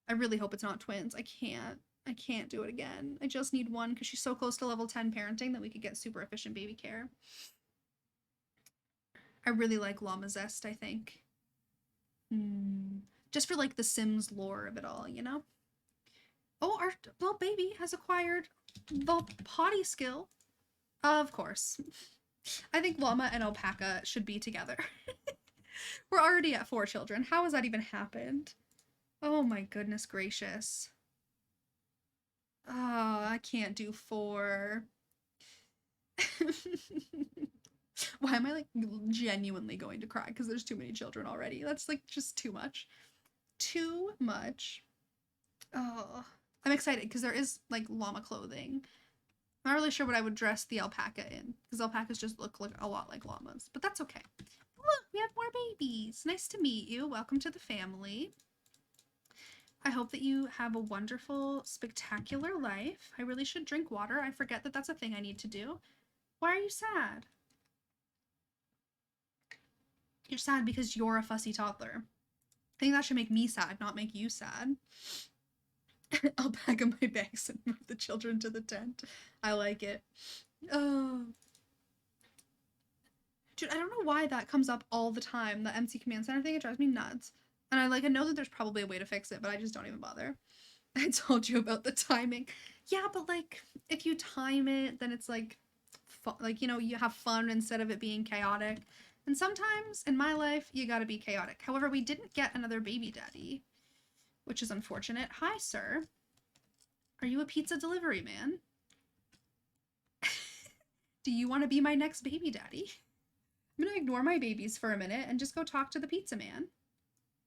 I really hope it's not twins. I can't do it again. I just need one because she's so close to level 10 parenting that we could get super efficient baby care. I really like Llama Zest, I think. Just for like the Sims lore of it all, you know? Oh, our little baby has acquired the potty skill. Of course. I think llama and alpaca should be together. We're already at 4 children. How has that even happened? Oh my goodness gracious. Oh, I can't do 4. Why am I like genuinely going to cry? Because there's too many children already. That's like just too much. Too much. Oh, I'm excited because there is like llama clothing. I'm not really sure what I would dress the alpaca in because alpacas just look like a lot like llamas, but that's okay. Look, we have more babies. Nice to meet you. Welcome to the family. I hope that you have a wonderful, spectacular life. I really should drink water. I forget that that's a thing I need to do. Why are you sad? You're sad because you're a fussy toddler. I think that should make me sad, not make you sad. I'll pack up my bags and move the children to the tent. I like it. Oh. Dude, I don't know why that comes up all the time, the MC Command Center thing. It drives me nuts. And I know that there's probably a way to fix it, but I just don't even bother. I told you about the timing. Yeah, but like, if you time it, then it's like, like, you know, you have fun instead of it being chaotic. And sometimes in my life, you gotta be chaotic. However, we didn't get another baby daddy, which is unfortunate. Hi, sir. Are you a pizza delivery man? Do you want to be my next baby daddy? I'm gonna ignore my babies for a minute and just go talk to the pizza man.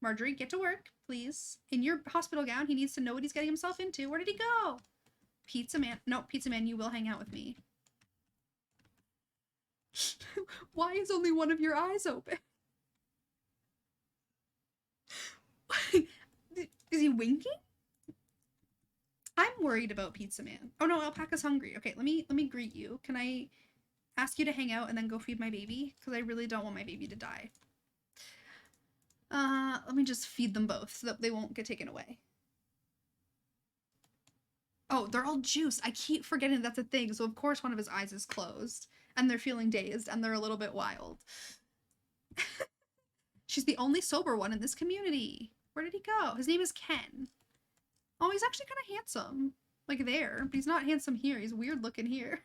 Marjorie, get to work, please. In your hospital gown, he needs to know what he's getting himself into. Where did he go? Pizza man. No, pizza man, you will hang out with me. Why is only one of your eyes open? Is he winking? I'm worried about Pizza Man. Oh no, Alpaca's hungry. Okay, let me greet you. Can I ask you to hang out and then go feed my baby? Because I really don't want my baby to die. Let me just feed them both so that they won't get taken away. Oh, they're all juiced. I keep forgetting that's a thing. So of course one of his eyes is closed and they're feeling dazed and they're a little bit wild. She's the only sober one in this community. Where did he go? His name is Ken. Oh, he's actually kind of handsome. Like there, but he's not handsome here. He's weird looking here.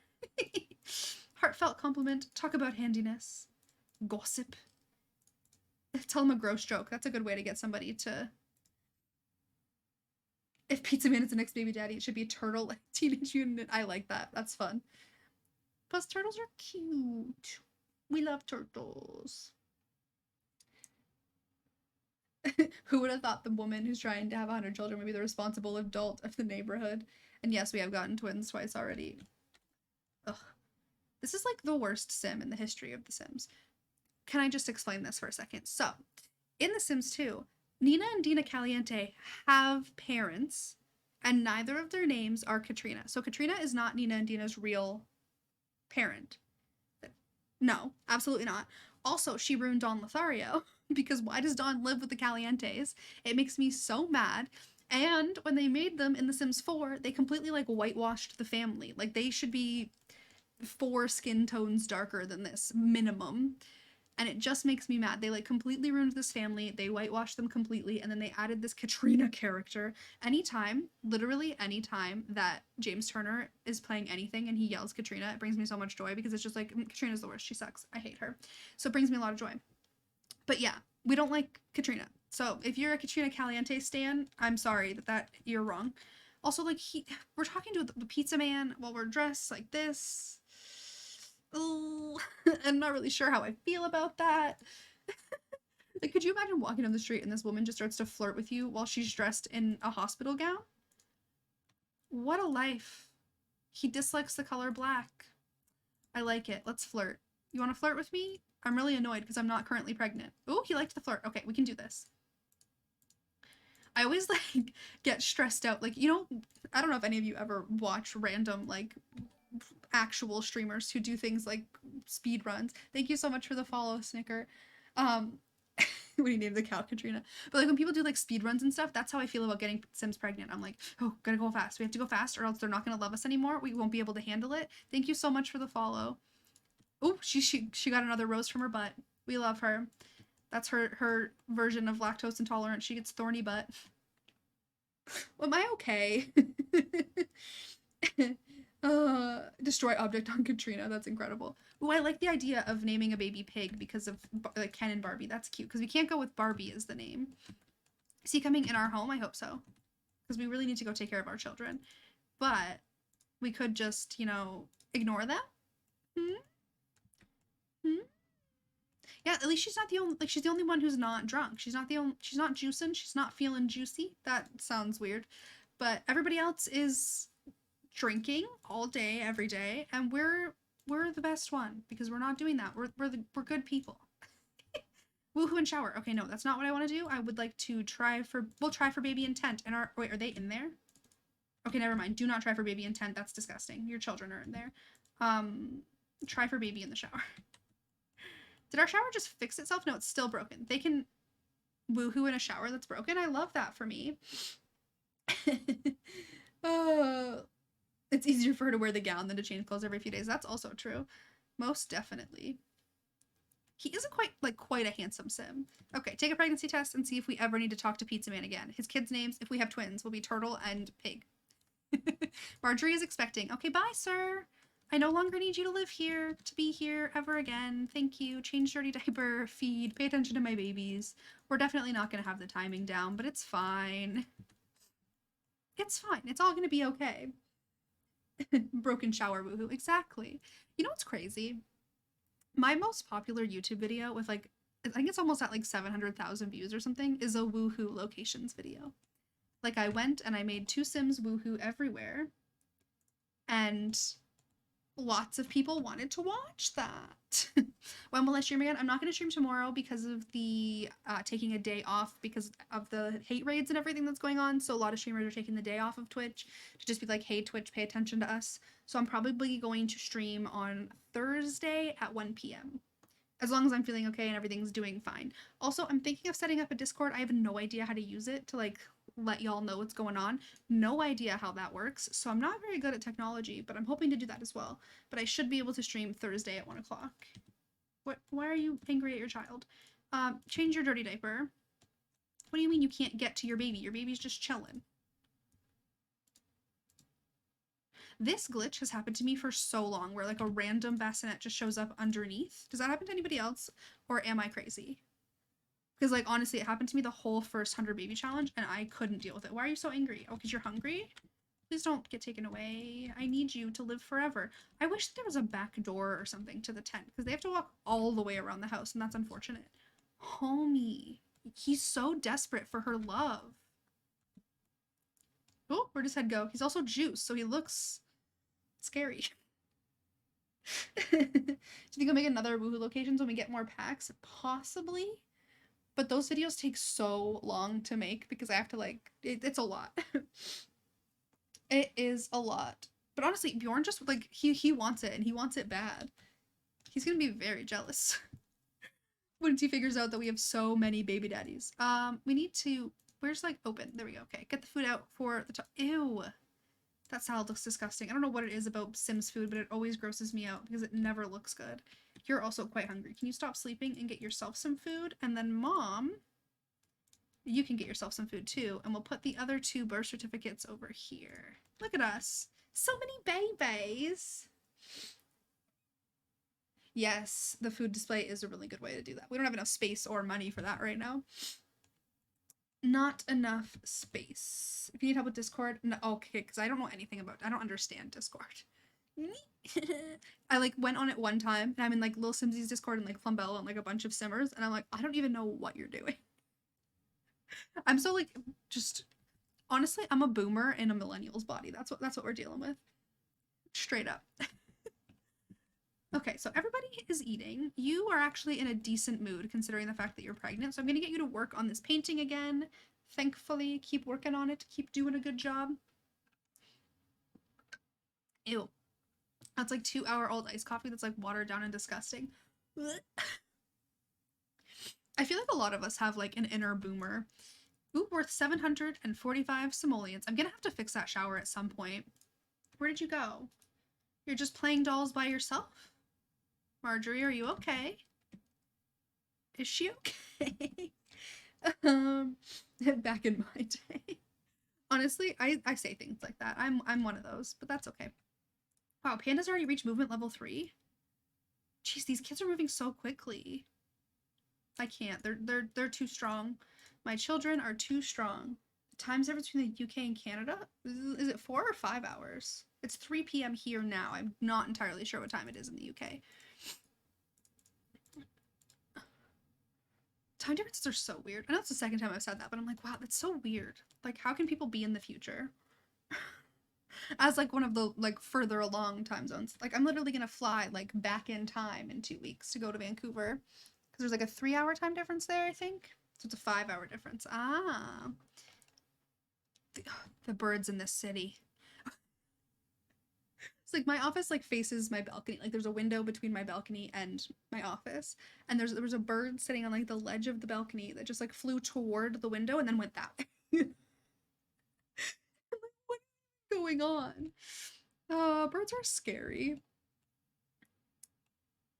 Heartfelt compliment. Talk about handiness. Gossip. Tell him a gross joke. That's a good way to get somebody to... If Pizza Man is the next baby daddy, it should be a turtle like Teenage Mutant. I like that. That's fun. Plus, turtles are cute. We love turtles. Who would have thought the woman who's trying to have 100 children would be the responsible adult of the neighborhood? And yes, we have gotten twins twice already. Ugh. This is like the worst sim in the history of The Sims. Can I just explain this for a second? So, in The Sims 2, Nina and Dina Caliente have parents, and neither of their names are Katrina. So Katrina is not Nina and Dina's real parent. No, absolutely not. Also, she ruined Don Lothario, because why does Don live with the Calientes? It makes me so mad. And when they made them in The Sims 4, they completely like whitewashed the family. Like they should be 4 skin tones darker than this, minimum. And it just makes me mad. They like completely ruined this family. They whitewashed them completely. And then they added this Katrina character. Anytime, literally anytime that James Turner is playing anything and he yells Katrina, it brings me so much joy because it's just like, Katrina's the worst. She sucks. I hate her. So it brings me a lot of joy. But yeah, we don't like Katrina. So if you're a Katrina Caliente stan, I'm sorry that you're wrong. Also, like we're talking to the pizza man while we're dressed like this. I'm not really sure how I feel about that. Like, could you imagine walking down the street and this woman just starts to flirt with you while she's dressed in a hospital gown? What a life. He dislikes the color black. I like it. Let's flirt. You want to flirt with me? I'm really annoyed because I'm not currently pregnant. Oh, he liked the flirt. Okay, we can do this. I always like get stressed out. Like, you know, I don't know if any of you ever watch random like actual streamers who do things like speed runs. Thank you so much for the follow, Snicker. What do you name the cow, Katrina? But like when people do like speed runs and stuff, that's how I feel about getting Sims pregnant. I'm like, oh, gotta go fast. We have to go fast, or else they're not gonna love us anymore. We won't be able to handle it. Thank you so much for the follow. Oh, she got another rose from her butt. We love her. That's her version of lactose intolerant. She gets thorny butt. Am I okay? Destroy object on Katrina. That's incredible. Oh, I like the idea of naming a baby pig because of like Ken and Barbie. That's cute because we can't go with Barbie as the name. Is he coming in our home? I hope so. Because we really need to go take care of our children. But we could just, you know, ignore them. Yeah, at least she's not the only, like, she's the only one who's not drunk. She's not juicing. She's not feeling juicy. That sounds weird. But everybody else is drinking all day, every day. And we're the best one because we're not doing that. We're good people. Woohoo and shower. Okay, no, that's not what I want to do. I would like to we'll try for baby intent. And wait, are they in there? Okay, never mind. Do not try for baby intent. That's disgusting. Your children are in there. Try for baby in the shower. Did our shower just fix itself? No, it's still broken. They can woohoo in a shower that's broken. I love that for me. It's easier for her to wear the gown than to change clothes every few days. That's also true. Most definitely. He isn't quite a handsome sim. Okay, take a pregnancy test and see if we ever need to talk to Pizza Man again. His kids' names, if we have twins, will be Turtle and Pig. Marjorie is expecting. Okay, bye, sir. I no longer need you to live here, to be here ever again. Thank you. Change dirty diaper, feed, pay attention to my babies. We're definitely not going to have the timing down, but it's fine. It's fine. It's all going to be okay. Broken shower woohoo. Exactly. You know what's crazy? My most popular YouTube video with like, I think it's almost at like 700,000 views or something, is a woohoo locations video. Like I went and I made 2 Sims woohoo everywhere. And lots of people wanted to watch that. When will I stream again? I'm not going to stream tomorrow because of the taking a day off because of the hate raids and everything that's going on. So a lot of streamers are taking the day off of Twitch to just be like, hey, Twitch, pay attention to us. So I'm probably going to stream on Thursday at 1 p.m. as long as I'm feeling okay and everything's doing fine. Also, I'm thinking of setting up a Discord. I have no idea how to use it to like let y'all know what's going on. No idea how that works. So I'm not very good at technology, but I'm hoping to do that as well. But I should be able to stream Thursday at 1 o'clock. Why are you angry at your child? Change your dirty diaper. What do you mean you can't get to your baby? Your baby's just chilling. This glitch has happened to me for so long where like a random bassinet just shows up underneath. Does that happen to anybody else? Or am I crazy? Because like honestly, it happened to me the whole first 100 baby challenge and I couldn't deal with it. Why are you so angry? Oh, because you're hungry? Please don't get taken away. I need you to live forever. I wish there was a back door or something to the tent because they have to walk all the way around the house and that's unfortunate. Homie. He's so desperate for her love. Oh, where'd his head go? He's also juice, so he looks scary. Do you think I'll make another woohoo locations when we get more packs? Possibly. But those videos take so long to make because I have to like, it's a lot. It is a lot. But honestly, Bjorn just like, he wants it and he wants it bad. He's gonna be very jealous once he figures out that we have so many baby daddies. We need to, where's like open? There we go. Okay, get the food out for the top. Ew. That salad looks disgusting. I don't know what it is about Sims food, but it always grosses me out because it never looks good. You're also quite hungry. Can you stop sleeping and get yourself some food? And then Mom, you can get yourself some food too. And we'll put the other 2 birth certificates over here. Look at us. So many babies. Yes, the food display is a really good way to do that. We don't have enough space or money for that right now. Not enough space. If you need help with Discord, no, okay, because I don't know anything about, I don't understand Discord. I like went on it one time and I'm in like Lil Simsy's Discord and like Flumbella and like a bunch of simmers and I'm like, I don't even know what you're doing. I'm so like just honestly, I'm a boomer in a millennial's body. That's what we're dealing with. Straight up. Okay, so everybody is eating. You are actually in a decent mood considering the fact that you're pregnant. So I'm gonna get you to work on this painting again. Thankfully, keep working on it. Keep doing a good job. Ew. That's like 2-hour-old iced coffee that's like watered down and disgusting. I feel like a lot of us have like an inner boomer. Ooh, worth 745 simoleons. I'm gonna have to fix that shower at some point. Where did you go? You're just playing dolls by yourself? Marjorie, are you okay? Is she okay? Back in my day. Honestly, I say things like that. I'm one of those, but that's okay. Wow, Panda's already reached movement level 3. Jeez, these kids are moving so quickly. I can't. They're too strong. My children are too strong. The times difference between the UK and Canada? Is it 4 or 5 hours? It's 3 p.m. here now. I'm not entirely sure what time it is in the UK. Time differences are so weird. I know it's the second time I've said that, but I'm like, wow, that's so weird. Like, how can people be in the future? As like one of the like further along time zones. Like I'm literally gonna fly like back in time in 2 weeks to go to Vancouver. Because there's like a 3-hour time difference there, I think. So it's a 5-hour difference. Ah. The birds in this city. It's like my office like faces my balcony. Like there's a window between my balcony and my office. And there was a bird sitting on like the ledge of the balcony that just like flew toward the window and then went that way. What is going on? Birds are scary.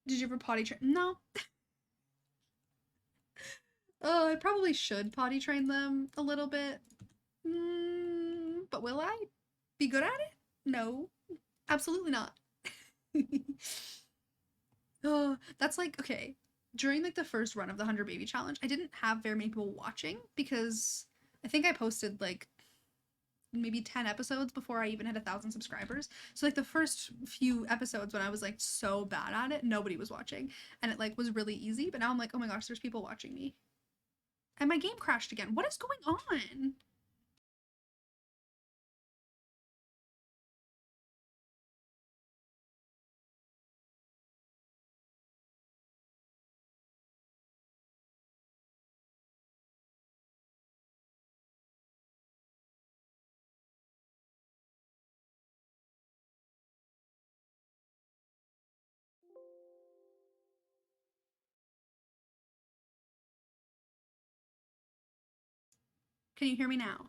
Did you ever potty train? No. I probably should potty train them a little bit. But will I be good at it? No. Absolutely not. Oh, that's like, okay. During like the first run of the 100 Baby Challenge, I didn't have very many people watching because I think I posted like maybe 10 episodes before I even had 1,000 subscribers. So like the first few episodes when I was like so bad at it, nobody was watching. And it like was really easy. But now I'm like, oh my gosh, there's people watching me. And my game crashed again. What is going on? Can you hear me now?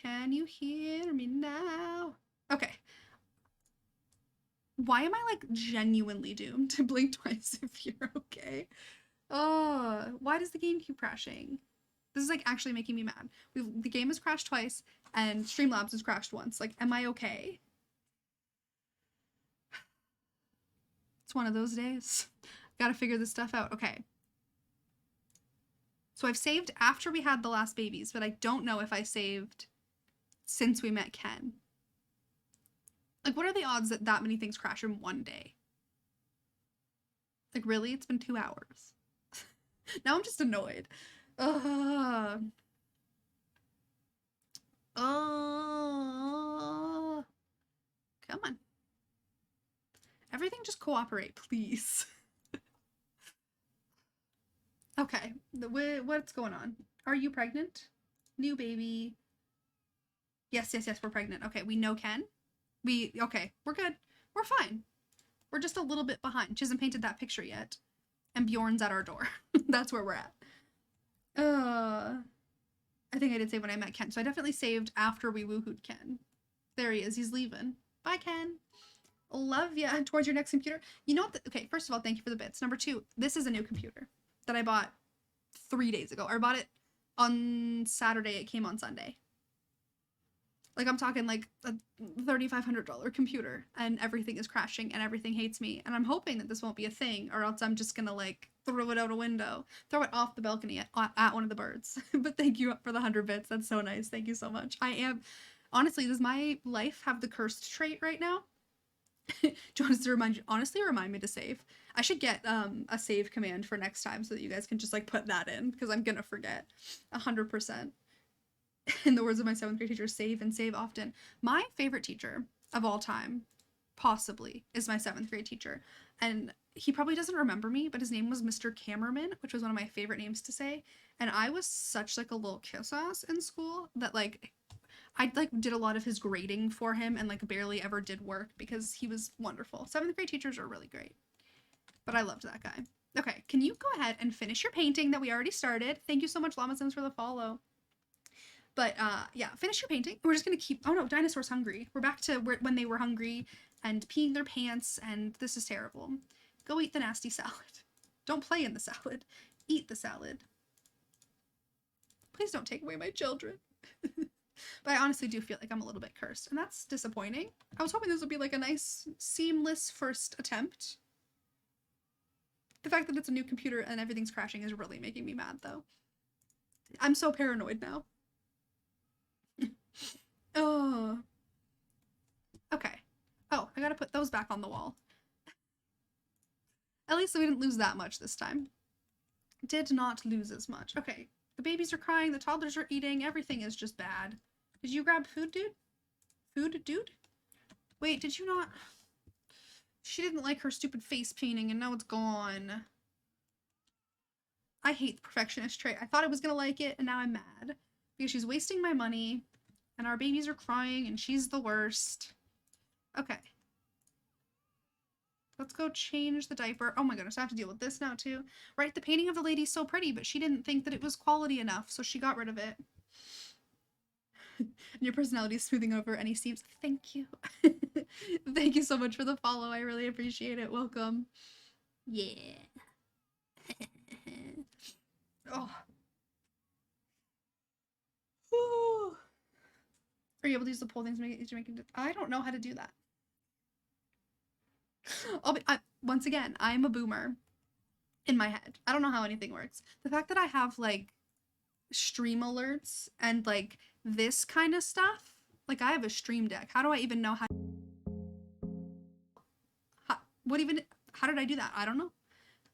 Can you hear me now? Okay. Why am I like genuinely doomed to blink twice if you're okay? Oh, why does the game keep crashing? This is like actually making me mad. The game has crashed twice and Streamlabs has crashed once. Like, am I okay? It's one of those days. Gotta figure this stuff out. Okay. So I've saved after we had the last babies, but I don't know if I saved since we met Ken. Like, what are the odds that that many things crash in one day? Like, really? It's been 2 hours. Now I'm just annoyed. Ugh. Oh. Come on. Everything just cooperate, please. Okay. What's going on? Are you pregnant? New baby. Yes, we're pregnant. Okay, we know Ken. Okay, we're good. We're fine. We're just a little bit behind. She hasn't painted that picture yet. And Bjorn's at our door. That's where we're at. I think I did save when I met Ken. So I definitely saved after we woohooed Ken. There he is. He's leaving. Bye, Ken. Love ya. Towards your next computer. You know what? Okay, first of all, thank you for the bits. Number 2, this is a new computer that I bought 3 days ago. I bought it on Saturday. It came on Sunday. Like, I'm talking like a $3,500 computer and everything is crashing and everything hates me. And I'm hoping that this won't be a thing or else I'm just gonna like throw it out a window, throw it off the balcony at one of the birds. But thank you for the 100 bits. That's so nice. Thank you so much. Honestly, does my life have the cursed trait right now? Just to honestly remind me to save. I should get a save command for next time so that you guys can just like put that in because I'm gonna forget 100%. In the words of my 7th grade teacher, save and save often. My favorite teacher of all time, possibly, is my 7th grade teacher. And he probably doesn't remember me, but his name was Mr. Cameraman, which was one of my favorite names to say. And I was such like a little kiss ass in school that like I like did a lot of his grading for him and like barely ever did work because he was wonderful. 7th grade teachers are really great. But I loved that guy. Okay, can you go ahead and finish your painting that we already started? Thank you so much, Llama Sims, for the follow. But yeah, finish your painting. We're just gonna keep. Oh no, dinosaurs hungry. We're back to when they were hungry and peeing their pants, and this is terrible. Go eat the nasty salad. Don't play in the salad. Eat the salad. Please don't take away my children. But I honestly do feel like I'm a little bit cursed, and that's disappointing. I was hoping this would be like a nice, seamless first attempt. The fact that it's a new computer and everything's crashing is really making me mad, though. I'm so paranoid now. Oh. Okay. Oh, I gotta put those back on the wall. At least we didn't lose that much this time. Did not lose as much. Okay. The babies are crying, the toddlers are eating, everything is just bad. Did you grab food, dude? Food, dude? Wait, did you not? She didn't like her stupid face painting and now it's gone. I hate the perfectionist trait. I thought I was gonna like it and now I'm mad. Because she's wasting my money and our babies are crying and she's the worst. Okay. Let's go change the diaper. Oh my goodness, I have to deal with this now too. Right, the painting of the lady's so pretty, but she didn't think that it was quality enough, so she got rid of it. And your personality is smoothing over any seams. Thank you. Thank you so much for the follow. I really appreciate it. Welcome. Yeah. Oh. Ooh. Are you able to use the pull things to make it? I don't know how to do that. Once again, I'm a boomer in my head. I don't know how anything works. The fact that I have like stream alerts and like this kind of stuff, like I have a stream deck. How do I even know how did I do that? I don't know.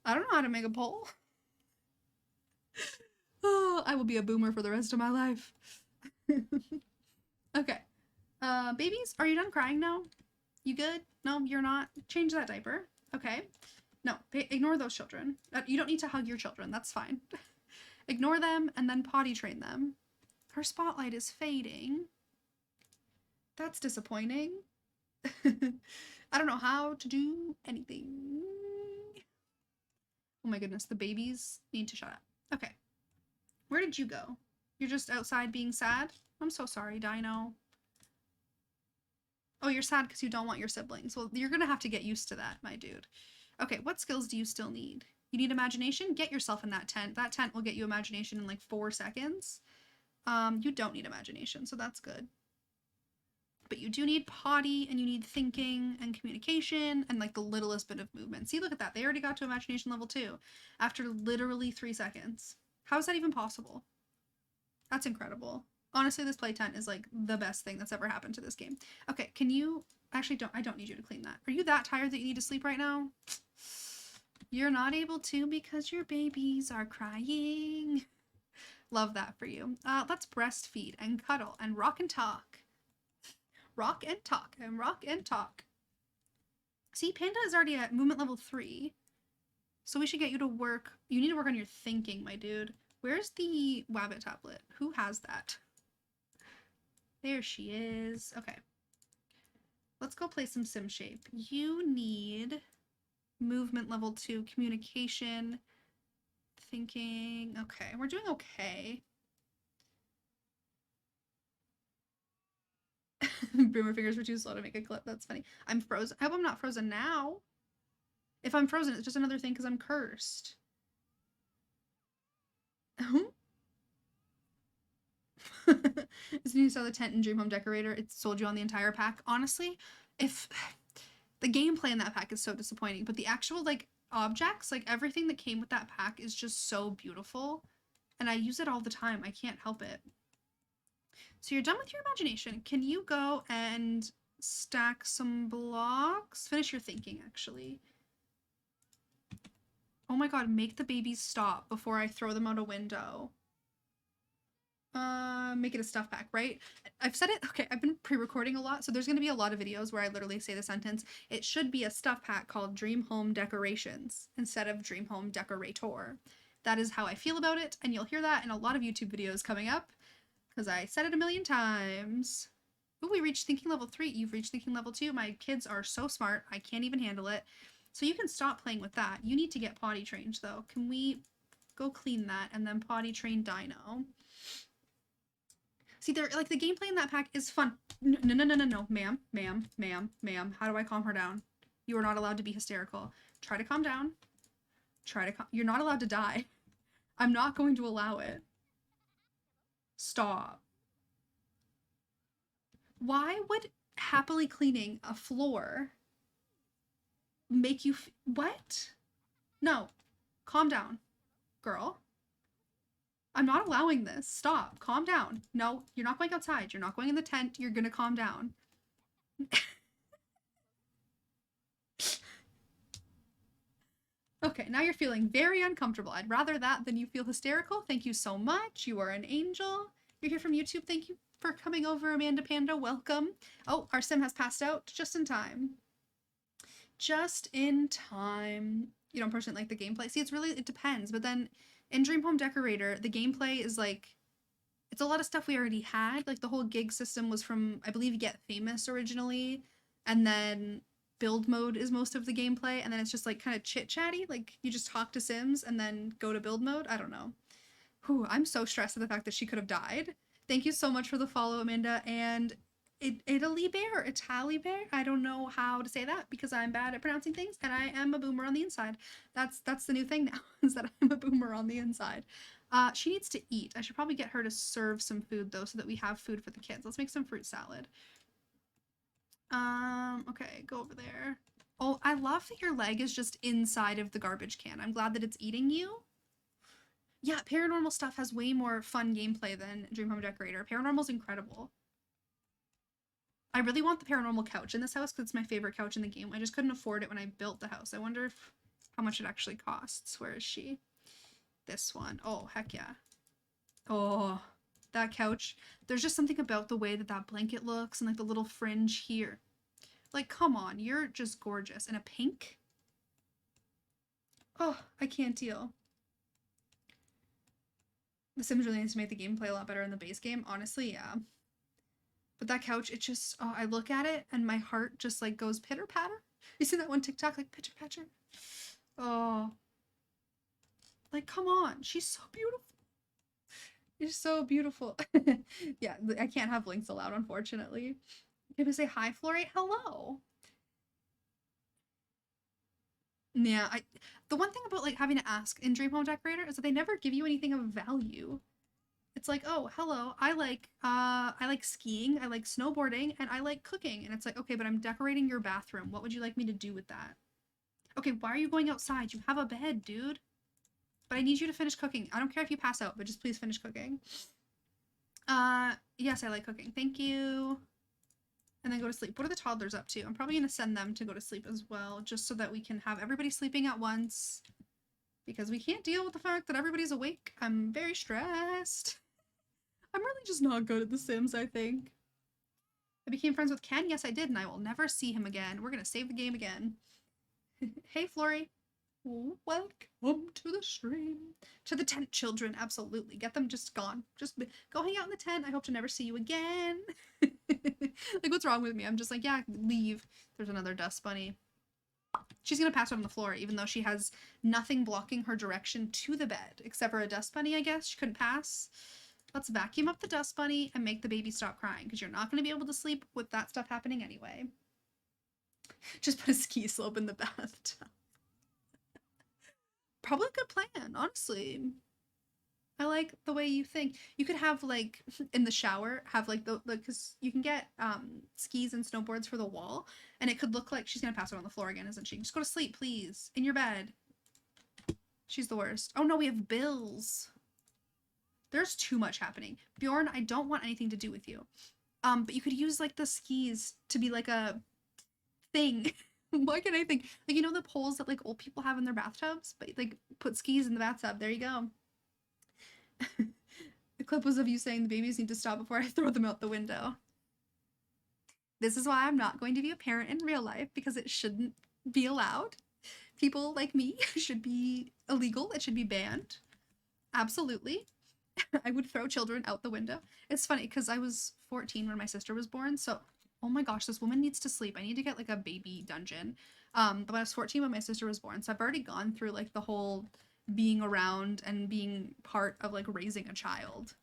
I don't know how to make a poll. Oh, I will be a boomer for the rest of my life. Okay. Babies, are you done crying now? You good? No, you're not. Change that diaper. Okay. No, ignore those children. You don't need to hug your children. That's fine. Ignore them and then potty train them. Her spotlight is fading. That's disappointing. I don't know how to do anything. Oh my goodness, the babies need to shut up. Okay. Where did you go? You're just outside being sad? I'm so sorry, Dino. Oh, you're sad because you don't want your siblings. Well, you're gonna have to get used to that, my dude. Okay, what skills do you still need? You need imagination? Get yourself in that tent. That tent will get you imagination in like 4 seconds. You don't need imagination, so that's good. But you do need potty, and you need thinking and communication, and like the littlest bit of movement. See, look at that. They already got to imagination level 2 after literally 3 seconds. How is that even possible? That's incredible. Honestly, this play tent is like the best thing that's ever happened to this game. Okay, can you... Actually, I don't need you to clean that. Are you that tired that you need to sleep right now? You're not able to because your babies are crying. Love that for you. Let's breastfeed and cuddle and rock and talk. Rock and talk and rock and talk. See, Panda is already at movement level 3. So we should get you to work. You need to work on your thinking, my dude. Where's the Wabbit tablet? Who has that? There she is. Okay. Let's go play some Sim Shape. You need movement level 2, communication, thinking. Okay, we're doing okay. Boomer fingers were too slow to make a clip. That's funny. I'm frozen. I hope I'm not frozen now. If I'm frozen, it's just another thing because I'm cursed. As soon as you saw the tent and Dream Home Decorator, it sold you on the entire pack. Honestly, if the gameplay in that pack is so disappointing, but the actual like objects, like everything that came with that pack is just so beautiful, and I use it all the time. I can't help it. So you're done with your imagination. Can you go and stack some blocks? Finish your thinking, actually. Oh my god, make the babies stop before I throw them out a window. Make it a stuff pack, right? I've said it. Okay, I've been pre-recording a lot, so there's going to be a lot of videos where I literally say the sentence. It should be a stuff pack called Dream Home Decorations instead of Dream Home Decorator. That is how I feel about it, and you'll hear that in a lot of YouTube videos coming up because I said it a million times. Oh, we reached thinking level 3. You've reached thinking level 2. My kids are so smart. I can't even handle it. So you can stop playing with that. You need to get potty trained, though. Can we go clean that and then potty train Dino? See, they're like the gameplay in that pack is fun. No, ma'am, ma'am, ma'am, ma'am. How do I calm her down? You are not allowed to be hysterical. Try to calm down. You're not allowed to die. I'm not going to allow it. Stop. Why would happily cleaning a floor make you what? No. Calm down, girl. I'm not allowing this. Stop. Calm down. No, you're not going outside. You're not going in the tent. You're gonna calm down. Okay, now you're feeling very uncomfortable. I'd rather that than you feel hysterical. Thank you so much. You are an angel. You're here from YouTube. Thank you for coming over, Amanda Panda. Welcome. Oh, our sim has passed out just in time. Just in time. You don't personally like the gameplay. See, it depends. But then in Dream Home Decorator, the gameplay is like, it's a lot of stuff we already had. Like the whole gig system was from, I believe, Get Famous originally. And then build mode is most of the gameplay. And then it's just like kind of chit chatty. Like you just talk to Sims and then go to build mode. I don't know. Whew, I'm so stressed at the fact that she could have died. Thank you so much for the follow, Amanda. And Italy Bear, Italy Bear. I don't know how to say that because I'm bad at pronouncing things and I am a boomer on the inside. That's the new thing now, is that I'm a boomer on the inside. She needs to eat. I should probably get her to serve some food though so that we have food for the kids. Let's make some fruit salad. Okay, go over there. Oh, I love that your leg is just inside of the garbage can. I'm glad that it's eating you. Yeah, paranormal stuff has way more fun gameplay than Dream Home Decorator. Paranormal's incredible. I really want the paranormal couch in this house because it's my favorite couch in the game. I just couldn't afford it when I built the house. I wonder how much it actually costs. Where is she? This one. Oh, heck yeah. Oh, that couch. There's just something about the way that that blanket looks and like the little fringe here. Like, come on, you're just gorgeous. And a pink? Oh, I can't deal. The Sims really needs to make the gameplay a lot better in the base game. Honestly, yeah. But that couch, it just, oh, I look at it and my heart just like goes pitter patter. You see that one TikTok, like pitter patter? Oh. Like, come on. She's so beautiful. You're so beautiful. Yeah, I can't have links allowed, unfortunately. Can we say hi, Florate? Hello. Yeah, the one thing about like having to ask in Dream Home Decorator is that they never give you anything of value. It's like, oh, hello, I like skiing, I like snowboarding, and I like cooking. And it's like, okay, but I'm decorating your bathroom. What would you like me to do with that? Okay, why are you going outside? You have a bed, dude. But I need you to finish cooking. I don't care if you pass out, but just please finish cooking. Yes, I like cooking. Thank you. And then go to sleep. What are the toddlers up to? I'm probably going to send them to go to sleep as well, just so that we can have everybody sleeping at once. Because we can't deal with the fact that everybody's awake. I'm very stressed. I'm really just not good at The Sims, I think. I became friends with Ken? Yes, I did, and I will never see him again. We're going to save the game again. Hey, Flory. Welcome to the stream. To the tent, children. Absolutely. Get them just gone. Just go hang out in the tent. I hope to never see you again. Like, what's wrong with me? I'm just like, yeah, leave. There's another dust bunny. She's gonna pass out on the floor, even though she has nothing blocking her direction to the bed. Except for a dust bunny, I guess. She couldn't pass. Let's vacuum up the dust bunny and make the baby stop crying, because you're not going to be able to sleep with that stuff happening anyway. Just put a ski slope in the bathtub. Probably a good plan, honestly. I like the way you think. You could have, like, in the shower, have, like, because you can get skis and snowboards for the wall, and it could look like she's going to pass out on the floor again, isn't she? Just go to sleep, please. In your bed. She's the worst. Oh, no, we have bills. There's too much happening. Bjorn, I don't want anything to do with you. But you could use like the skis to be like a thing. What can I think? Like, you know the poles that like old people have in their bathtubs, but like put skis in the bathtub. There you go. The clip was of you saying the babies need to stop before I throw them out the window. This is why I'm not going to be a parent in real life, because it shouldn't be allowed. People like me should be illegal. It should be banned. Absolutely. I would throw children out the window. It's funny because I was 14 when my sister was born, so oh my gosh, this woman needs to sleep. I need to get like a baby dungeon. But I was 14 when my sister was born, so I've already gone through like the whole being around and being part of like raising a child.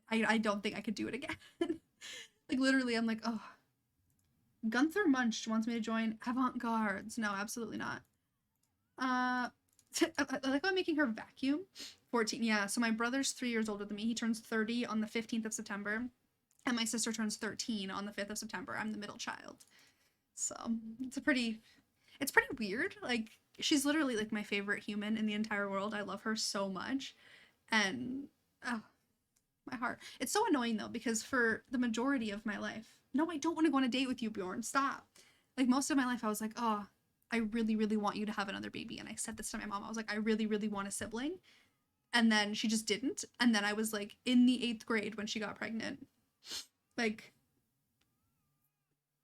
I don't think I could do it again. Like literally, I'm like, oh. Gunther Munch wants me to join Avant-Gardes. No, absolutely not. I like how I'm making her vacuum. 14, yeah. So my brother's 3 years older than me. He turns 30 on the 15th of September. And my sister turns 13 on the 5th of September. I'm the middle child. So it's pretty weird. Like, she's literally like my favorite human in the entire world. I love her so much. And my heart. It's so annoying though, because for the majority of my life, no, I don't want to go on a date with you, Bjorn. Stop. Like most of my life, I was like, oh, I really, really want you to have another baby. And I said this to my mom. I was like, I really, really want a sibling. And then she just didn't. And then I was like in the 8th grade when she got pregnant. Like,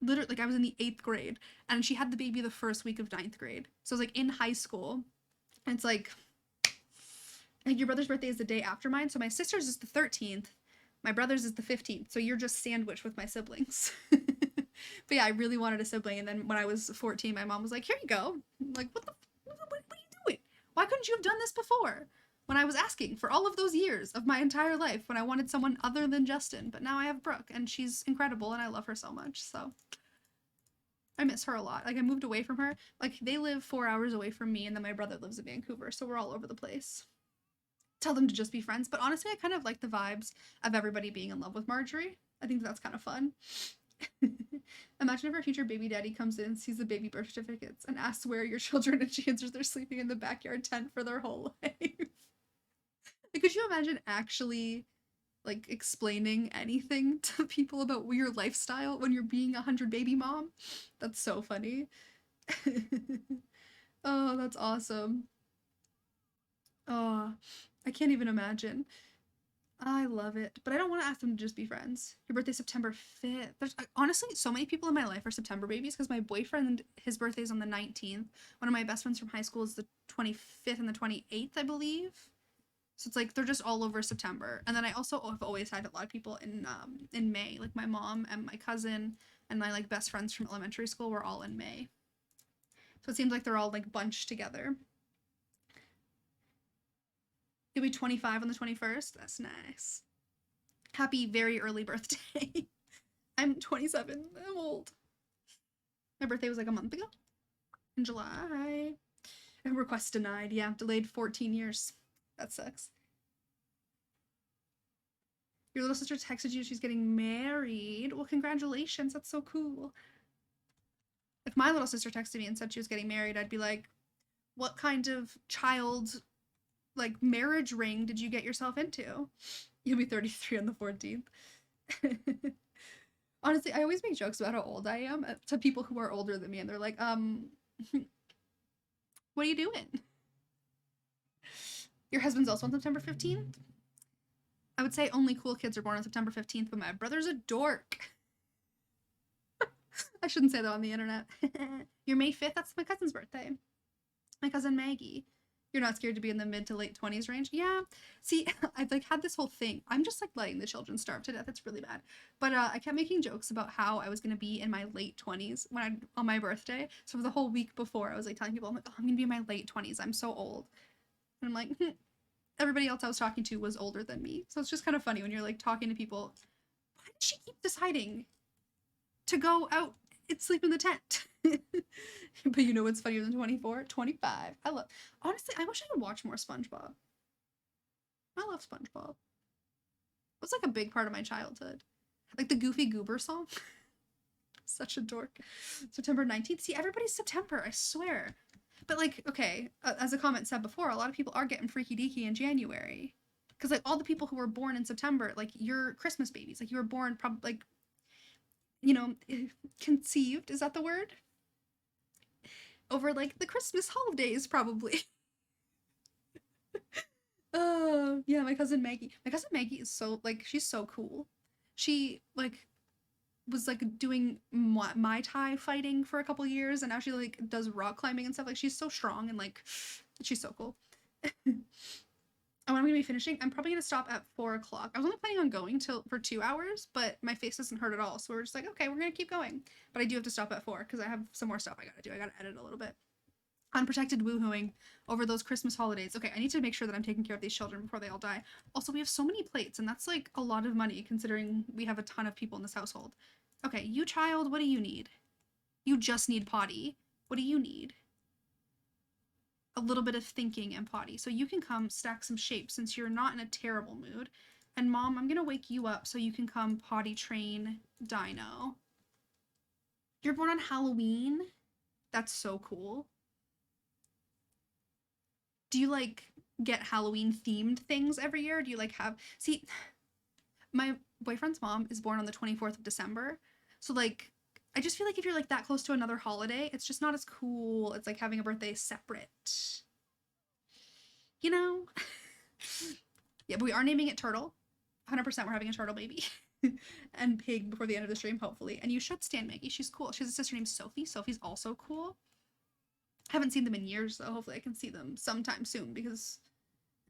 literally, like I was in the 8th grade. And she had the baby the first week of 9th grade. So I was like in high school. And it's like your brother's birthday is the day after mine. So my sister's is the 13th. My brother's is the 15th. So you're just sandwiched with my siblings. But yeah, I really wanted a sibling. And then when I was 14, my mom was like, here you go. I'm like, what are you doing? Why couldn't you have done this before? When I was asking for all of those years of my entire life when I wanted someone other than Justin. But now I have Brooke and she's incredible and I love her so much. So I miss her a lot. Like I moved away from her. Like they live 4 hours away from me and then my brother lives in Vancouver. So we're all over the place. Tell them to just be friends. But honestly, I kind of like the vibes of everybody being in love with Marjorie. I think that's kind of fun. Imagine if our future baby daddy comes in, sees the baby birth certificates, and asks where are your children, and she answers they're sleeping in the backyard tent for their whole life. Like, could you imagine actually like explaining anything to people about your lifestyle when you're being 100 baby mom? That's so funny. Oh, that's awesome. Oh, I can't even imagine. I love it. But I don't want to ask them to just be friends. Your birthday's September 5th. There's honestly so many people in my life are September babies because my boyfriend, his birthday's on the 19th. One of my best friends from high school is the 25th and the 28th, I believe. So it's like they're just all over September. And then I also have always had a lot of people in May. Like my mom and my cousin and my like best friends from elementary school were all in May. So it seems like they're all like bunched together. You'll be 25 on the 21st. That's nice. Happy very early birthday. I'm 27. I'm old. My birthday was like a month ago. In July. And request denied. Yeah, delayed 14 years. That sucks. Your little sister texted you she's getting married. Well, congratulations. That's so cool. If my little sister texted me and said she was getting married, I'd be like, what kind of child like marriage ring did you get yourself into? You'll be 33 on the 14th. Honestly, I always make jokes about how old I am to people who are older than me, and they're like, what are you doing? Your husband's also on September 15th? I would say only cool kids are born on September 15th, but my brother's a dork. I shouldn't say that on the internet. You're May 5th? That's my cousin's birthday. My cousin Maggie. You're not scared to be in the mid to late 20s range? Yeah. See, I've like had this whole thing. I'm just like letting the children starve to death. It's really bad. But I kept making jokes about how I was going to be in my late 20s on my birthday. So for the whole week before, I was like telling people, I'm like, oh, I'm going to be in my late 20s. I'm so old. And I'm like, everybody else I was talking to was older than me. So it's just kind of funny when you're like talking to people. Why did she keep deciding to go out and sleep in the tent? But you know what's funnier than 24? 25. Honestly, I wish I could watch more SpongeBob. I love SpongeBob. It was like a big part of my childhood. Like the Goofy Goober song. Such a dork. September 19th. See, everybody's September, I swear. But like, okay, as a comment said before, a lot of people are getting freaky deaky in January. Because like all the people who were born in September, like you're Christmas babies. Like you were born probably like, you know, conceived, is that the word? Over like the Christmas holidays, probably. Oh, yeah, my cousin Maggie. My cousin Maggie is so like she's so cool. She like was like doing Muay Thai fighting for a couple years, and now she like does rock climbing and stuff. Like she's so strong and like she's so cool. And when I'm gonna be finishing, I'm probably gonna stop at 4 o'clock. I was only planning on going till for 2 hours, but my face doesn't hurt at all. So we're just like, okay, we're gonna keep going. But I do have to stop at 4 because I have some more stuff I gotta do. I gotta edit a little bit. Unprotected woohooing over those Christmas holidays. Okay, I need to make sure that I'm taking care of these children before they all die. Also, we have so many plates, and that's like a lot of money considering we have a ton of people in this household. Okay, you child, what do you need? You just need potty. What do you need? A little bit of thinking and potty. So you can come stack some shapes since you're not in a terrible mood. And Mom, I'm gonna wake you up so you can come potty train Dino. You're born on Halloween? That's so cool. Do you like get Halloween themed things every year? Do you like have see my boyfriend's mom is born on the 24th of December. So like I just feel like if you're like that close to another holiday, it's just not as cool. It's like having a birthday separate. You know? Yeah, but we are naming it Turtle. 100% we're having a turtle baby. And Pig before the end of the stream, hopefully. And you should stand Maggie. She's cool. She has a sister named Sophie. Sophie's also cool. Haven't seen them in years, though. Hopefully I can see them sometime soon because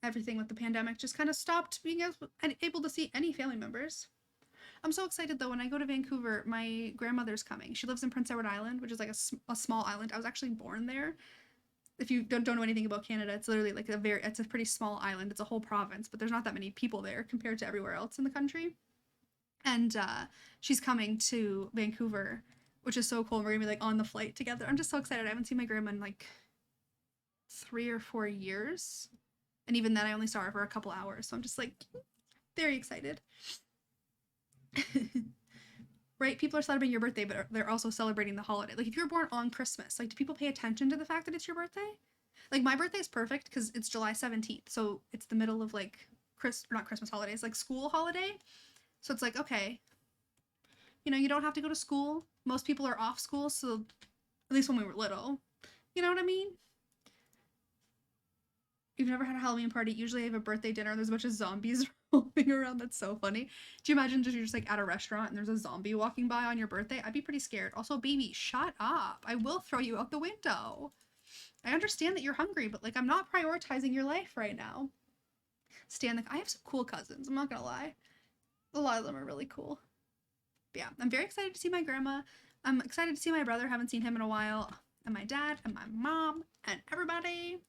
everything with the pandemic just kind of stopped being able to see any family members. I'm so excited though. When I go to Vancouver, my grandmother's coming. She lives in Prince Edward Island, which is like a small island. I was actually born there. If you don't know anything about Canada, it's literally like it's a pretty small island. It's a whole province, but there's not that many people there compared to everywhere else in the country. And she's coming to Vancouver, which is so cool. We're gonna be like on the flight together. I'm just so excited. I haven't seen my grandma in like 3 or 4 years. And even then I only saw her for a couple hours. So I'm just like very excited. Right? People are celebrating your birthday, but they're also celebrating the holiday. Like if you're born on Christmas, like do people pay attention to the fact that it's your birthday? Like my birthday is perfect because it's July 17th. So it's the middle of like not Christmas holidays, like school holiday. So it's like, okay, you know, you don't have to go to school. Most people are off school. So at least when we were little, you know what I mean? You've never had a Halloween party. Usually I have a birthday dinner and there's a bunch of zombies roaming around. That's so funny. Do you imagine you're just like at a restaurant and there's a zombie walking by on your birthday? I'd be pretty scared. Also, baby, shut up. I will throw you out the window. I understand that you're hungry, but like I'm not prioritizing your life right now. Stan, I have some cool cousins. I'm not gonna lie. A lot of them are really cool. But yeah, I'm very excited to see my grandma. I'm excited to see my brother. Haven't seen him in a while. And my dad and my mom and everybody.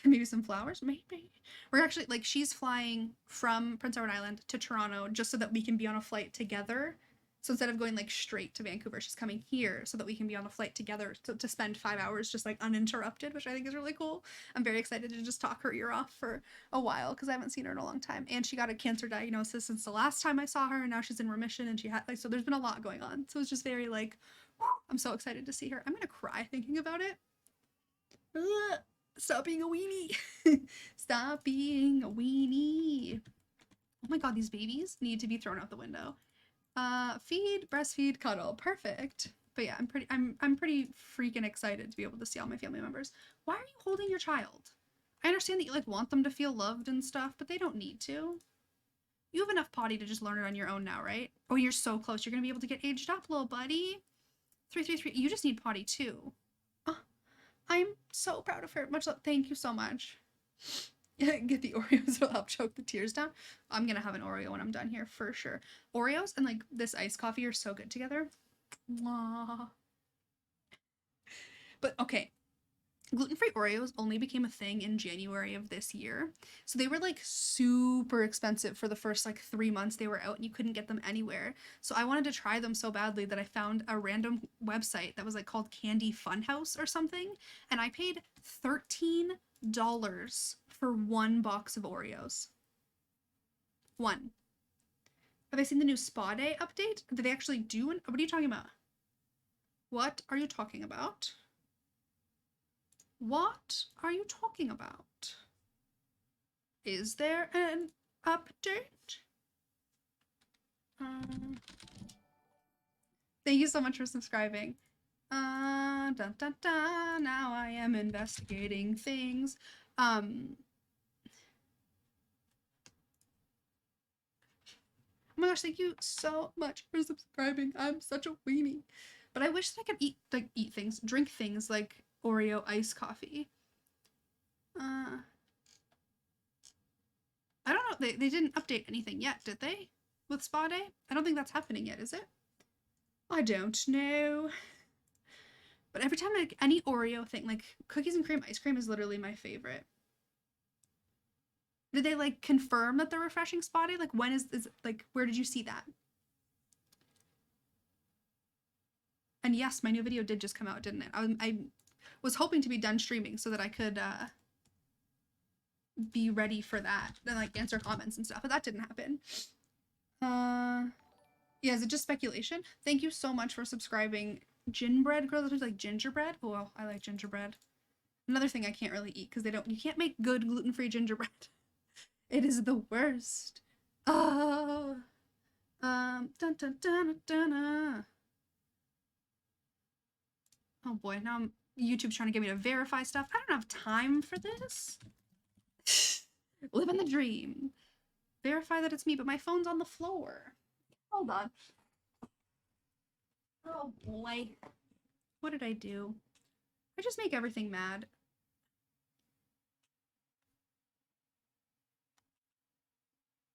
Maybe some flowers, maybe. We're actually like she's flying from Prince Edward Island to Toronto just so that we can be on a flight together. So instead of going like straight to Vancouver, she's coming here so that we can be on a flight together to spend 5 hours just like uninterrupted, which I think is really cool. I'm very excited to just talk her ear off for a while because I haven't seen her in a long time. And she got a cancer diagnosis since the last time I saw her, and now she's in remission, and she had like so there's been a lot going on. So it's just very like I'm so excited to see her. I'm gonna cry thinking about it. Ugh. Stop being a weenie. Stop being a weenie. Oh my god, these babies need to be thrown out the window. Feed, breastfeed, cuddle. Perfect. But yeah, I'm pretty freaking excited to be able to see all my family members. Why are you holding your child? I understand that you like want them to feel loved and stuff, but they don't need to. You have enough potty to just learn it on your own now, right? Oh, you're so close. You're gonna be able to get aged up, little buddy. 333. You just need potty too. I'm so proud of her. Much love. Thank you so much. Get the Oreos. It'll help choke the tears down. I'm gonna have an Oreo when I'm done here for sure. Oreos and like this iced coffee are so good together. Mwah. But okay, gluten-free Oreos only became a thing in January of this year. So they were like super expensive for the first like 3 months they were out, and you couldn't get them anywhere. So I wanted to try them so badly that I found a random website that was like called Candy Funhouse or something. And I paid $13 for 1 box of Oreos. 1. Have I seen the new Spa Day update? Did they actually do it? What are you talking about? What are you talking about? What are you talking about? Is there an update? Thank you so much for subscribing. Dun, dun, dun. Now I am investigating things. Oh my gosh, thank you so much for subscribing. I'm such a weenie. But I wish that I could eat things, drink things like Oreo iced coffee. I don't know. They didn't update anything yet, did they? With Spa Day? I don't think that's happening yet, is it? I don't know. But every time, like, any Oreo thing, like, cookies and cream ice cream is literally my favorite. Did they, like, confirm that they're refreshing Spa Day? Like, when is like, where did you see that? And yes, my new video did just come out, didn't it? I was hoping to be done streaming so that I could, be ready for that and, like, answer comments and stuff, but that didn't happen. Yeah, is it just speculation? Thank you so much for subscribing. Ginbread girl, that was like gingerbread. Oh, well, I like gingerbread. Another thing I can't really eat because you can't make good gluten-free gingerbread. It is the worst. Oh, dun dun dun dun dun. Oh boy, now YouTube's trying to get me to verify stuff. I don't have time for this. Living the dream. Verify that it's me, but my phone's on the floor. Hold on. Oh boy. What did I do? I just make everything mad.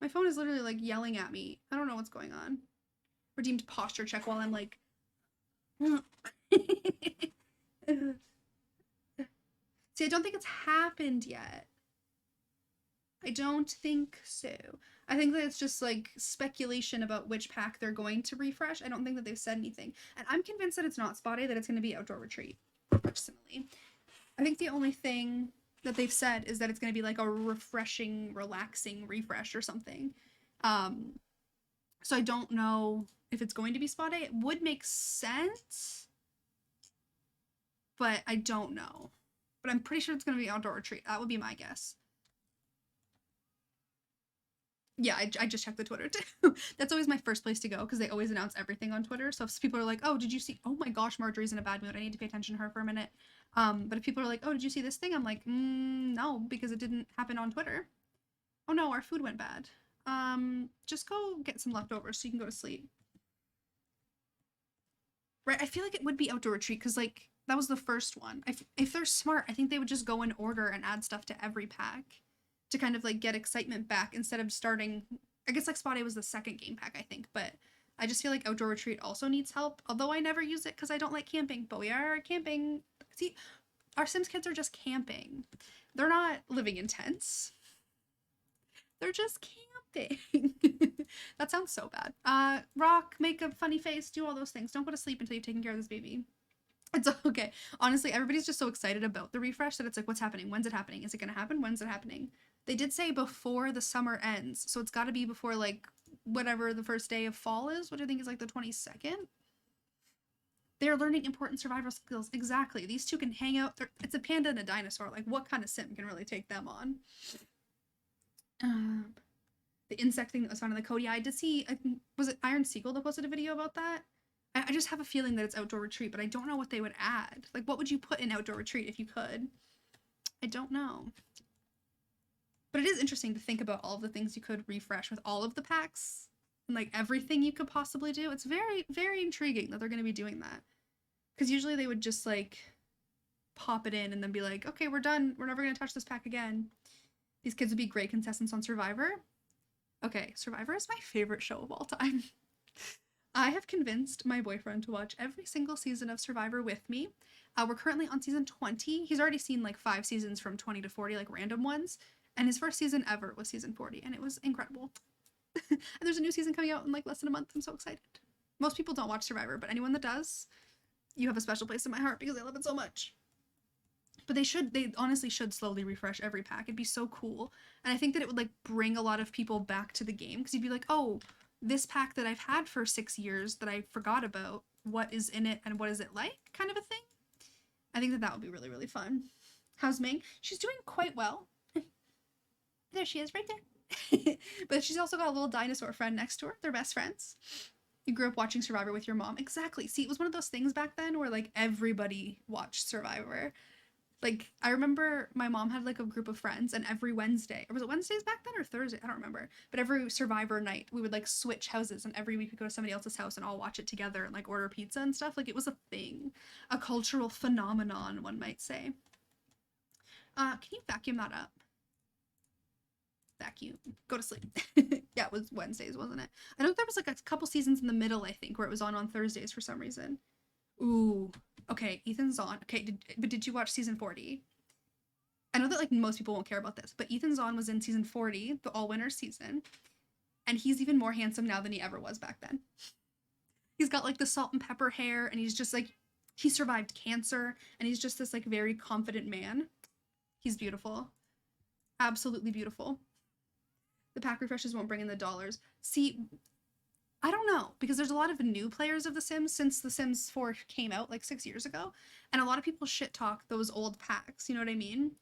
My phone is literally like yelling at me. I don't know what's going on. Redeemed posture check while I'm like... See, I don't think it's happened yet. I don't think so. I think that it's just like speculation about which pack they're going to refresh. I don't think that they've said anything. And I'm convinced that it's not Spa Day, that it's going to be Outdoor Retreat, personally. I think the only thing that they've said is that it's going to be like a refreshing, relaxing refresh or something. So I don't know if it's going to be Spa Day. It would make sense, but I don't know. But I'm pretty sure it's going to be Outdoor Retreat. That would be my guess. Yeah, I just checked the Twitter too. That's always my first place to go because they always announce everything on Twitter. So if people are like, oh, did you see, oh my gosh, Marjorie's in a bad mood, I need to pay attention to her for a minute. But if people are like, oh, did you see this thing? I'm like, no, because it didn't happen on Twitter. Oh no, our food went bad. Just go get some leftovers so you can go to sleep. Right, I feel like it would be Outdoor Retreat because, like, that was the first one. If they're smart, I think they would just go in order and add stuff to every pack to kind of like get excitement back instead of starting. I guess like Spa Day was the second game pack, I think, but I just feel like Outdoor Retreat also needs help, although I never use it because I don't like camping, but we are camping. See, our Sims kids are just camping. They're not living in tents. They're just camping. That sounds so bad. Rock, make a funny face, do all those things. Don't go to sleep until you've taken care of this baby. It's okay. Honestly, everybody's just so excited about the refresh that it's like, what's happening? When's it happening? Is it going to happen? When's it happening? They did say before the summer ends, so it's got to be before, like, whatever the first day of fall is, which I think is, like, the 22nd. They're learning important survival skills. Exactly. These two can hang out. It's a panda and a dinosaur. Like, what kind of sim can really take them on? The insect thing that was found in the code. Yeah, I did see, was it Iron Seagull that posted a video about that? I just have a feeling that it's Outdoor Retreat, but I don't know what they would add. Like, what would you put in Outdoor Retreat if you could? I don't know. But it is interesting to think about all of the things you could refresh with all of the packs and like everything you could possibly do. It's very, very intriguing that they're going to be doing that. Because usually they would just like pop it in and then be like, okay, we're done. We're never going to touch this pack again. These kids would be great contestants on Survivor. Okay, Survivor is my favorite show of all time. I have convinced my boyfriend to watch every single season of Survivor with me. We're currently on season 20. He's already seen like 5 seasons from 20 to 40, like random ones. And his first season ever was season 40, and it was incredible. And there's a new season coming out in like less than a month. I'm so excited. Most people don't watch Survivor, but anyone that does, you have a special place in my heart because I love it so much. But they honestly should slowly refresh every pack. It'd be so cool. And I think that it would like bring a lot of people back to the game because you'd be like, oh, this pack that I've had for 6 years that I forgot about, what is in it and what is it like, kind of a thing. I think that would be really, really fun. How's Ming? She's doing quite well. There she is, right there. But she's also got a little dinosaur friend next to her. They're best friends. You grew up watching Survivor with your mom. Exactly. See, it was one of those things back then where like everybody watched Survivor. Like I remember my mom had like a group of friends, and every Wednesday, or was it Wednesdays back then or Thursday? I don't remember. But every Survivor night, we would like switch houses, and every week we'd go to somebody else's house and all watch it together and like order pizza and stuff. Like it was a thing, a cultural phenomenon, one might say. Can you vacuum that up? Vacuum. Go to sleep. Yeah, it was Wednesdays, wasn't it? I know there was like a couple seasons in the middle, I think, where it was on Thursdays for some reason. Ooh. Okay, Ethan's on. Okay, but did you watch season 40? I know that like most people won't care about this, but Ethan Zahn was in season 40, the all winner season, and he's even more handsome now than he ever was back then. He's got like the salt and pepper hair, and he's just like, he survived cancer, and he's just this like very confident man. He's beautiful. Absolutely beautiful. The pack refreshes won't bring in the dollars. See, I don't know, because there's a lot of new players of The Sims since The Sims 4 came out like 6 years ago, and a lot of people shit talk those old packs, you know what I mean?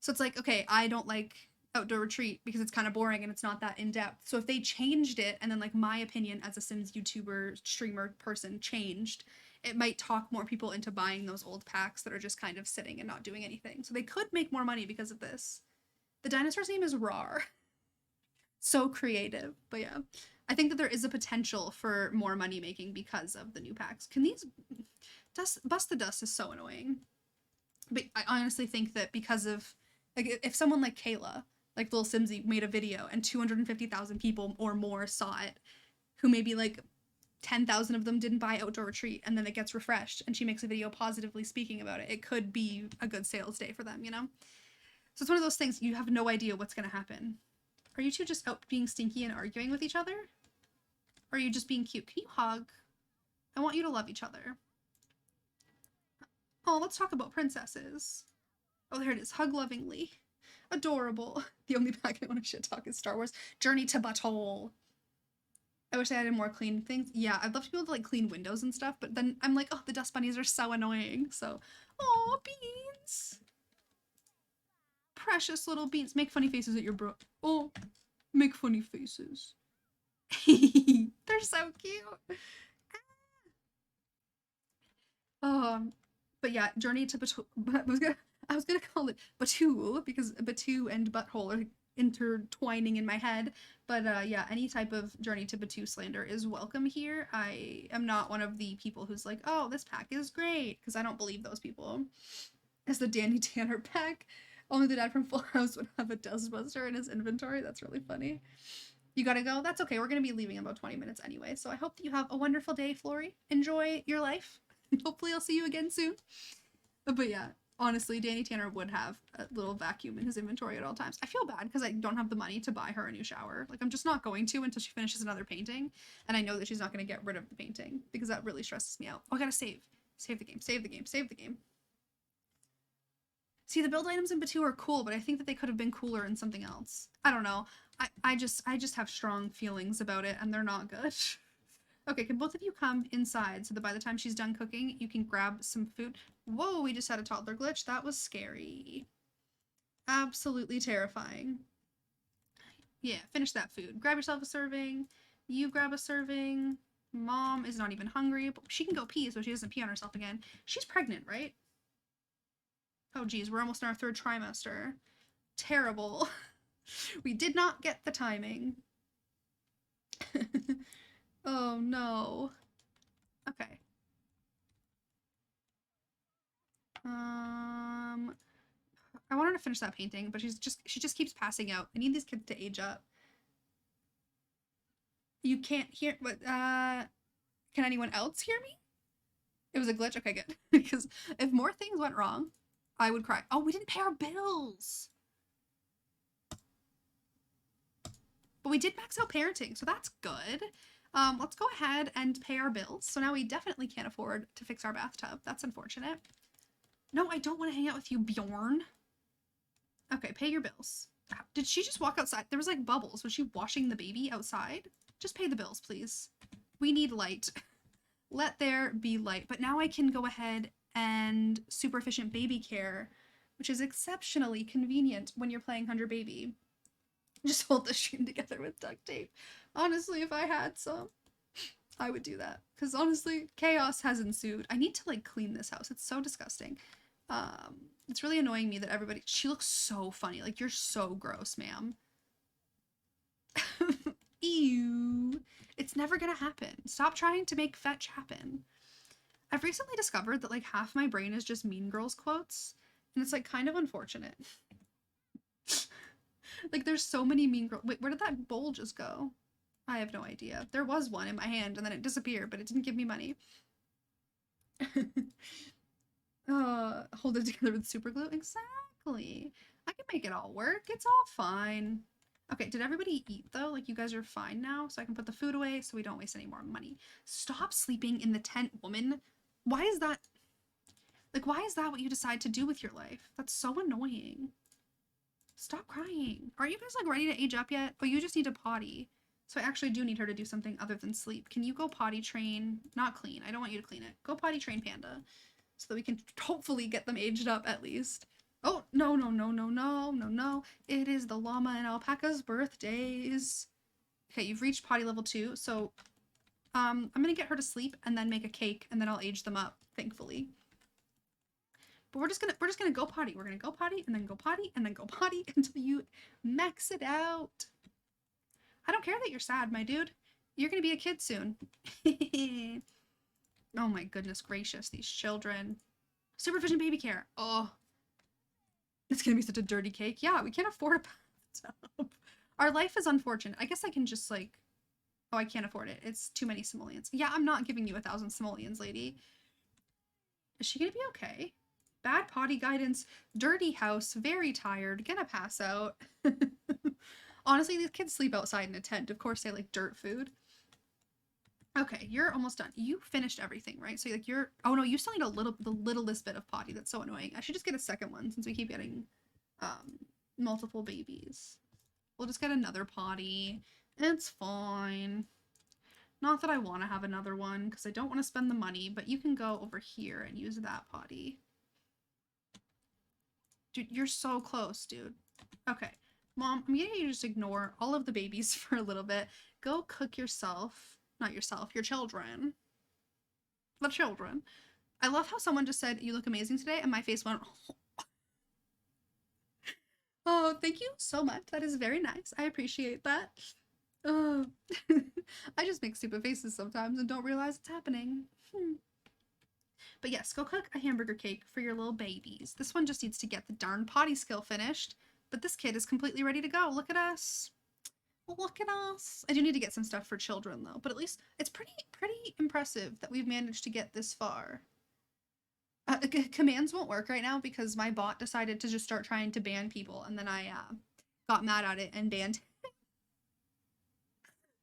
So it's like, okay, I don't like Outdoor Retreat because it's kind of boring and it's not that in-depth. So if they changed it, and then like my opinion as a Sims YouTuber, streamer person changed, it might talk more people into buying those old packs that are just kind of sitting and not doing anything. So they could make more money because of this. The dinosaur's name is Rar. So creative, but yeah. I think that there is a potential for more money making because of the new packs. Can these Bust the Dust is so annoying. But I honestly think that because of like if someone like Kayla, like Lil Simsy, made a video and 250,000 people or more saw it, who maybe like 10,000 of them didn't buy Outdoor Retreat, and then it gets refreshed and she makes a video positively speaking about it, it could be a good sales day for them, you know? So it's one of those things, you have no idea what's going to happen. Are you two just out being stinky and arguing with each other? Or are you just being cute? Can you hug? I want you to love each other. Oh, let's talk about princesses. Oh, there it is. Hug lovingly. Adorable. The only pack I want to shit talk is Star Wars. Journey to Butthole. I wish I had more clean things. Yeah, I'd love to be able to like clean windows and stuff, but then I'm like, oh, the dust bunnies are so annoying. So, oh, beans. Precious little beans. Make funny faces at your bro. Oh, make funny faces. They're so cute. But yeah, Journey to Batu. I was gonna call it Batu because Batu and butthole are intertwining in my head. But yeah, any type of Journey to Batu slander is welcome here. I am not one of the people who's like, oh, this pack is great, because I don't believe those people. It's the Danny Tanner pack. Only the dad from Full House would have a Dustbuster in his inventory. That's really funny. You gotta go? That's okay. We're gonna be leaving in about 20 minutes anyway. So I hope that you have a wonderful day, Flory. Enjoy your life. Hopefully I'll see you again soon. But yeah, honestly, Danny Tanner would have a little vacuum in his inventory at all times. I feel bad because I don't have the money to buy her a new shower. Like, I'm just not going to until she finishes another painting. And I know that she's not going to get rid of the painting because that really stresses me out. Oh, I gotta save. Save the game, save the game, save the game. See, the build items in Batu are cool, but I think that they could have been cooler in something else. I don't know. I just have strong feelings about it, and they're not good. Okay, can both of you come inside so that by the time she's done cooking, you can grab some food? Whoa, we just had a toddler glitch. That was scary. Absolutely terrifying. Yeah, finish that food. Grab yourself a serving. You grab a serving. Mom is not even hungry, but she can go pee so she doesn't pee on herself again. She's pregnant, right? Oh geez, we're almost in our 3rd trimester. Terrible. We did not get the timing. Oh no. Okay. I want her to finish that painting, but she just keeps passing out. I need these kids to age up. You can't hear, but can anyone else hear me? It was a glitch? Okay, good. Because if more things went wrong, I would cry. Oh, we didn't pay our bills. But we did max out parenting, so that's good. Let's go ahead and pay our bills. So now we definitely can't afford to fix our bathtub. That's unfortunate. No, I don't want to hang out with you, Bjorn. Okay, pay your bills. Did she just walk outside? There was like bubbles. Was she washing the baby outside? Just pay the bills, please. We need light. Let there be light. But now I can go ahead and super efficient baby care, which is exceptionally convenient when you're playing 100 Baby. Just hold the stream together with duct tape. Honestly, if I had some, I would do that. Because honestly, chaos has ensued. I need to like clean this house. It's so disgusting. It's really annoying me that everybody. She looks so funny. Like, you're so gross, ma'am. Ew. It's never gonna happen. Stop trying to make fetch happen. I've recently discovered that like half my brain is just Mean Girls quotes, and it's like kind of unfortunate. Like, there's so many Mean Girls. Wait, where did that bowl just go? I have no idea. There was one in my hand and then it disappeared, but it didn't give me money. Hold it together with super glue. Exactly. I can make it all work. It's all fine. Okay, did everybody eat though? Like, you guys are fine now, so I can put the food away so we don't waste any more money. Stop sleeping in the tent, woman. Why is that? Like, why is that what you decide to do with your life? That's so annoying. Stop crying. Aren't you guys like ready to age up yet? Oh, you just need to potty. So I actually do need her to do something other than sleep. Can you go potty train? Not clean. I don't want you to clean it. Go potty train Panda so that we can hopefully get them aged up at least. Oh, no, no, no, no, no, no, no. It is the llama and alpaca's birthdays. Okay, you've reached potty level 2. So I'm going to get her to sleep and then make a cake and then I'll age them up, thankfully. But we're just gonna go potty. We're gonna go potty and then go potty and then go potty until you max it out. I don't care that you're sad, my dude. You're gonna be a kid soon. Oh my goodness gracious, these children. Supervision baby care. Oh, it's gonna be such a dirty cake. Yeah, we can't afford a bathtub. Our life is unfortunate. I guess I can just like, oh, I can't afford it. It's too many simoleons. Yeah, I'm not giving you 1,000 simoleons, lady. Is she gonna be okay? Bad potty guidance, dirty house, very tired, gonna pass out. Honestly, these kids sleep outside in a tent. Of course, they like dirt food. Okay, you're almost done. You finished everything, right? So like you're. Oh no, you still need the littlest bit of potty. That's so annoying. I should just get a second one since we keep getting multiple babies. We'll just get another potty. It's fine. Not that I want to have another one because I don't want to spend the money, but you can go over here and use that potty. Dude, you're so close, dude. Okay. Mom, I'm getting you to just ignore all of the babies for a little bit. Go cook yourself. Not yourself, your children. The children. I love how someone just said, you look amazing today, and my face went, oh, thank you so much. That is very nice. I appreciate that. Oh. I just make stupid faces sometimes and don't realize it's happening. But yes, go cook a hamburger cake for your little babies. This one just needs to get the darn potty skill finished. But this kid is completely ready to go. Look at us. Look at us. I do need to get some stuff for children though, but at least it's pretty impressive that we've managed to get this far. Commands won't work right now because my bot decided to just start trying to ban people, and then I got mad at it and banned.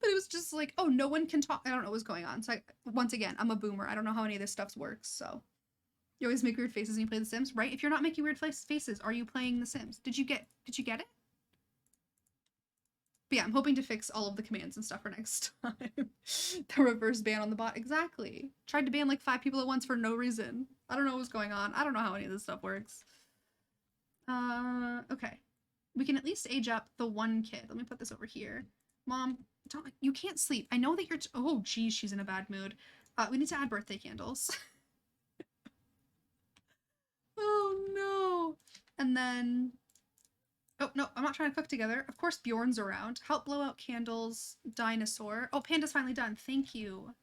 But it was just like, oh, no one can talk. I don't know what was going on. So once again, I'm a boomer. I don't know how any of this stuff works. So you always make weird faces when you play The Sims, right? If you're not making weird faces, are you playing The Sims? Did you get it? But yeah, I'm hoping to fix all of the commands and stuff for next time. The reverse ban on the bot. Exactly. Tried to ban like 5 people at once for no reason. I don't know what's going on. I don't know how any of this stuff works. Okay. We can at least age up the one kid. Let me put this over here. Mom, you can't sleep. I know that you're. Oh, geez, she's in a bad mood. We need to add birthday candles. Oh no. And then. Oh no, I'm not trying to cook together. Of course, Bjorn's around. Help blow out candles. Dinosaur. Oh, Panda's finally done. Thank you.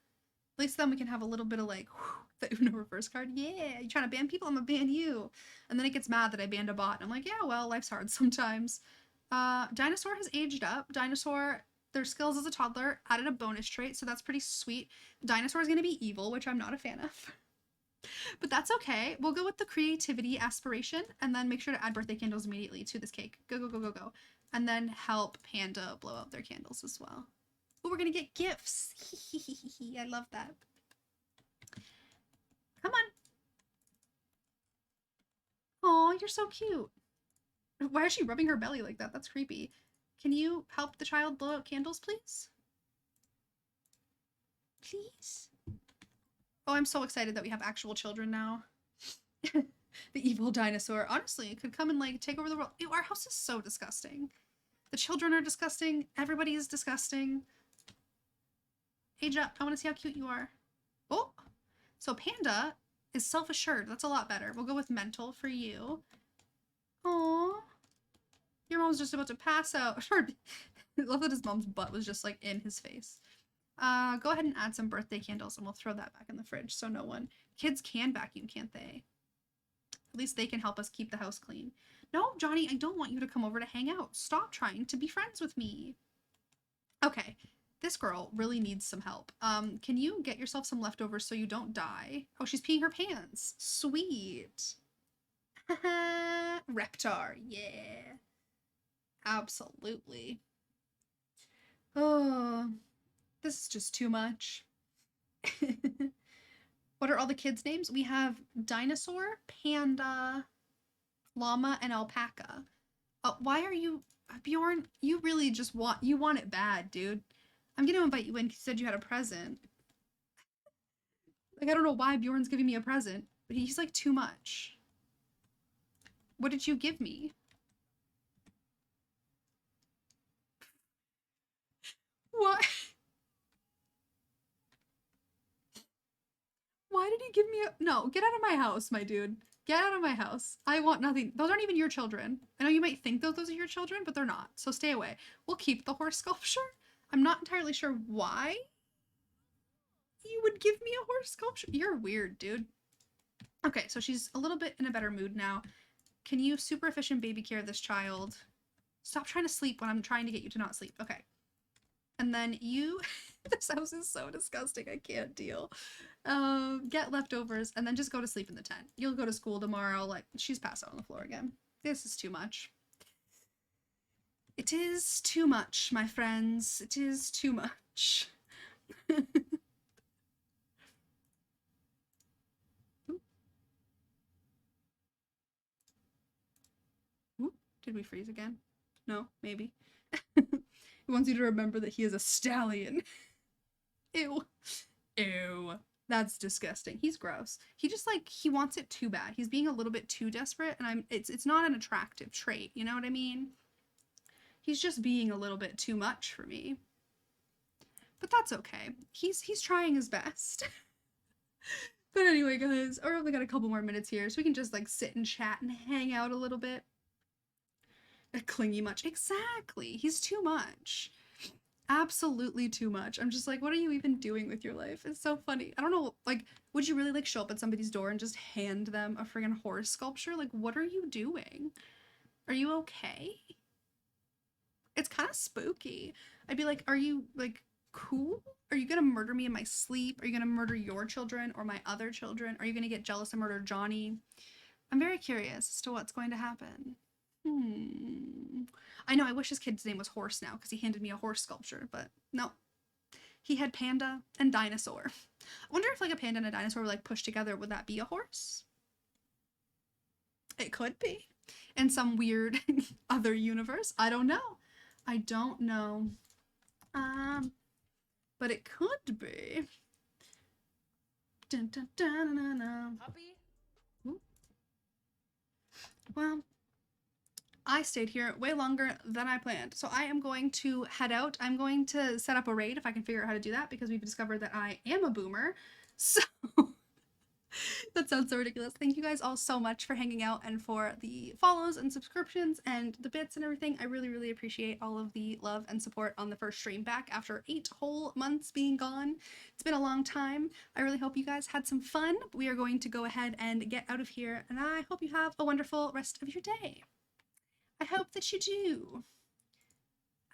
At least then we can have a little bit of like the Uno reverse card. Yeah, you trying to ban people? I'm gonna ban you. And then it gets mad that I banned a bot. And I'm like, yeah, well, life's hard sometimes. Dinosaur has aged up. Dinosaur, their skills as a toddler, added a bonus trait, so that's pretty sweet. Dinosaur is gonna be evil, which I'm not a fan of. But that's okay. We'll go with the creativity aspiration and then make sure to add birthday candles immediately to this cake. Go, go, go, go, go. And then help Panda blow out their candles as well. Oh, we're gonna get gifts. I love that. Come on. Oh, you're so cute. Why is she rubbing her belly like that? That's creepy. Can you help the child blow out candles, please? Please? Oh, I'm so excited that we have actual children now. The evil dinosaur. Honestly, it could come and like take over the world. Ew, our house is so disgusting. The children are disgusting. Everybody is disgusting. Age up. I want to see how cute you are. Oh, so Panda is self-assured. That's a lot better. We'll go with mental for you. Aww. Your mom's just about to pass out. I love that his mom's butt was just like in his face. Go ahead and add some birthday candles and we'll throw that back in the fridge so no one... Kids can vacuum, can't they? At least they can help us keep the house clean. No, Johnny, I don't want you to come over to hang out. Stop trying to be friends with me. Okay, this girl really needs some help. Can you get yourself some leftovers so you don't die? Oh, she's peeing her pants. Sweet. Reptar, yeah. Absolutely. Oh, this is just too much. What are all the kids' names? We have Dinosaur, Panda, Llama, and Alpaca. Why are you... Bjorn, you really just want it bad, dude. I'm gonna invite you in because you said you had a present. Like, I don't know why Bjorn's giving me a present, but he's like too much. What did you give me? What? Why did he give me a... No, get out of my house, my dude. Get out of my house. I want nothing. Those aren't even your children. I know you might think those are your children, but they're not. So stay away. We'll keep the horse sculpture. I'm not entirely sure why you would give me a horse sculpture. You're weird, dude. Okay, so she's a little bit in a better mood now. Can you super efficient baby care this child? Stop trying to sleep when I'm trying to get you to not sleep. Okay. And then you... This house is so disgusting. I can't deal. Get leftovers and then just go to sleep in the tent. You'll go to school tomorrow. Like, she's passed out on the floor again. This is too much. It is too much, my friends. It is too much. Ooh, did we freeze again? No, maybe. He wants you to remember that he is a stallion. Ew. Ew. That's disgusting. He's gross. He just like, he wants it too bad. He's being a little bit too desperate and it's not an attractive trait. You know what I mean? He's just being a little bit too much for me. But that's okay. He's trying his best. But anyway, guys, I've only got a couple more minutes here so we can just like sit and chat and hang out a little bit. Clingy much. Exactly. He's too much. Absolutely too much. I'm just like, what are you even doing with your life? It's so funny. I don't know, like, would you really like show up at somebody's door and just hand them a friggin' horse sculpture? Like, what are you doing? Are you okay? It's kind of spooky. I'd be like, are you like cool? Are you gonna murder me in my sleep? Are you gonna murder your children or my other children? Are you gonna get jealous and murder Johnny? I'm very curious as to what's going to happen. I know, I wish his kid's name was Horse now because he handed me a horse sculpture, but no. He had Panda and Dinosaur. I wonder if like a panda and a dinosaur were like pushed together, would that be a horse? It could be. In some weird other universe. I don't know. I don't know. But it could be. Dun, dun, dun, dun, dun. Puppy? Well, I stayed here way longer than I planned. So I am going to head out. I'm going to set up a raid if I can figure out how to do that because we've discovered that I am a boomer. So that sounds so ridiculous. Thank you guys all so much for hanging out and for the follows and subscriptions and the bits and everything. I really, really appreciate all of the love and support on the first stream back after 8 whole months being gone. It's been a long time. I really hope you guys had some fun. We are going to go ahead and get out of here and I hope you have a wonderful rest of your day. I hope that you do.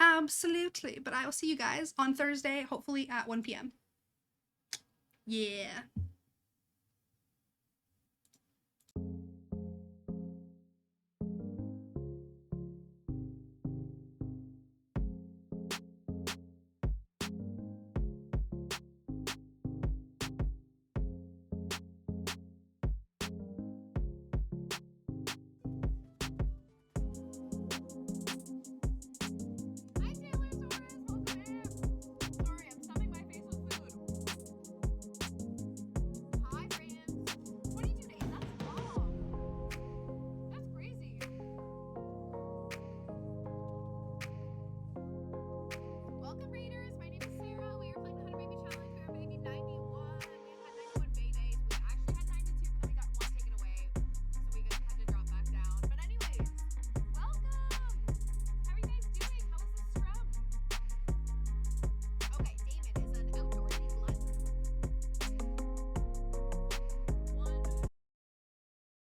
Absolutely. But I will see you guys on Thursday, hopefully at 1 p.m. Yeah.